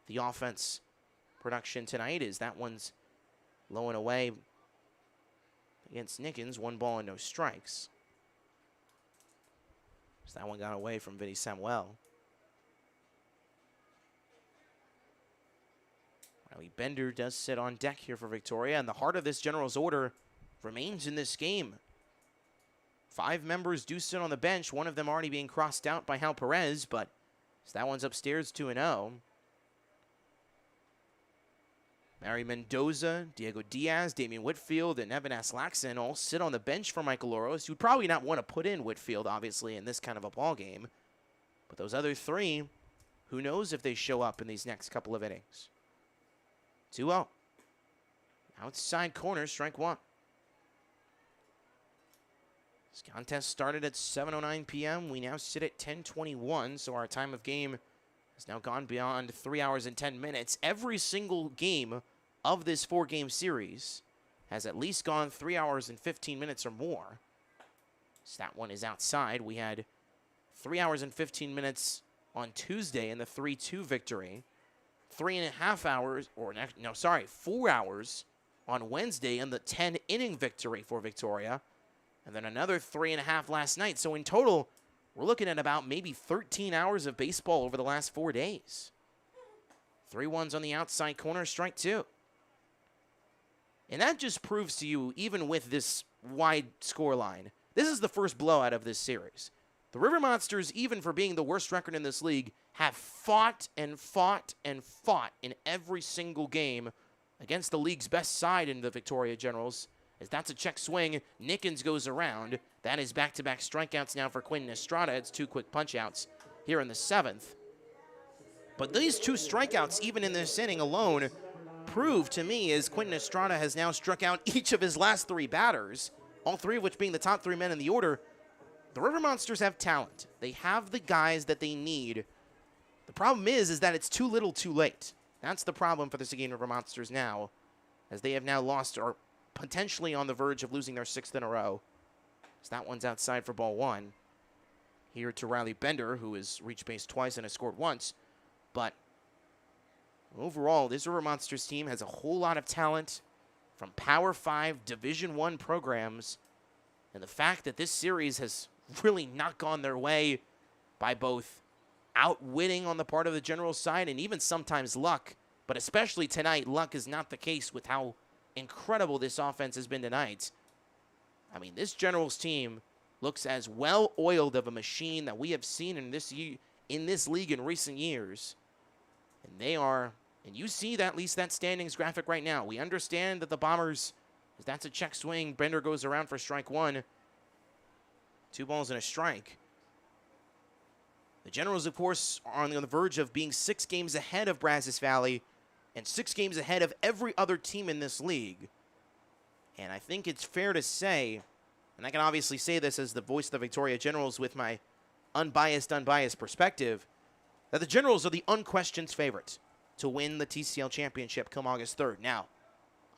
[SPEAKER 1] the offense production tonight, as that one's low and away against Nickens. 1 ball and no strikes. So that one got away from Vinny Samuel. Riley Bender does sit on deck here for Victoria, and the heart of this Generals order remains in this game. 5 members do sit on the bench, one of them already being crossed out by Hal Perez, but so that one's upstairs 2-0. Mary Mendoza, Diego Diaz, Damian Whitfield, and Evan Aslaxon all sit on the bench for Michael Oros. You'd probably not want to put in Whitfield, obviously, in this kind of a ball game. But those other 3, who knows if they show up in these next couple of innings. 2-0. Outside corner, strike 1. This contest started at 7:09 p.m. We now sit at 10:21, so our time of game has now gone beyond 3 hours and 10 minutes. Every single game of this 4-game series has at least gone 3 hours and 15 minutes or more. So that one is outside. We had 3 hours and 15 minutes on Tuesday in the 3-2 victory. 3.5 hours, 4 hours on Wednesday in the 10-inning victory for Victoria. And then another 3.5 last night. So in total, we're looking at about maybe 13 hours of baseball over the last 4 days. 3 1s on the outside corner, strike 2. And that just proves to you, even with this wide score line, this is the first blowout of this series. The River Monsters, even for being the worst record in this league, have fought and fought and fought in every single game against the league's best side in the Victoria Generals. As that's a check swing, Nickens goes around. That is back-to-back strikeouts now for Quentin Estrada. It's 2 quick punch-outs here in the 7th. But these 2 strikeouts, even in this inning alone, prove to me as Quentin Estrada has now struck out each of his last 3 batters, all 3 of which being the top 3 men in the order. The River Monsters have talent. They have the guys that they need. The problem is that it's too little too late. That's the problem for the Seguin River Monsters now, as they have now lost or potentially on the verge of losing their 6th in a row. So that one's outside for ball 1. Here to Riley Bender, who has reached base twice and has scored once. But overall, this River Monsters team has a whole lot of talent from Power 5 Division I programs. And the fact that this series has really not gone their way by both outwitting on the part of the Generals side, and even sometimes luck. But especially tonight, luck is not the case with how incredible this offense has been tonight. I mean, this Generals team looks as well-oiled of a machine that we have seen in this league in recent years. And they are, and you see that, at least that standings graphic right now. We understand that the Bombers, that's a check swing. Bender goes around for strike one. 2 balls and a strike. The Generals, of course, are on the verge of being 6 games ahead of Brazos Valley and 6 games ahead of every other team in this league. And I think it's fair to say, and I can obviously say this as the voice of the Victoria Generals with my unbiased perspective, that the Generals are the unquestioned favorite to win the TCL Championship come August 3rd. Now,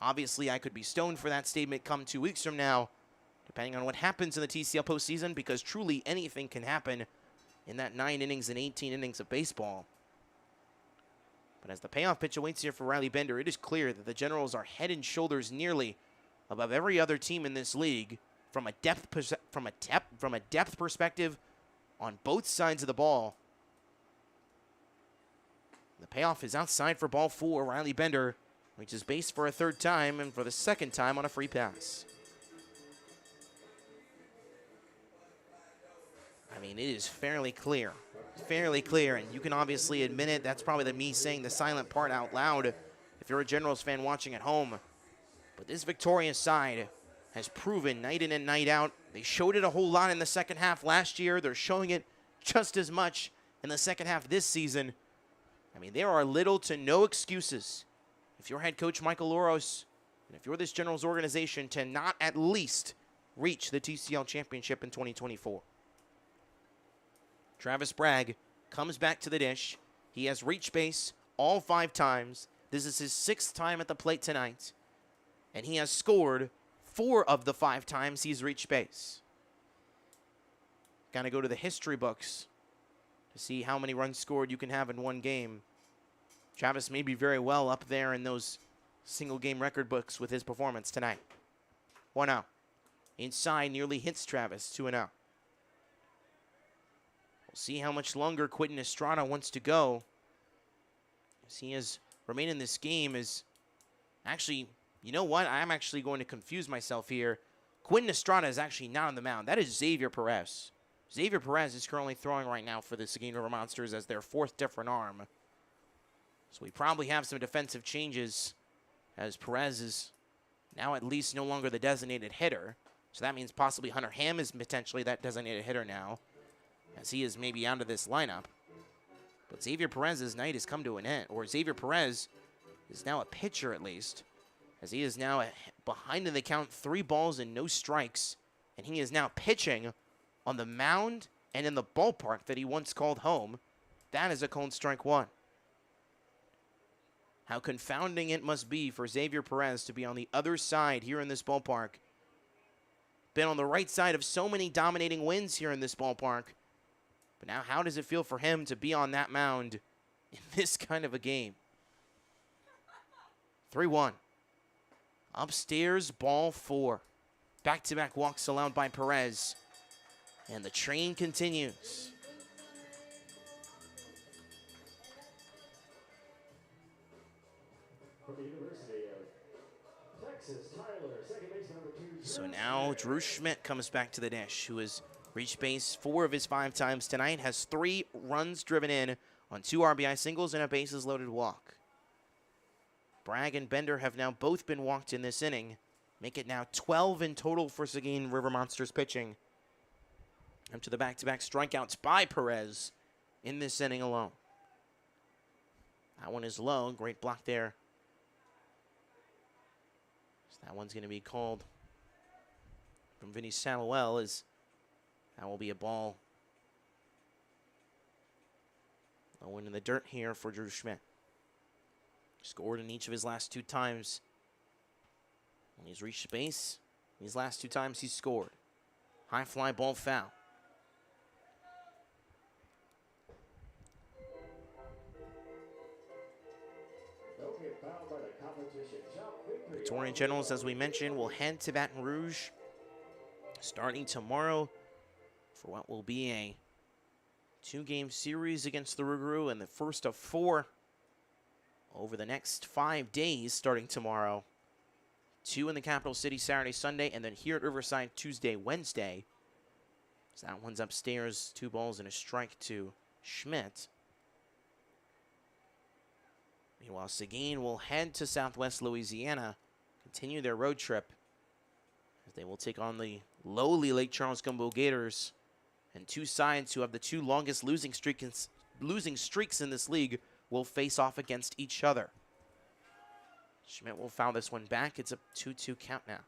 [SPEAKER 1] obviously, I could be stoned for that statement come 2 weeks from now, depending on what happens in the TCL postseason, because truly anything can happen in that 9 innings and 18 innings of baseball. But as the payoff pitch awaits here for Riley Bender, it is clear that the Generals are head and shoulders nearly above every other team in this league from a depth perspective on both sides of the ball. The payoff is outside for ball 4. Riley Bender reaches base for a 3rd time and for the 2nd time on a free pass. I mean, it is fairly clear, and you can obviously admit it. That's probably me saying the silent part out loud if you're a Generals fan watching at home. But this Victoria side has proven night in and night out. They showed it a whole lot in the second half last year. They're showing it just as much in the second half this season. I mean, there are little to no excuses if you're head coach Michael Oros and if you're this Generals organization to not at least reach the TCL Championship in 2024. Travis Bragg comes back to the dish. He has reached base all 5 times. This is his 6th time at the plate tonight. And he has scored 4 of the 5 times he's reached base. Got to go to the history books to see how many runs scored you can have in one game. Travis may be very well up there in those single game record books with his performance tonight. 1-0. Inside nearly hits Travis. 2-0. See how much longer Quentin Estrada wants to go. As he has remained in this game is actually, you know what? I'm actually going to confuse myself here. Quentin Estrada is actually not on the mound. That is Xavier Perez. Xavier Perez is currently throwing right now for the Seguin River Monsters as their 4th different arm. So we probably have some defensive changes as Perez is now at least no longer the designated hitter. So that means possibly Hunter Ham is potentially that designated hitter now, as he is maybe out of this lineup. But Xavier Perez's night has come to an end, or Xavier Perez is now a pitcher at least, as he is now behind in the count 3 balls and no strikes, and he is now pitching on the mound and in the ballpark that he once called home. That is a cold strike 1. How confounding it must be for Xavier Perez to be on the other side here in this ballpark. Been on the right side of so many dominating wins here in this ballpark. But now how does it feel for him to be on that mound in this kind of a game? 3-1. Upstairs, ball 4. Back-to-back walks allowed by Perez. And the train continues.
[SPEAKER 3] From the University of Texas, Tyler, second base number 2.
[SPEAKER 1] So now Drew Schmidt comes back to the dish, who has reached base 4 of his 5 times tonight, has 3 runs driven in on 2 RBI singles and a bases loaded walk. Bragg and Bender have now both been walked in this inning, make it now 12 in total for Seguin River Monsters pitching. Up to the back-to-back strikeouts by Perez in this inning alone. That one is low. Great block there. So that one's going to be called from Vinny Samuel, as that will be a ball. Low into the dirt here for Drew Schmidt. Scored in each of his last 2 times when he's reached base. These last 2 times he's scored. High fly ball foul. Victoria Generals, as we mentioned, will head to Baton Rouge starting tomorrow for what will be a 2-game series against the Rougarou, and the first of 4 over the next 5 days starting tomorrow. 2 in the capital city Saturday, Sunday, and then here at Riverside Tuesday, Wednesday. So that one's upstairs, 2 balls and a strike to Schmidt. Meanwhile, Seguin will head to Southwest Louisiana, continue their road trip, as they will take on the lowly Lake Charles Gumbo Gators. And 2 sides who have the 2 longest losing streaks in this league will face off against each other. Schmidt will foul this one back. It's a 2-2 count now.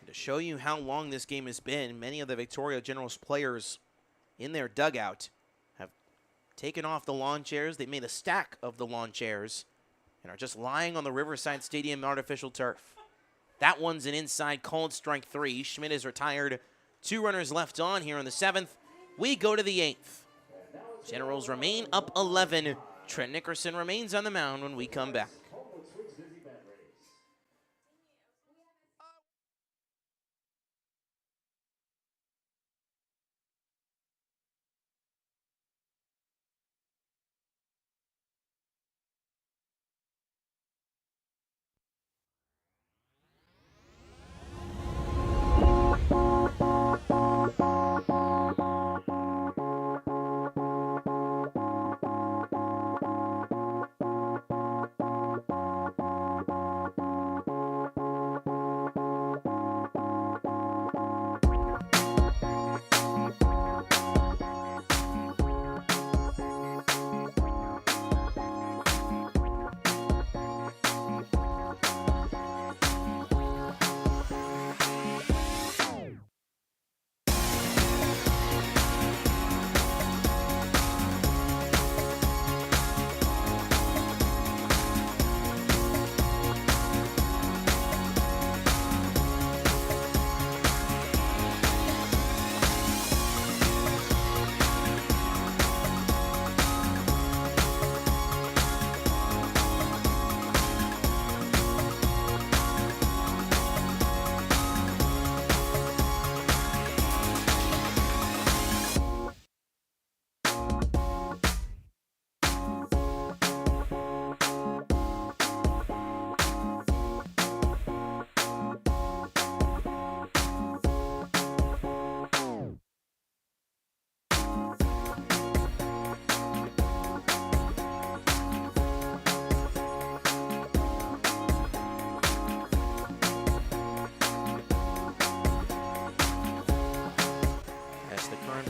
[SPEAKER 1] To show you how long this game has been, many of the Victoria Generals players in their dugout have taken off the lawn chairs. They made a stack of the lawn chairs and are just lying on the Riverside Stadium artificial turf. That one's an inside called strike 3. Schmidt is retired. 2 runners left on here in the 7th. We go to the 8th. Generals remain up 11. Trent Nickerson remains on the mound when we come back.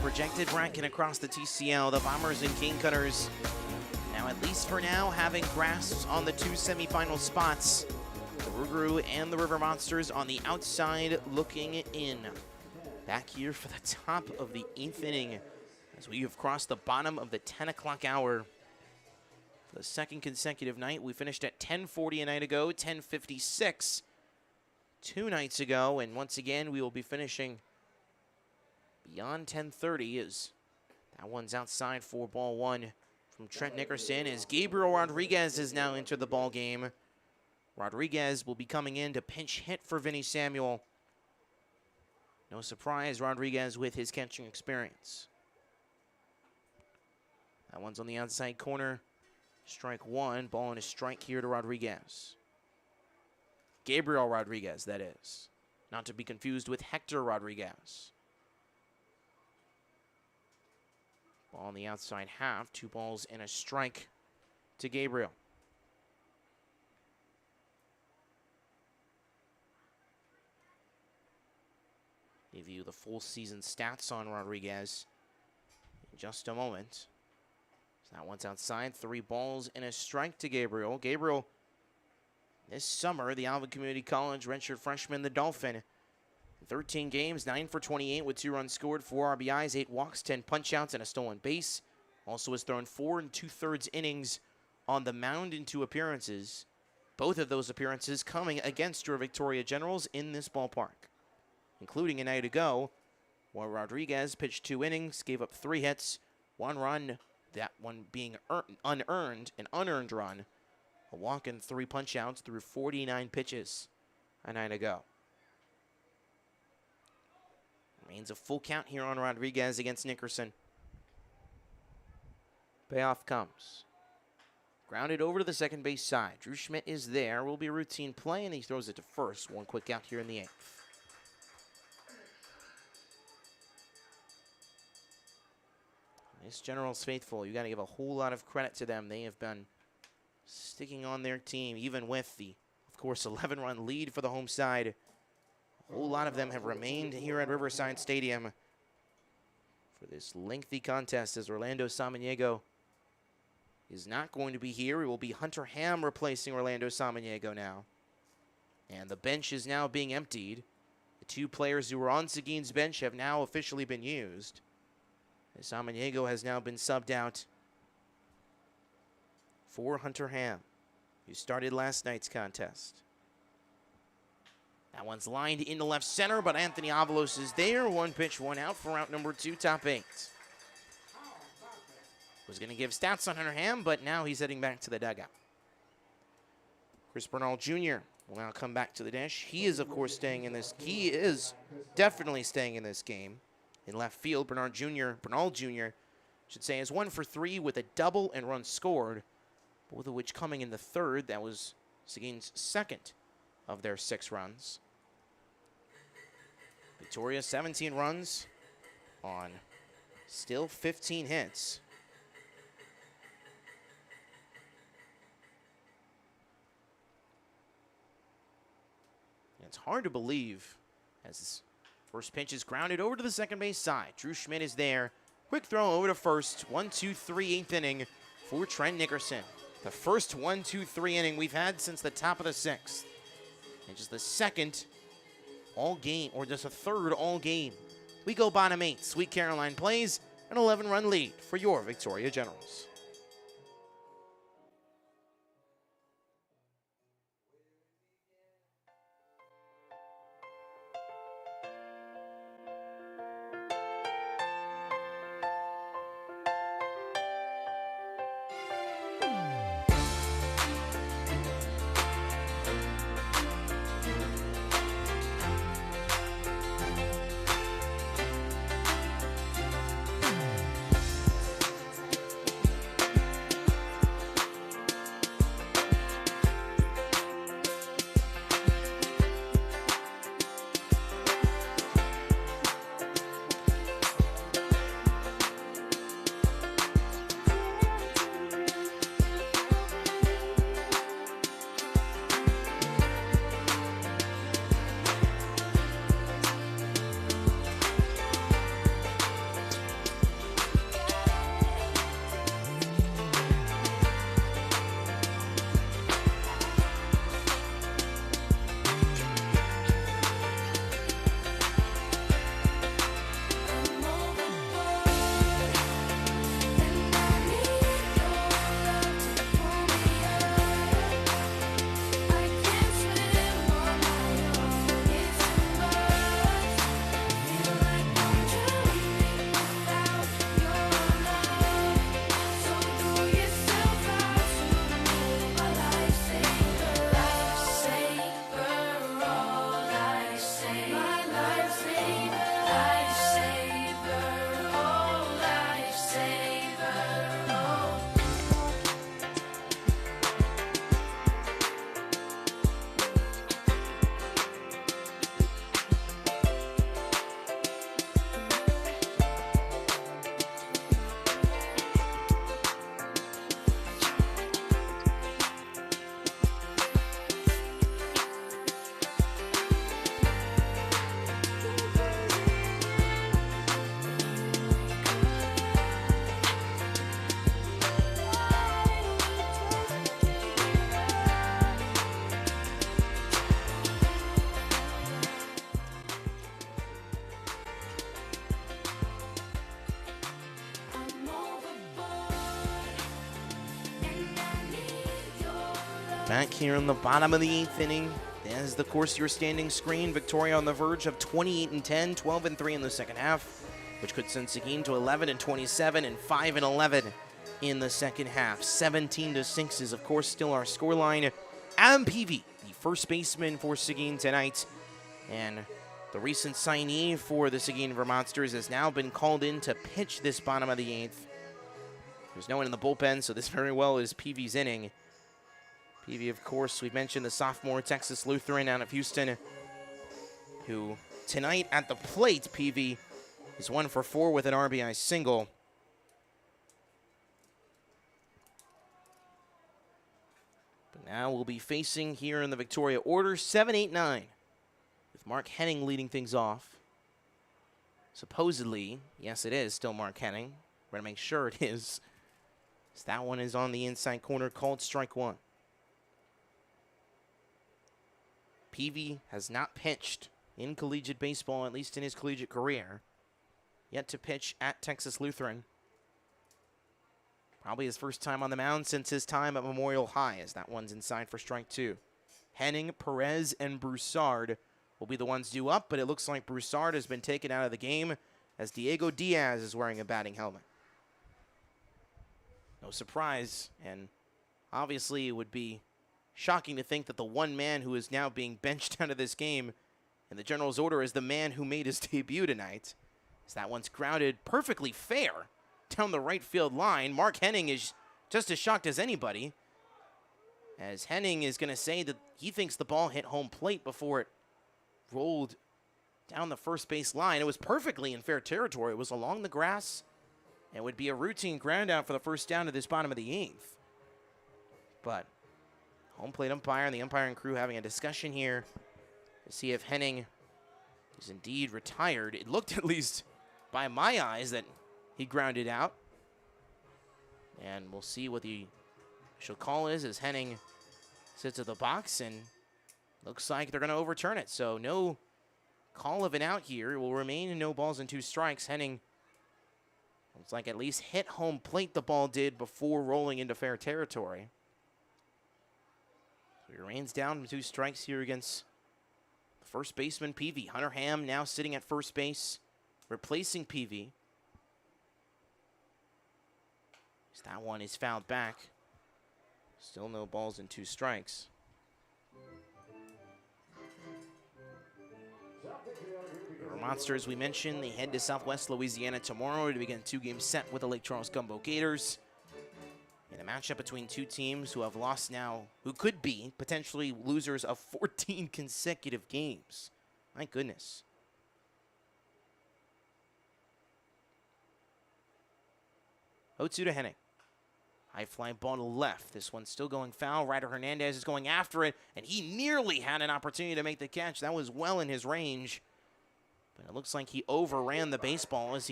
[SPEAKER 1] Projected bracket across the TCL, the Bombers and King Cutters now, at least for now, having grasps on the 2 semifinal spots. The Rougarou and the River Monsters on the outside looking in. Back here for the top of the 8th inning as we have crossed the bottom of the 10 o'clock hour. For the 2nd consecutive night, we finished at 10:40 a night ago, 10:56 2 nights ago, and once again we will be finishing beyond 10:30 as that one's outside for ball 1 from Trent Nickerson as Gabriel Rodriguez has now entered the ball game. Rodriguez will be coming in to pinch hit for Vinny Samuel. No surprise, Rodriguez with his catching experience. That one's on the outside corner. Strike 1, ball and a strike here to Rodriguez. Gabriel Rodriguez, that is. Not to be confused with Hector Rodriguez. Ball on the outside half, 2 balls and a strike to Gabriel. Give you the full season stats on Rodriguez in just a moment. So that one's outside, 3 balls and a strike to Gabriel. Gabriel, this summer, the Alvin Community College redshirt freshman, the Dolphin. 13 games, 9 for 28 with 2 runs scored, 4 RBIs, 8 walks, 10 punch-outs, and a stolen base. Also has thrown 4 2/3 innings on the mound in 2 appearances. Both of those appearances coming against your Victoria Generals in this ballpark, including a night ago where Rodriguez pitched 2 innings, gave up 3 hits, 1 run, that one being unearned, an unearned run. A walk and 3 punch outs through 49 pitches. A 9 to go. Remains a full count here on Rodriguez against Nickerson. Payoff comes. Grounded over to the second base side. Drew Schmidt is there. Will be a routine play, and he throws it to first. One quick out here in the 8th. This Generals faithful, you got to give a whole lot of credit to them. They have been sticking on their team, even with the, of course, 11-run lead for the home side. A whole lot of them have remained here at Riverside Stadium for this lengthy contest, as Orlando Samaniego is not going to be here. It will be Hunter Ham replacing Orlando Samaniego now. And the bench is now being emptied. The 2 players who were on Seguin's bench have now officially been used. Samaniego has now been subbed out for Hunter Ham, who started last night's contest. That one's lined into left center, but Anthony Avalos is there. 1 pitch, 1 out for out number 2, top 8. Was going to give stats on Hunter Ham, but now he's heading back to the dugout. Chris Bernal Jr. will now come back to the dish. He is, of course, staying in this. He is definitely staying in this game. In left field, Bernal Jr. should say, is 1 for 3 with a double and run scored, both of which coming in the 3rd. That was Seguin's 2nd of their 6 runs. Victoria, 17 runs on still 15 hits. It's hard to believe as this first pitch is grounded over to the second base side. Drew Schmidt is there. Quick throw over to first. 1-2-3 8th inning for Trent Nickerson. The first 1-2-3 inning we've had since the top of the 6th. And just the 2nd all game, or just a 3rd all game. We go bottom 8. Sweet Caroline plays an 11-run lead for your Victoria Generals. Back here in the bottom of the 8th inning, as the course your standing screen, Victoria on the verge of 28-10, 12-3 in the second half, which could send Seguin to 11-27 and 5-11 in the second half. 17-6 is, of course, still our scoreline. Adam Peavy, the first baseman for Seguin tonight, and the recent signee for the Seguin Vermonsters, has now been called in to pitch this bottom of the 8th. There's no one in the bullpen, so this very well is Peavy's inning. Peavy, of course, we mentioned the sophomore Texas Lutheran out of Houston, who tonight at the plate, Peavy is 1 for 4 with an RBI single. But now we'll be facing here in the Victoria order 7-8-9, with Mark Henning leading things off. Supposedly, yes, it is still Mark Henning. We're going to make sure it is. So that one is on the inside corner, called strike 1. Peavy has not pitched in collegiate baseball, at least in his collegiate career. Yet to pitch at Texas Lutheran. Probably his first time on the mound since his time at Memorial High, as that one's inside for strike 2. Henning, Perez, and Broussard will be the ones due up, but it looks like Broussard has been taken out of the game as Diego Diaz is wearing a batting helmet. No surprise, and obviously it would be shocking to think that the one man who is now being benched out of this game in the General's order is the man who made his debut tonight. As that one's grounded perfectly fair down the right field line. Mark Henning is just as shocked as anybody, as Henning is going to say that he thinks the ball hit home plate before it rolled down the first base line. It was perfectly in fair territory. It was along the grass and would be a routine ground out for the first down to this bottom of the 8th. But home plate umpire and the umpiring crew having a discussion here to see if Henning is indeed retired. It looked, at least by my eyes, that he grounded out. And we'll see what the official call is as Henning sits at the box, and looks like they're going to overturn it. So no call of an out here. It will remain in no balls and 2 strikes. Henning looks like at least hit home plate the ball did before rolling into fair territory. So he remains down to 2 strikes here against the first baseman, Peavy. Hunter Ham now sitting at first base, replacing Peavy. That one is fouled back. Still no balls and 2 strikes. The Monsters, we mentioned, they head to Southwest Louisiana tomorrow to begin a 2-game set with the Lake Charles Gumbo Gators. In a matchup between 2 teams who have lost now, who could be potentially losers of 14 consecutive games. My goodness. 0-2 to Henning. High fly ball to left. This one's still going foul. Ryder Hernandez is going after it, and he nearly had an opportunity to make the catch. That was well in his range. But it looks like he overran the baseball as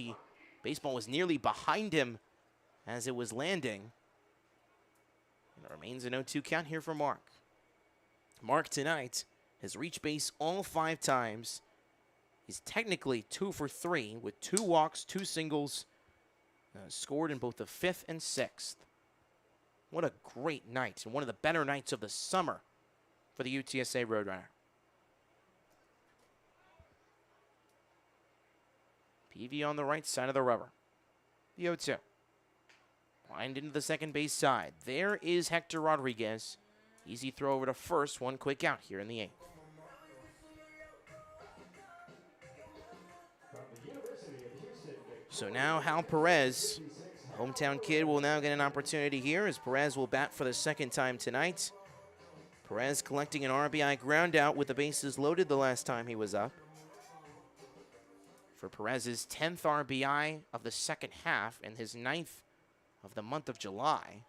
[SPEAKER 1] baseball was nearly behind him as it was landing. And it remains an 0-2 count here for Mark. Mark tonight has reached base all 5 times. He's technically 2 for 3 with 2 walks, 2 singles, scored in both the 5th and 6th. What a great night, and one of the better nights of the summer for the UTSA Roadrunner. Peavy on the right side of the rubber. The 0-2. Lined into the second base side. There is Hector Rodriguez. Easy throw over to first. One quick out here in the 8th. So now Hal Perez, hometown kid, will now get an opportunity here as Perez will bat for the 2nd time tonight. Perez collecting an RBI ground out with the bases loaded the last time he was up. For Perez's 10th RBI of the second half and his 9th of the month of July.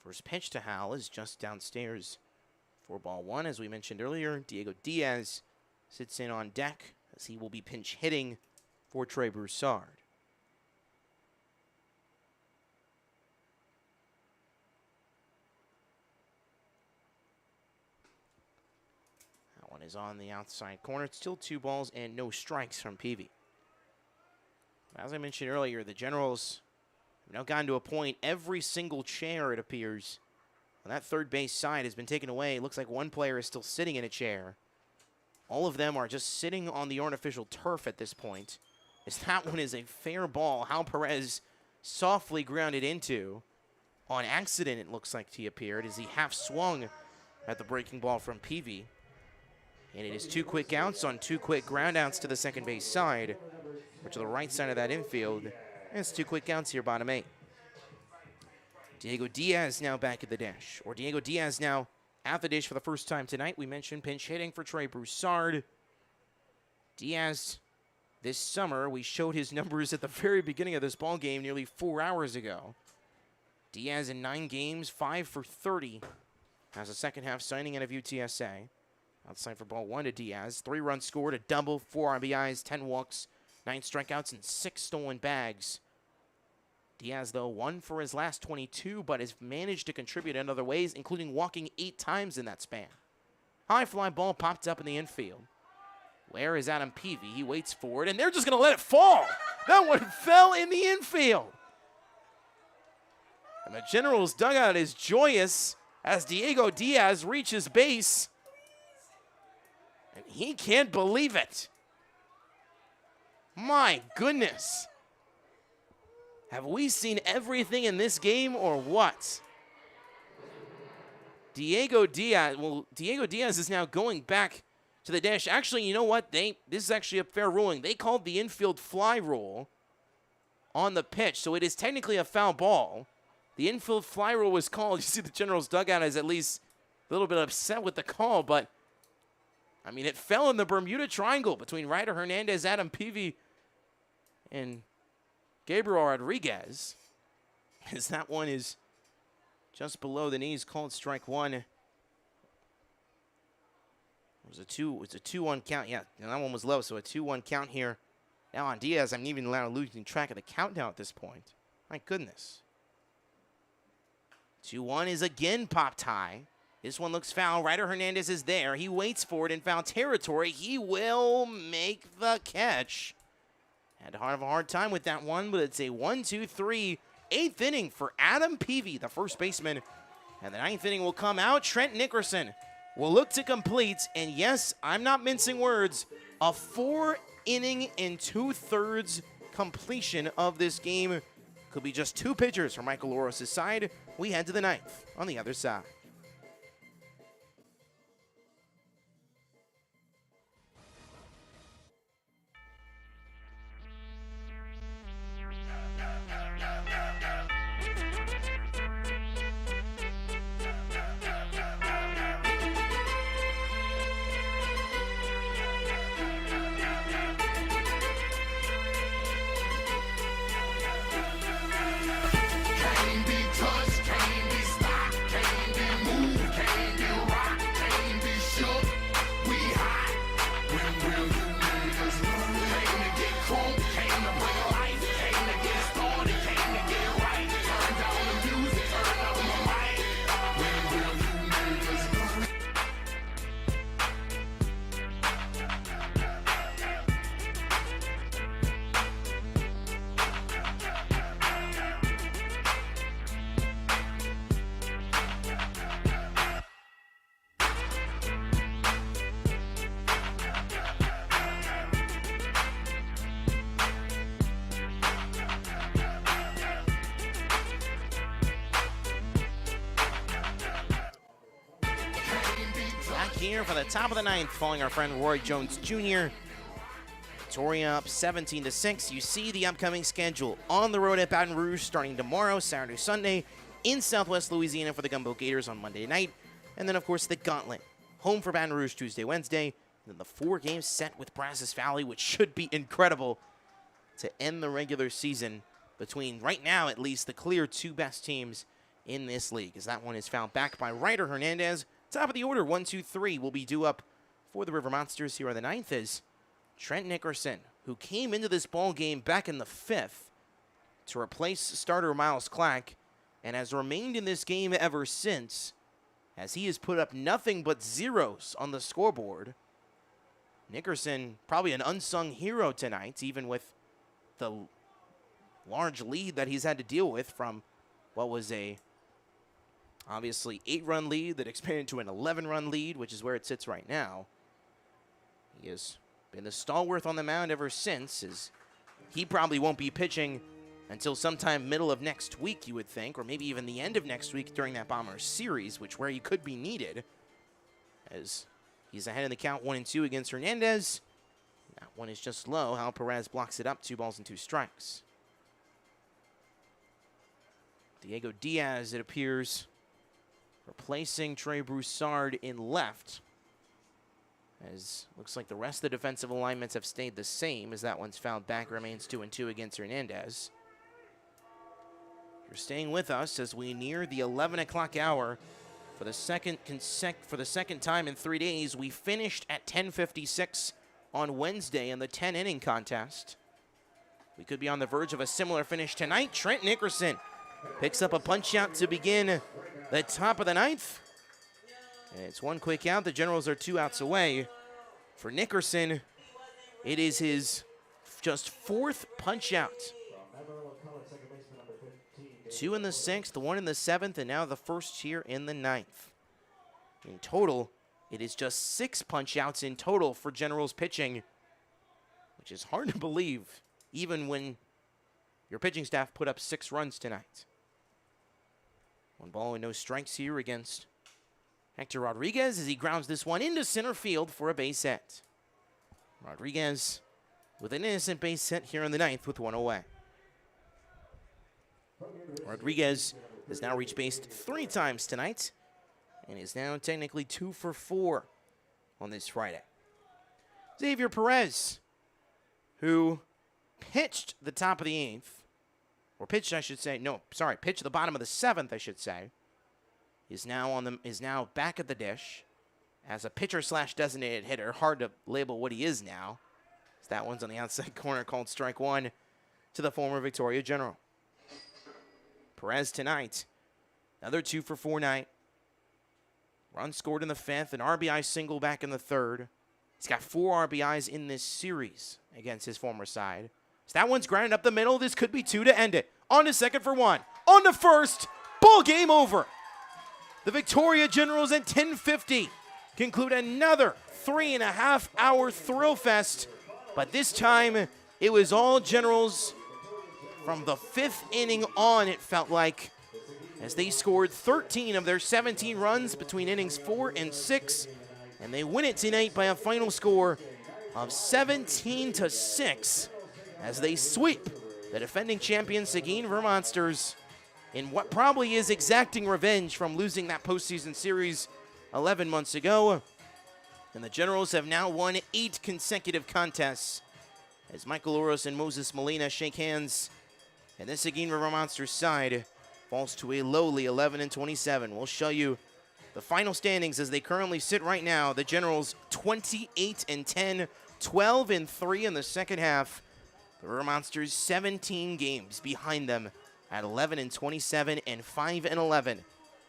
[SPEAKER 1] First pitch to Hal is just downstairs for ball 1. As we mentioned earlier, Diego Diaz sits in on deck as he will be pinch hitting for Trey Broussard. That one is on the outside corner. It's still 2 balls and no strikes from Peavy. As I mentioned earlier, the Generals have now gotten to a point, every single chair, it appears, on that third base side has been taken away. It looks like one player is still sitting in a chair. All of them are just sitting on the artificial turf at this point. as that one is a fair ball. Hal Perez softly grounded into. On accident, it looks like he appeared as he half swung at the breaking ball from Peavy. And it is 2 quick outs on 2 quick ground outs to the second base side, or to the right side of that infield. And it's 2 quick outs here, bottom 8. Diego Diaz now back at the dish, or Diego Diaz now at the dish for the first time tonight. We mentioned pinch hitting for Trey Broussard. Diaz, this summer, we showed his numbers at the very beginning of this ball game nearly 4 hours ago. Diaz in 9 games, 5 for 30. Has a second half signing out of UTSA. Outside for ball 1 to Diaz. 3 runs scored, a double, 4 RBIs, 10 walks, 9 strikeouts, and 6 stolen bags. Diaz, though, 1 for his last 22, but has managed to contribute in other ways, including walking 8 times in that span. High fly ball popped up in the infield. Where is Adam Peavy? He waits for it, and they're just going to let it fall. That one fell in the infield. And the Generals' dugout is joyous as Diego Diaz reaches base. And he can't believe it. My goodness. Have we seen everything in this game or what? Diego Diaz is now going back to the dish. Actually, you know what? This is actually a fair ruling. They called the infield fly rule on the pitch, so it is technically a foul ball. The infield fly rule was called. You see the Generals' dugout is at least a little bit upset with the call, but I mean, it fell in the Bermuda Triangle between Ryder Hernandez, Adam Peavy, and Gabriel Rodriguez, as that one is just below the knees, called strike 1. It was a 2-1 count. Yeah, and that one was low, so a 2-1 count here. Now on Diaz, I'm even losing track of the countdown at this point. My goodness. 2-1 is again popped high. This one looks foul. Ryder Hernandez is there. He waits for it in foul territory. He will make the catch. Had to have a hard time with that one, but it's a 1-2-3 8th inning for Adam Peavy, the first baseman. And the 9th inning will come out. Trent Nickerson will look to complete. And yes, I'm not mincing words. A 4-inning and 2/3 completion of this game. Could be just 2 pitchers for Michael Oros' side. We head to the 9th on the other side. Here for the top of the 9th, following our friend Roy Jones Jr. Victoria up 17-6. You see the upcoming schedule on the road at Baton Rouge starting tomorrow, Saturday, Sunday, in Southwest Louisiana for the Gumbo Gators on Monday night. And then, of course, the Gauntlet. Home for Baton Rouge Tuesday, Wednesday. And then the 4 games set with Brazos Valley, which should be incredible to end the regular season between, right now at least, the clear 2 best teams in this league. As that one is fouled back by Ryder Hernandez. Top of the order, 1-2-3 will be due up for the River Monsters here on the 9th is Trent Nickerson, who came into this ball game back in the 5th to replace starter Miles Clack and has remained in this game ever since, as he has put up nothing but zeros on the scoreboard. Nickerson, probably an unsung hero tonight, even with the large lead that he's had to deal with from what was a obviously 8-run lead that expanded to an 11-run lead, which is where it sits right now. He has been the stalwart on the mound ever since, as he probably won't be pitching until sometime middle of next week, you would think, or maybe even the end of next week during that Bombers series, where he could be needed, as he's ahead in the count 1-2 against Hernandez. That one is just low. Hal Perez blocks it up, 2 balls and 2 strikes. Diego Diaz, it appears, replacing Trey Broussard in left. As looks like the rest of the defensive alignments have stayed the same, as that one's fouled back, remains 2-2 against Hernandez. You're staying with us as we near the 11 o'clock hour. For the second time in 3 days, we finished at 10:56 on Wednesday in the 10-inning contest. We could be on the verge of a similar finish tonight. Trent Nickerson picks up a punch-out to begin the top of the ninth. And it's one quick out. The Generals are 2 outs away. For Nickerson, it is his just 4th punch-out. 2 in the 6th, 1 in the 7th, and now the first here in the 9th. In total, it is just 6 punch-outs in total for Generals pitching, which is hard to believe, even when your pitching staff put up 6 runs tonight. 1 ball and no strikes here against Hector Rodriguez as he grounds this one into center field for a base hit. Rodriguez with an innocent base hit here in the 9th with 1 away. Rodriguez has now reached base 3 times tonight and is now technically 2 for 4 on this Friday. Xavier Perez, who pitched the top of the 8th, or pitched, I should say, no, sorry, pitched the bottom of the 7th, I should say, is now back at the dish as a pitcher/designated hitter. Hard to label what he is now. So that one's on the outside corner, called strike 1 to the former Victoria General. Perez tonight, another 2 for 4 night. Run scored in the 5th, an RBI single back in the 3rd. He's got 4 RBIs in this series against his former side. So that one's grounded up the middle. This could be 2 to end it. On to second for 1. On to first. Ball game over. The Victoria Generals at 10:50 conclude another 3.5-hour thrill fest. But this time, it was all Generals from the 5th inning on, it felt like, as they scored 13 of their 17 runs between innings 4 and 6. And they win it tonight by a final score of 17-6 as they sweep the defending champion Seguin Vermonsters in what probably is exacting revenge from losing that postseason series 11 months ago. And the Generals have now won 8 consecutive contests as Michael Oros and Moses Molina shake hands. And this Seguin Vermonsters side falls to a lowly 11-27. We'll show you the final standings as they currently sit right now. The Generals 28-10, 12-3 in the second half. The Vermonsters 17 games behind them at 11-27 and 5-11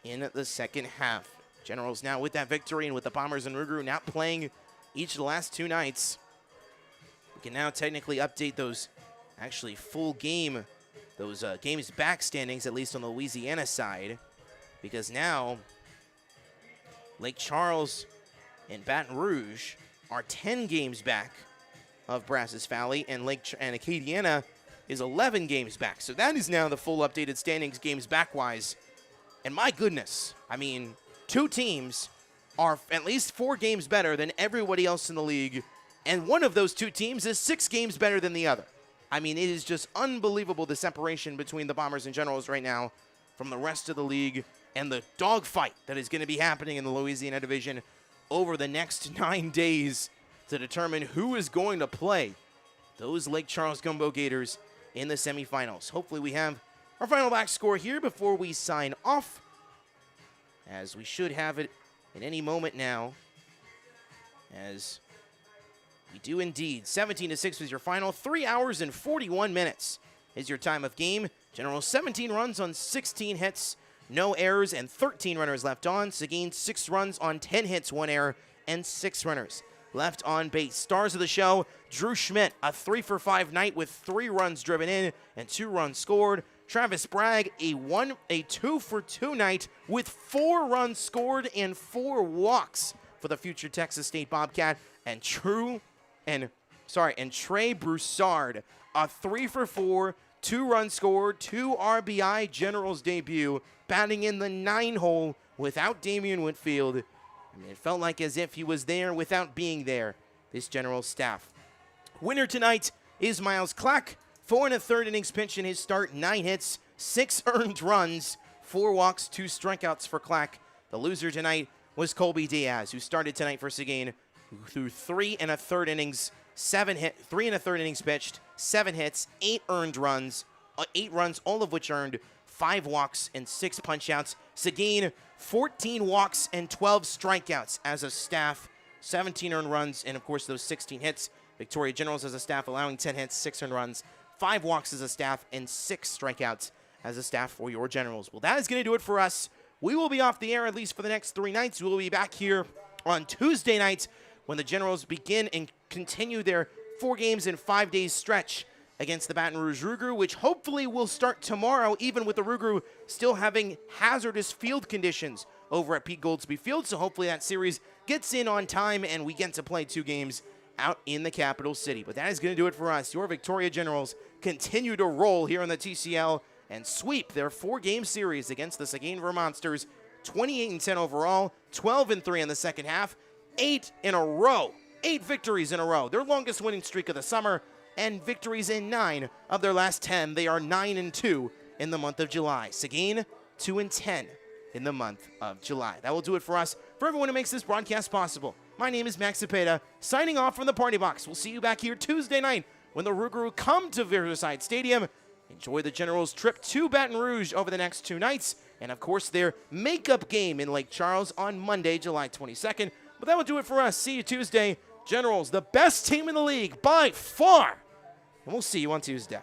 [SPEAKER 1] in the second half. Generals now with that victory, and with the Bombers and Rougarou now playing each of the last 2 nights, we can now technically update those actually full game, those games back standings, at least on the Louisiana side, because now Lake Charles and Baton Rouge are 10 games back of Brazos Valley, and Acadiana is 11 games back. So that is now the full updated standings games back-wise. And my goodness, I mean, 2 teams are at least 4 games better than everybody else in the league, and one of those 2 teams is 6 games better than the other. I mean, it is just unbelievable, the separation between the Bombers and Generals right now from the rest of the league, and the dogfight that is going to be happening in the Louisiana division over the next 9 days to determine who is going to play those Lake Charles Gumbo Gators in the semifinals. Hopefully we have our final back score here before we sign off, as we should have it in any moment now, as we do indeed. 17-6 was your final. 3 hours and 41 minutes is your time of game. General 17 runs on 16 hits, no errors, and 13 runners left on. Seguin 6 runs on 10 hits, 1 error, and 6 runners left on base. Stars of the show, Drew Schmidt, a 3 for 5 night with 3 runs driven in and 2 runs scored. Travis Bragg, a 2 for 2 night with 4 runs scored and 4 walks for the future Texas State Bobcat. And Trey Broussard, a 3-for-4, 2-run score, 2 RBI Generals debut, batting in the 9-hole without Damian Whitfield. I mean, it felt like as if he was there without being there, this Generals staff. Winner tonight is Miles Clack. 4 1/3 innings pitch in his start, 9 hits, 6 earned runs, 4 walks, 2 strikeouts for Clack. The loser tonight was Colby Diaz, who started tonight for Seguin, who threw 3 1/3 innings, 3 1/3 innings pitched, 7 hits, 8 earned runs, 8 runs, all of which earned, 5 walks and 6 punchouts. Seguin, 14 walks and 12 strikeouts as a staff, 17 earned runs, and of course those 16 hits. Victoria Generals as a staff allowing 10 hits, 6 earned runs, 5 walks as a staff, and 6 strikeouts as a staff for your Generals. Well, that is going to do it for us. We will be off the air at least for the next 3 nights. We will be back here on Tuesday night when the Generals begin and continue their 4 games in 5 days stretch against the Baton Rouge Rougarou, which hopefully will start tomorrow, even with the Rougarou still having hazardous field conditions over at Pete Goldsby Field. So hopefully that series gets in on time and we get to play 2 games out in the capital city. But that is going to do it for us. Your Victoria Generals continue to roll here on the TCL and sweep their 4-game series against the Seguin Vermonsters, 28-10 overall, 12-3 in the second half, 8 in a row, 8 victories in a row, their longest winning streak of the summer, and victories in 9 of their last 10. They are 9-2 in the month of July. Seguin, 2-10 in the month of July. That will do it for us. For everyone who makes this broadcast possible, my name is Max Cepeda, signing off from the Party Box. We'll see you back here Tuesday night when the Rougarou come to Riverside Stadium. Enjoy the Generals' trip to Baton Rouge over the next 2 nights, and of course their makeup game in Lake Charles on Monday, July 22nd. But that will do it for us. See you Tuesday. Generals, the best team in the league by far. And we'll see you on Tuesday.